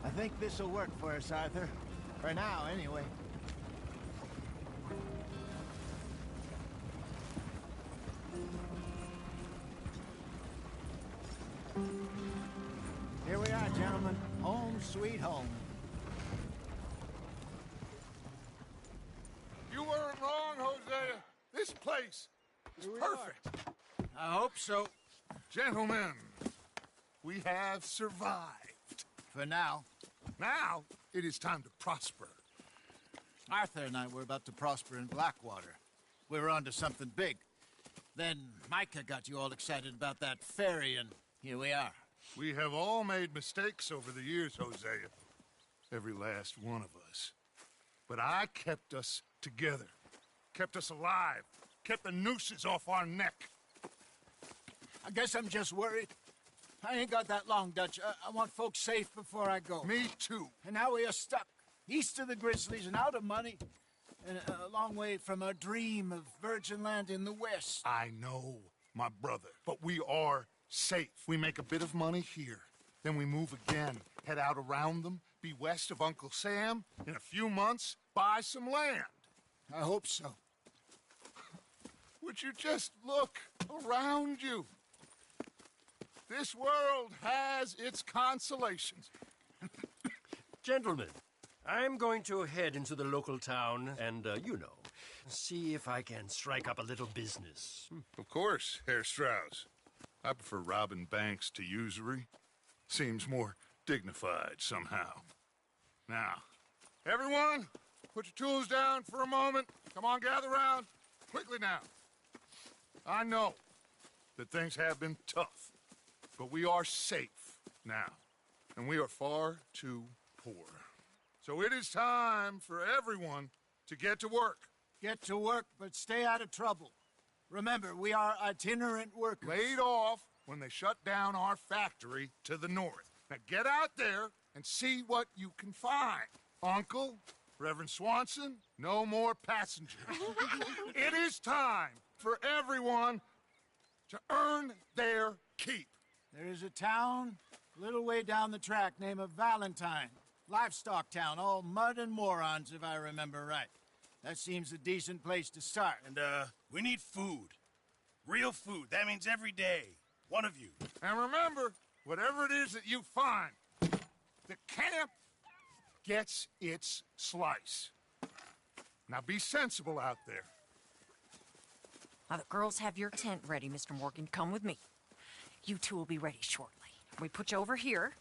I think this'll work for us, Arthur. For now, anyway. Here we are, gentlemen. Home sweet home. You weren't wrong, Hosea. This place is perfect. I hope so. Gentlemen, we have survived. For now. Now, it is time to prosper. Arthur and I were about to prosper in Blackwater. We were onto something big. Then Micah got you all excited about that ferry, and here we are. We have all made mistakes over the years, Hosea. Every last one of us. But I kept us together. Kept us alive. Kept the nooses off our neck. I guess I'm just worried. I ain't got that long, Dutch. I want folks safe before I go. Me too. And now we are stuck, east of the Grizzlies and out of money, and a long way from our dream of virgin land in the west. I know, my brother, but we are safe. We make a bit of money here, then we move again, head out around them, be west of Uncle Sam, in a few months, buy some land. I hope so. Would you just look around you? This world has its consolations. Gentlemen, I'm going to head into the local town and, see if I can strike up a little business. Of course, Herr Strauss. I prefer robbing banks to usury. Seems more dignified somehow. Now, everyone, put your tools down for a moment. Come on, gather round. Quickly now. I know that things have been tough, but we are safe now, and we are far too poor. So it is time for everyone to get to work. Get to work, but stay out of trouble. Remember, we are itinerant workers. Laid off when they shut down our factory to the north. Now get out there and see what you can find. Uncle, Reverend Swanson, no more passengers. It is time for everyone to earn their keep. There is a town a little way down the track named Valentine. Livestock town, all mud and morons, if I remember right. That seems a decent place to start. And, we need food. Real food. That means every day. One of you. And remember, whatever it is that you find, the camp gets its slice. Now be sensible out there. Now, the girls have your tent ready, Mr. Morgan. Come with me. You two will be ready shortly. We put you over here.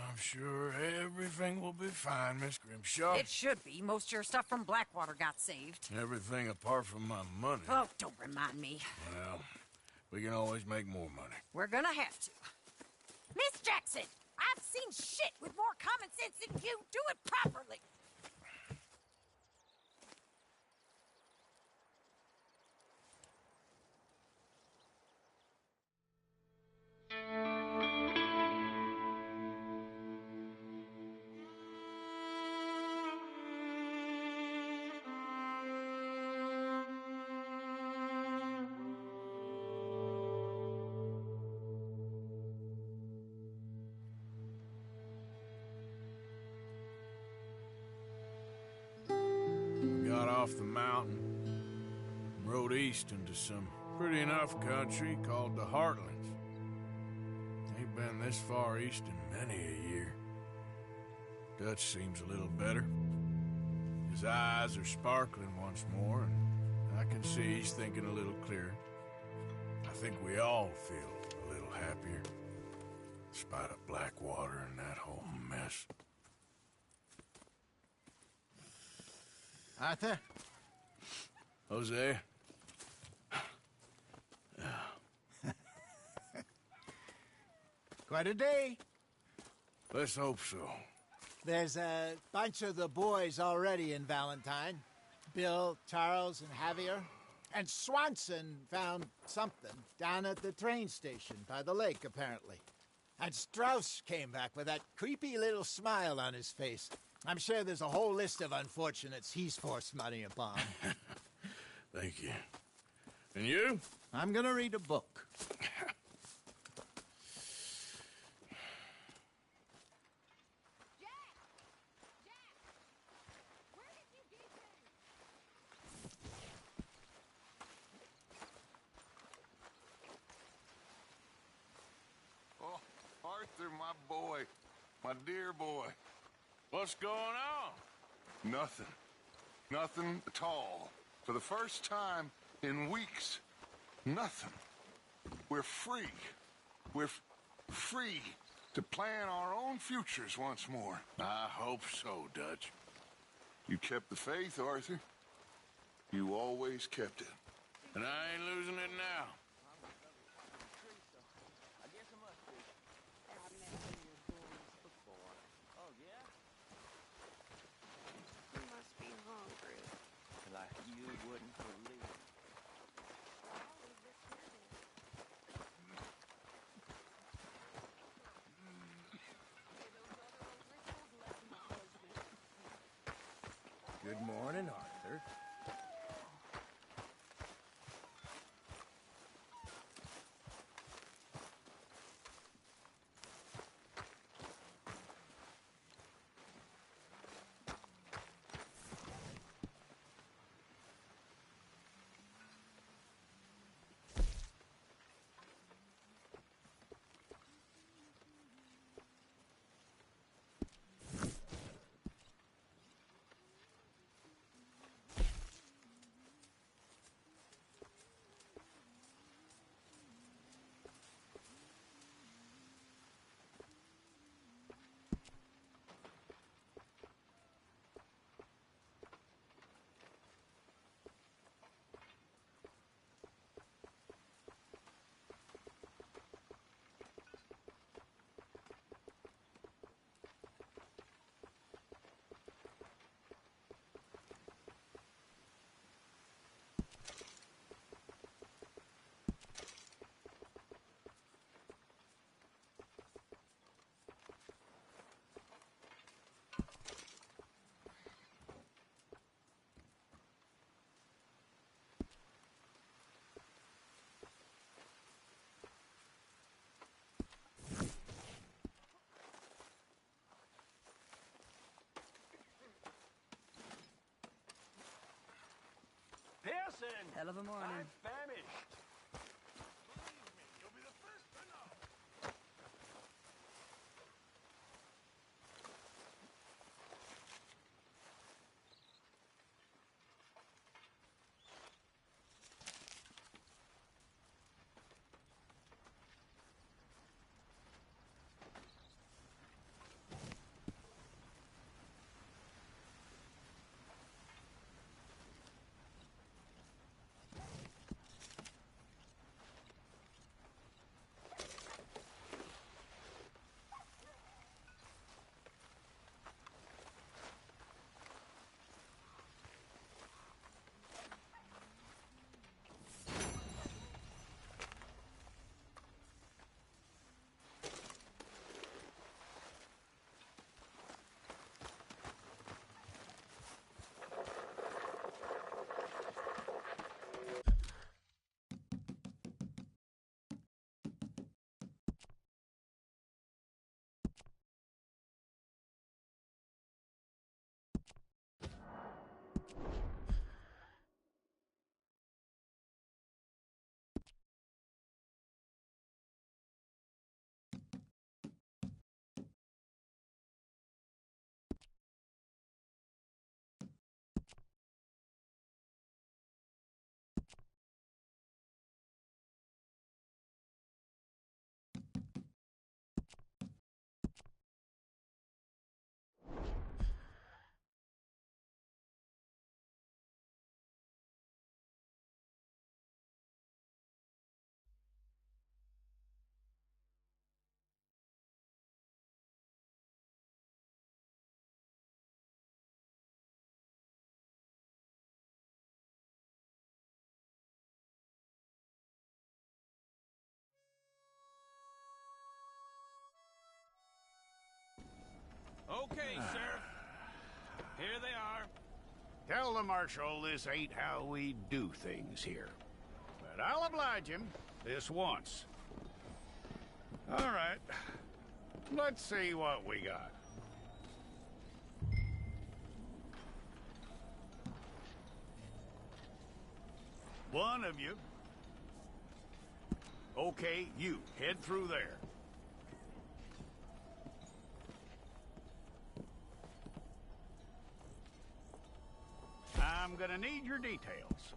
I'm sure everything will be fine, Miss Grimshaw. It should be. Most of your stuff from Blackwater got saved. Everything apart from my money. Oh, don't remind me. Well, we can always make more money. We're gonna have to. Miss Jackson, I've seen shit with more common sense than you. Do it properly. Got off the mountain, rode east into some pretty enough country called the Heartlands. Ain't been this far east in many a year. Dutch seems a little better. His eyes are sparkling once more, and I can see he's thinking a little clearer. I think we all feel a little happier, in spite of Blackwater and that whole mess. Arthur? Jose? Quite a day. Let's hope so. There's a bunch of the boys already in Valentine. Bill, Charles, and Javier. And Swanson found something down at the train station by the lake, apparently. And Strauss came back with that creepy little smile on his face. I'm sure there's a whole list of unfortunates he's forced money upon. Thank you. And you? I'm gonna read a book. Oh, Arthur, my boy. My dear boy. What's going on? Nothing. Nothing at all. For the first time in weeks, nothing. We're free. We're free to plan our own futures once more. I hope so, Dutch. You kept the faith, Arthur. You always kept it. And I ain't losing it now. Good morning, Arthur. Pearson! Hell of a morning. I'm famished. Okay, Sheriff. Here they are. Tell the Marshal this ain't how we do things here. But I'll oblige him this once. All right. Let's see what we got. One of you. Okay, you. Head through there. I'm gonna need your details.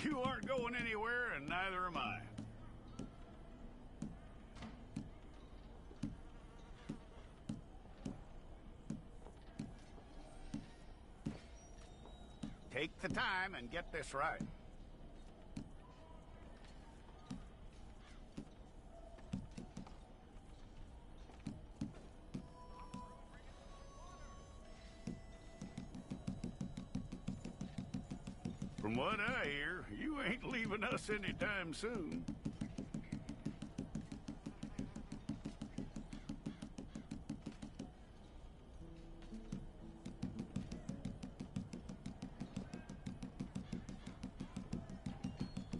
You aren't going anywhere, and neither am I. Take the time and get this right. From what I hear, you ain't leaving us anytime soon.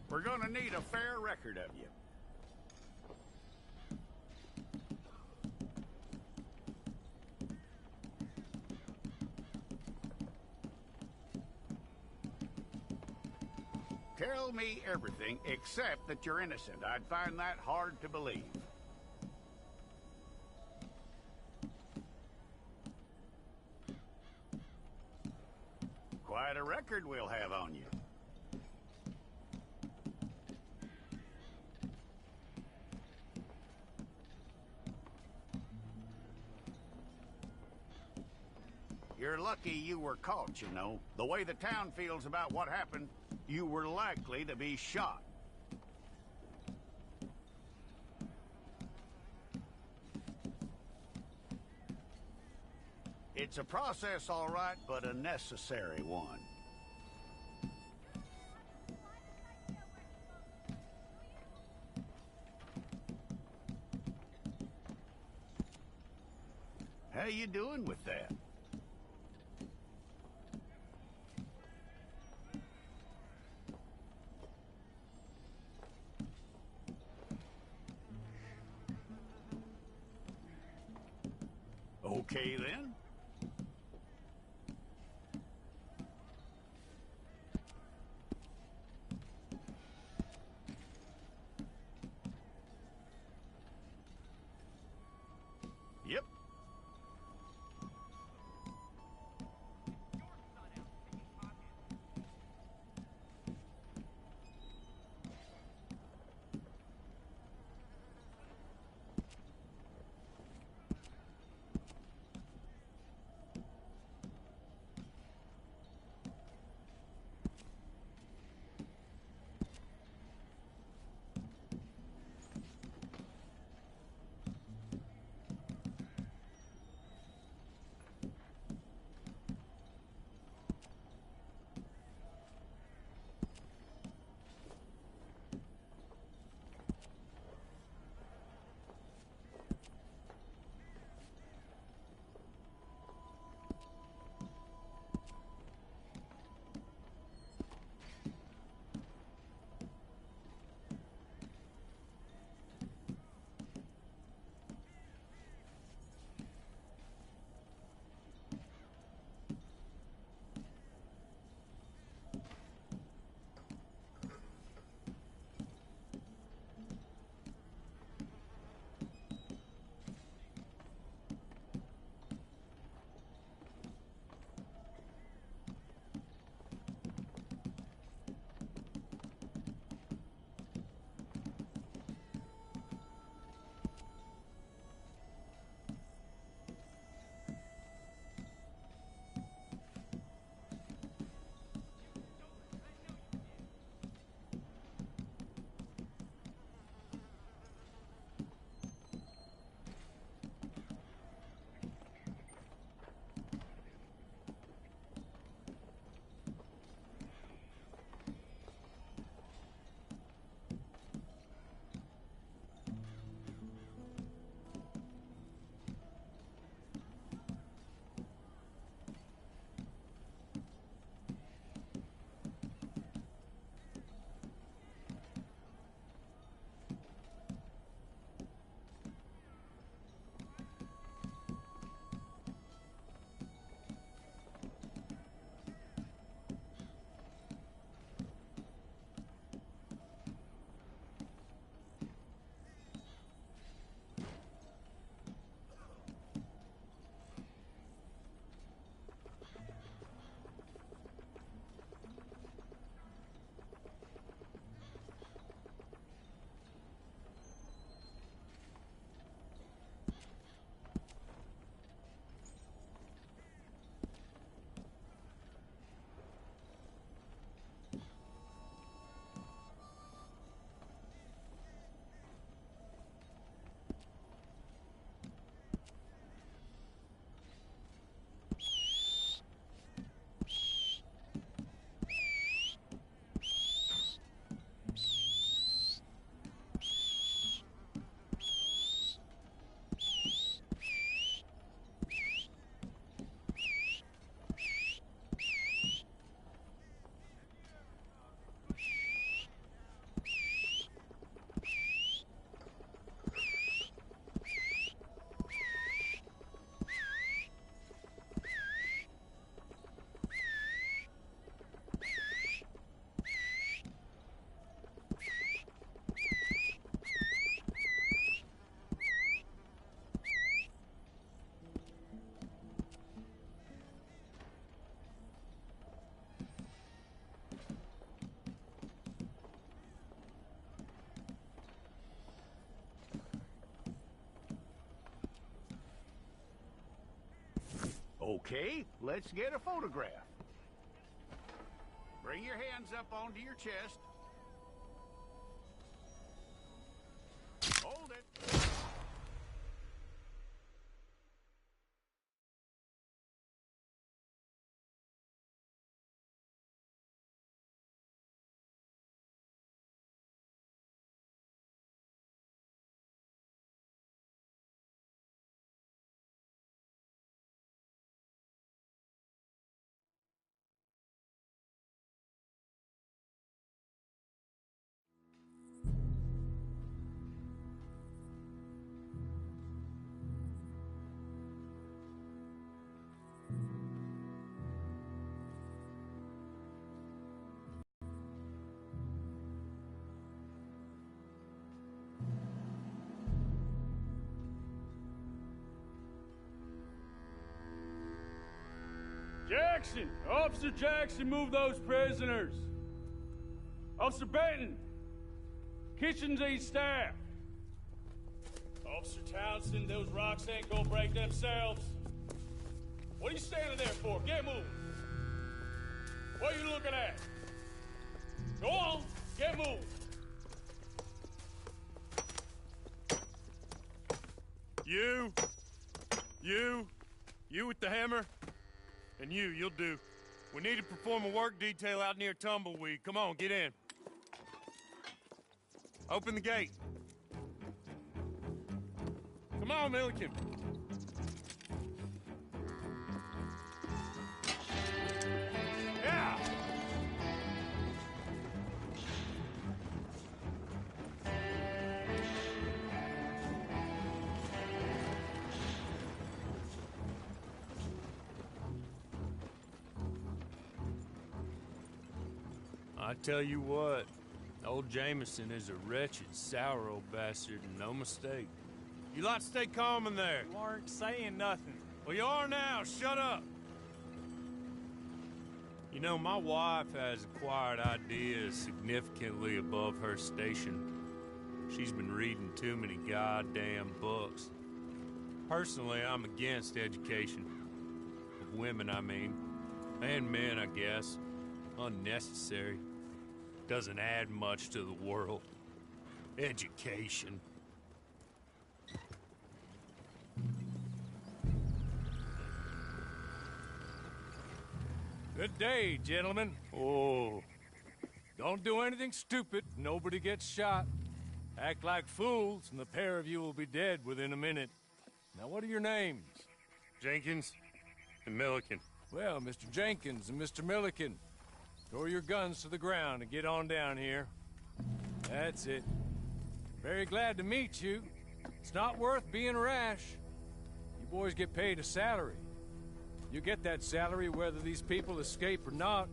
We're gonna need a fair record of you. Tell me everything except that you're innocent. I'd find that hard to believe. Quite a record we'll have on you. You're lucky you were caught, you know. The way the town feels about what happened, you were likely to be shot. It's a process, all right, but a necessary one. How you doing with that? Okay, then. Yep. Okay, let's get a photograph. Bring your hands up onto your chest. Hold it. Jackson! Officer Jackson, move those prisoners! Officer Benton! Kitchens aid staff! Officer Townsend, those rocks ain't gonna break themselves. What are you standing there for? Get moving! What are you looking at? Go on, get moving! You with the hammer? And you'll do. We need to perform a work detail out near Tumbleweed. Come on, get in. Open the gate. Come on, Milliken. Yeah! I tell you what, old Jameson is a wretched, sour old bastard, and no mistake. You lot stay calm in there. You weren't saying nothing. Well, you are now. Shut up. You know, my wife has acquired ideas significantly above her station. She's been reading too many goddamn books. Personally, I'm against education. Of women, I mean. And men, I guess. Unnecessary. Doesn't add much to the world. Education. Good day, gentlemen. Oh. Don't do anything stupid. Nobody gets shot. Act like fools, and the pair of you will be dead within a minute. Now, what are your names? Jenkins and Milliken. Well, Mr. Jenkins and Mr. Milliken, throw your guns to the ground and get on down here. That's it. Very glad to meet you. It's not worth being rash. You boys get paid a salary. You get that salary whether these people escape or not.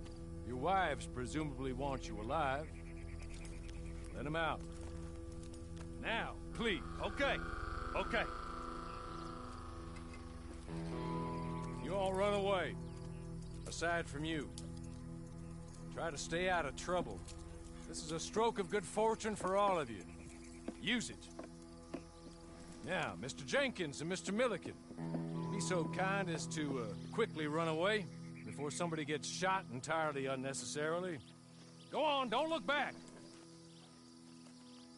Your wives presumably want you alive. Let them out. Now, please. Okay. Okay. You all run away. Aside from you. Try to stay out of trouble. This is a stroke of good fortune for all of you. Use it. Now, Mr. Jenkins and Mr. Milliken, be so kind as to quickly run away before somebody gets shot entirely unnecessarily. Go on, don't look back.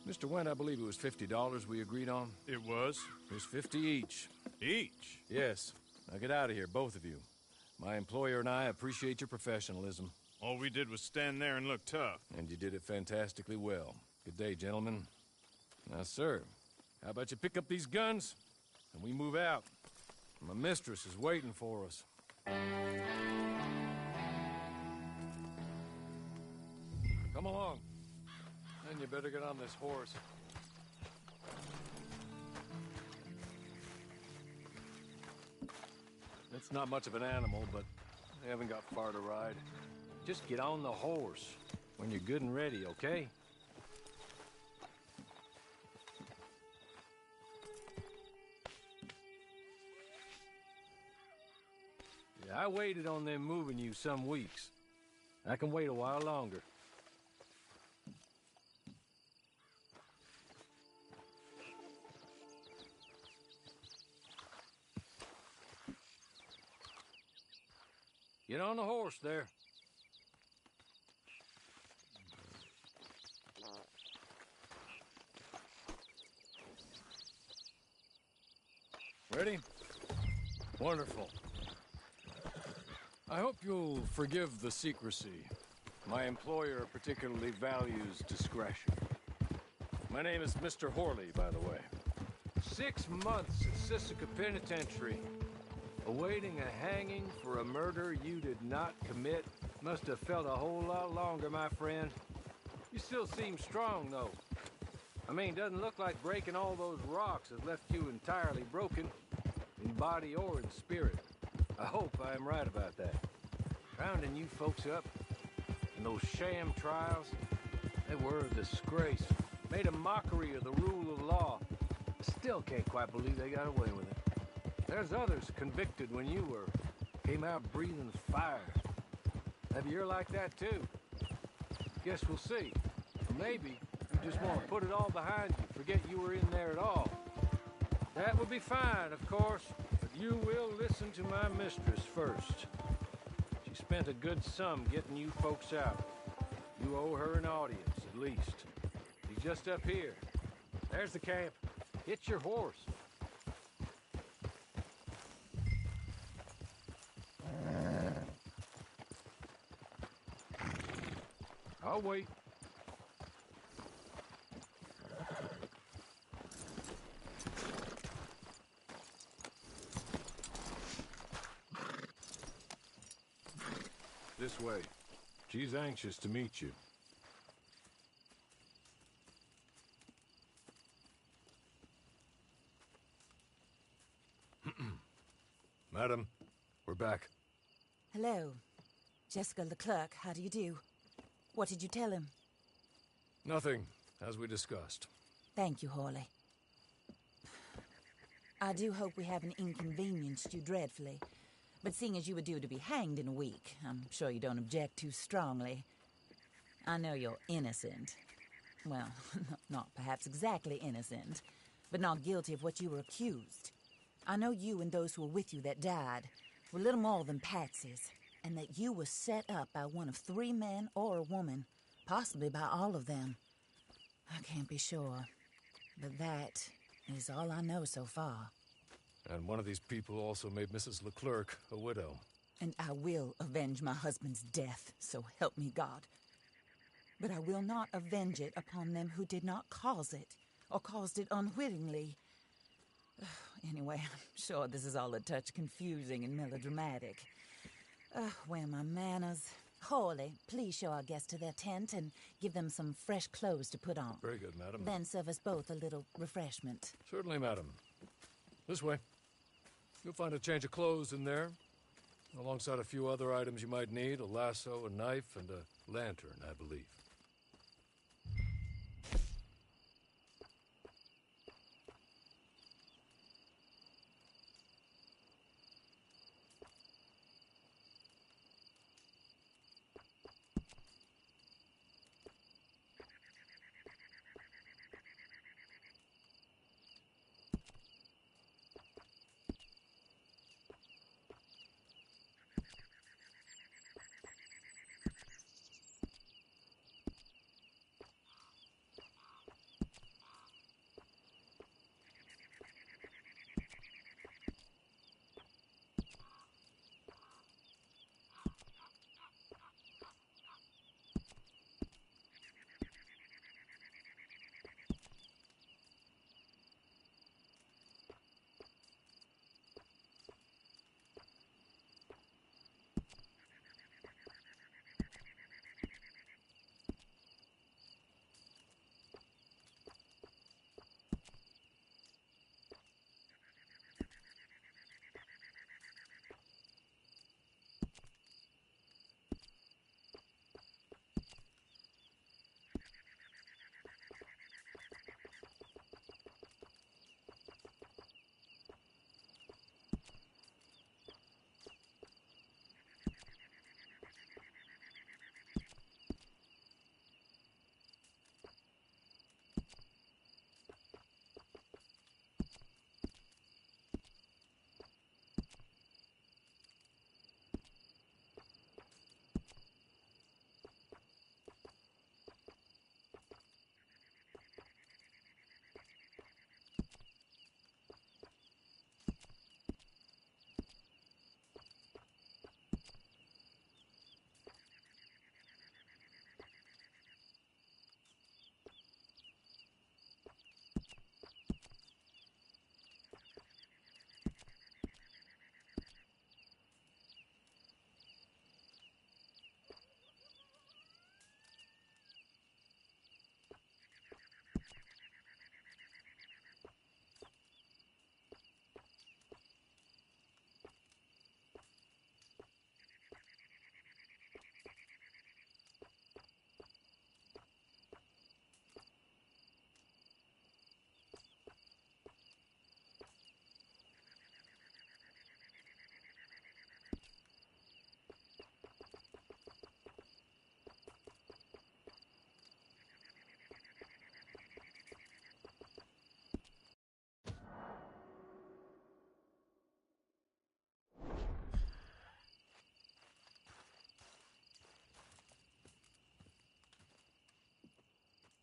Mr. Wendt, I believe it was $50 we agreed on. It was. Here's 50 each. Each? Yes. Now get out of here, both of you. My employer and I appreciate your professionalism. All we did was stand there and look tough. And you did it fantastically well. Good day, gentlemen. Now, sir, how about you pick up these guns, and we move out? My mistress is waiting for us. Come along. Then you better get on this horse. It's not much of an animal, but they haven't got far to ride. Just get on the horse when you're good and ready, okay? Yeah, I waited on them moving you some weeks. I can wait a while longer. Get on the horse there. Ready? Wonderful. I hope you'll forgive the secrecy. My employer particularly values discretion. My name is Mr. Horley, by the way. 6 months at Sisika Penitentiary, awaiting a hanging for a murder you did not commit. Must have felt a whole lot longer, my friend. You still seem strong, though. I mean, doesn't look like breaking all those rocks has left you entirely broken, in body or in spirit. I hope I am right about that. Rounding you folks up, and those sham trials, they were a disgrace. Made a mockery of the rule of law. I still can't quite believe they got away with it. There's others convicted when you were. Came out breathing fire. Maybe you're like that too. Guess we'll see. Or maybe you just want to put it all behind you, forget you were in there at all. That would be fine, of course, but you will listen to my mistress first. She spent a good sum getting you folks out. You owe her an audience, at least. She's just up here. There's the camp. Hit your horse. I'll wait. This way. She's anxious to meet you. Madam, we're back. Hello. Jessica Leclerc, how do you do? What did you tell him? Nothing, as we discussed. Thank you, Hawley. I do hope we haven't inconvenienced you dreadfully. But seeing as you were due to be hanged in a week, I'm sure you don't object too strongly. I know you're innocent. Well, not perhaps exactly innocent, but not guilty of what you were accused. I know you and those who were with you that died were little more than patsies, and that you were set up by one of 3 men or a woman, possibly by all of them. I can't be sure, but that is all I know so far. And one of these people also made Mrs. Leclerc a widow. And I will avenge my husband's death, so help me God. But I will not avenge it upon them who did not cause it, or caused it unwittingly. Anyway, I'm sure this is all a touch confusing and melodramatic. Where are my manners? Hawley, please show our guests to their tent and give them some fresh clothes to put on. Very good, madam. Then serve us both a little refreshment. Certainly, madam. This way. You'll find a change of clothes in there, alongside a few other items you might need, a lasso, a knife, and a lantern, I believe.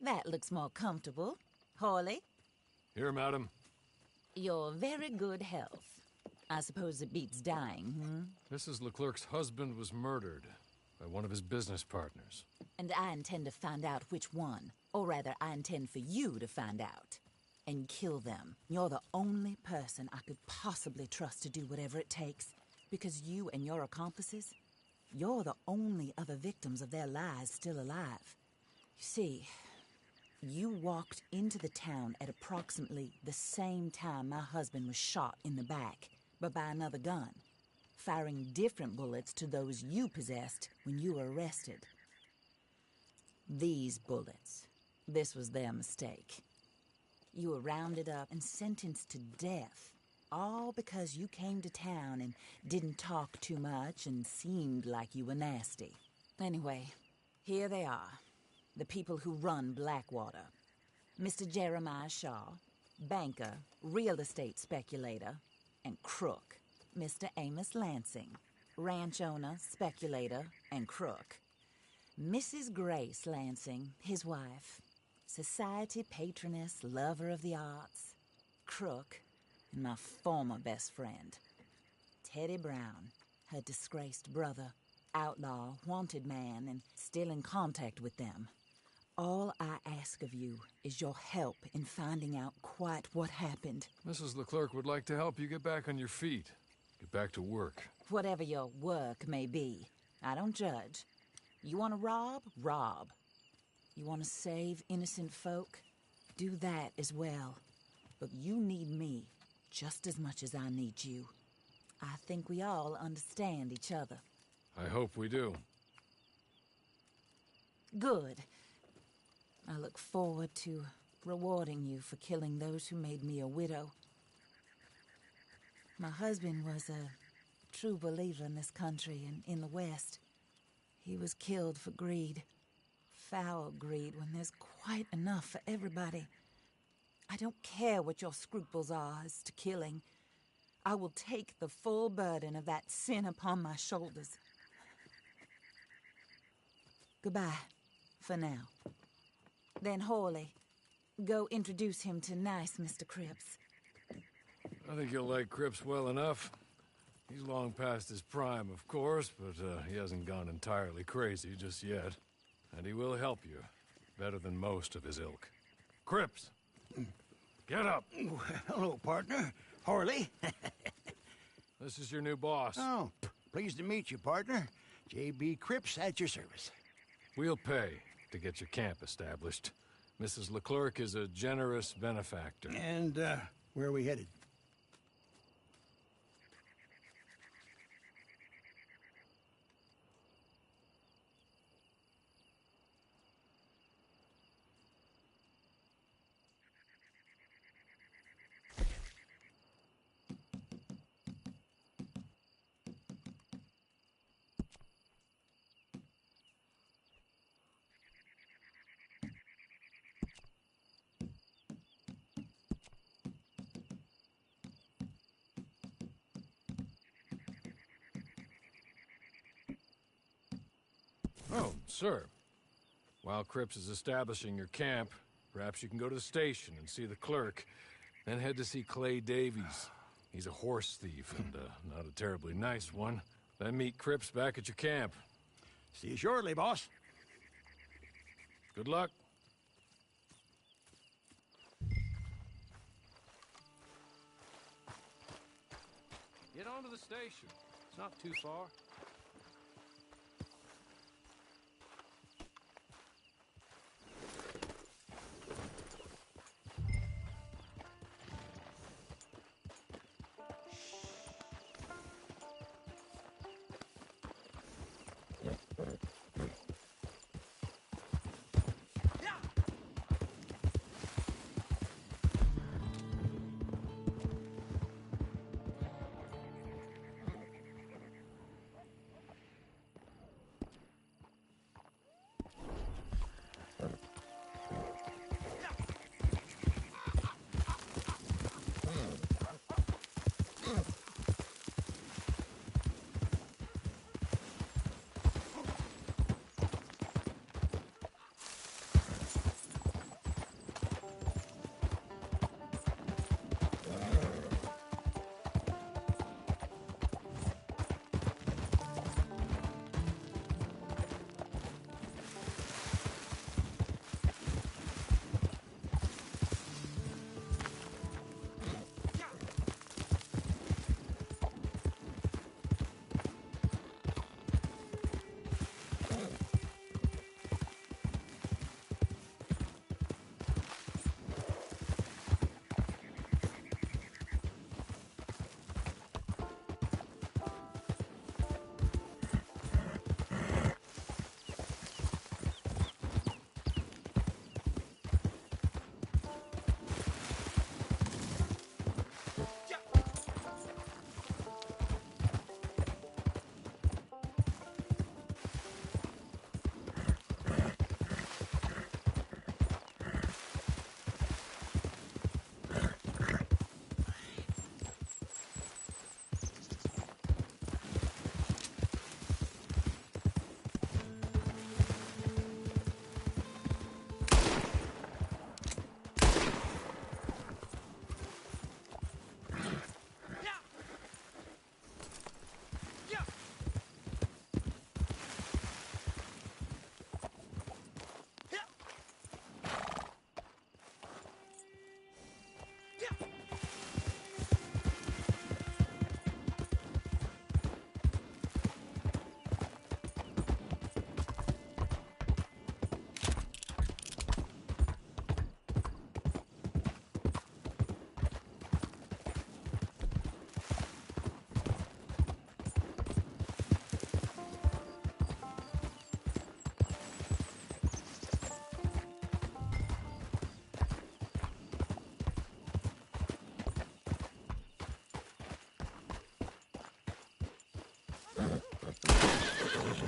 That looks more comfortable. Hawley? Here, madam. Your very good health. I suppose it beats dying, Mrs. Leclerc's husband was murdered by one of his business partners. And I intend to find out which one. Or rather, I intend for you to find out. And kill them. You're the only person I could possibly trust to do whatever it takes. Because you and your accomplices, you're the only other victims of their lies still alive. You see, you walked into the town at approximately the same time my husband was shot in the back, but by another gun, firing different bullets to those you possessed when you were arrested. These bullets, this was their mistake. You were rounded up and sentenced to death, all because you came to town and didn't talk too much and seemed like you were nasty. Anyway, here they are, the people who run Blackwater. Mr. Jeremiah Shaw, banker, real estate speculator, and crook. Mr. Amos Lansing, ranch owner, speculator, and crook. Mrs. Grace Lansing, his wife, society patroness, lover of the arts, crook, and my former best friend, Teddy Brown, her disgraced brother, outlaw, wanted man, and still in contact with them. All I ask of you is your help in finding out quite what happened. Mrs. Leclerc would like to help you get back on your feet. Get back to work. Whatever your work may be, I don't judge. You want to rob? Rob. You want to save innocent folk? Do that as well. But you need me just as much as I need you. I think we all understand each other. I hope we do. Good. I look forward to rewarding you for killing those who made me a widow. My husband was a true believer in this country and in the West. He was killed for greed. Foul greed when there's quite enough for everybody. I don't care what your scruples are as to killing. I will take the full burden of that sin upon my shoulders. Goodbye, for now. Then Hawley, go introduce him to nice Mr. Cripps. I think you'll like Cripps well enough. He's long past his prime, of course, but he hasn't gone entirely crazy just yet. And he will help you, better than most of his ilk. Cripps! Get up! Hello, partner. Harley. This is your new boss. Oh, pleased to meet you, partner. J.B. Cripps at your service. We'll pay to get your camp established. Mrs. Leclerc is a generous benefactor. And, where are we headed? Oh, sir. While Cripps is establishing your camp, perhaps you can go to the station and see the clerk, then head to see Clay Davies. He's a horse thief, and not a terribly nice one. Then meet Cripps back at your camp. See you shortly, boss. Good luck. Get on to the station. It's not too far.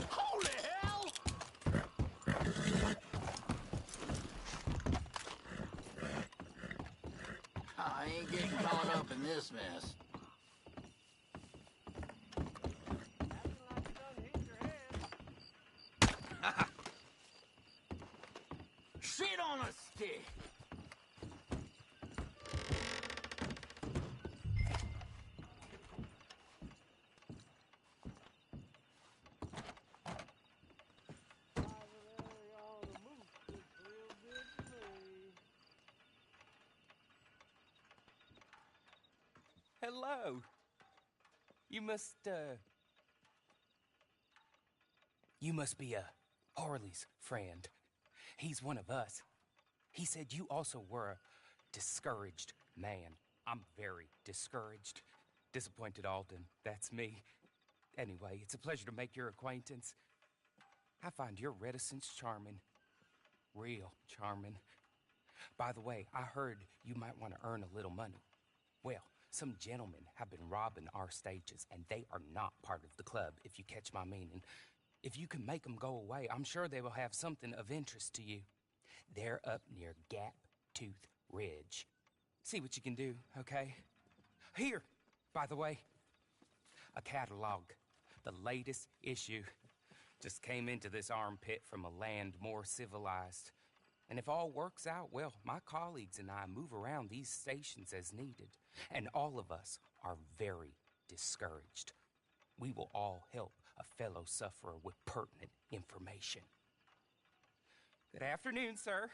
Holy hell! I ain't getting caught up in this mess. Shit on a stick! Hello. You must be Harley's friend. He's one of us. He said you also were a discouraged man. I'm very discouraged. Disappointed Alden, that's me. Anyway, it's a pleasure to make your acquaintance. I find your reticence charming. Real charming. By the way, I heard you might want to earn a little money. Well, some gentlemen have been robbing our stages, and they are not part of the club, if you catch my meaning. If you can make them go away, I'm sure they will have something of interest to you. They're up near Gap Tooth Ridge. See what you can do, okay? Here, by the way, a catalog. The latest issue. Just came into this armpit from a land more civilized. And if all works out, well, my colleagues and I move around these stations as needed. And all of us are very discouraged. We will all help a fellow sufferer with pertinent information. Good afternoon, sir.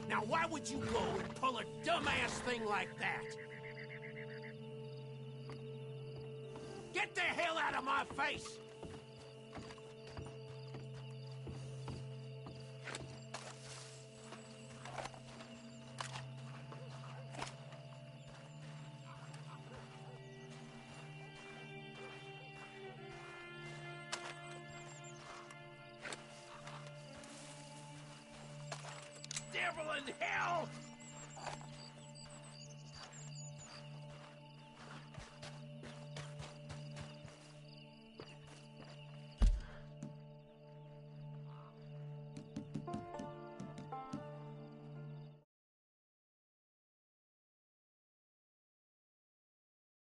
Now, why would you go and pull a dumbass thing like that? Get the hell out of my face! Devil in hell!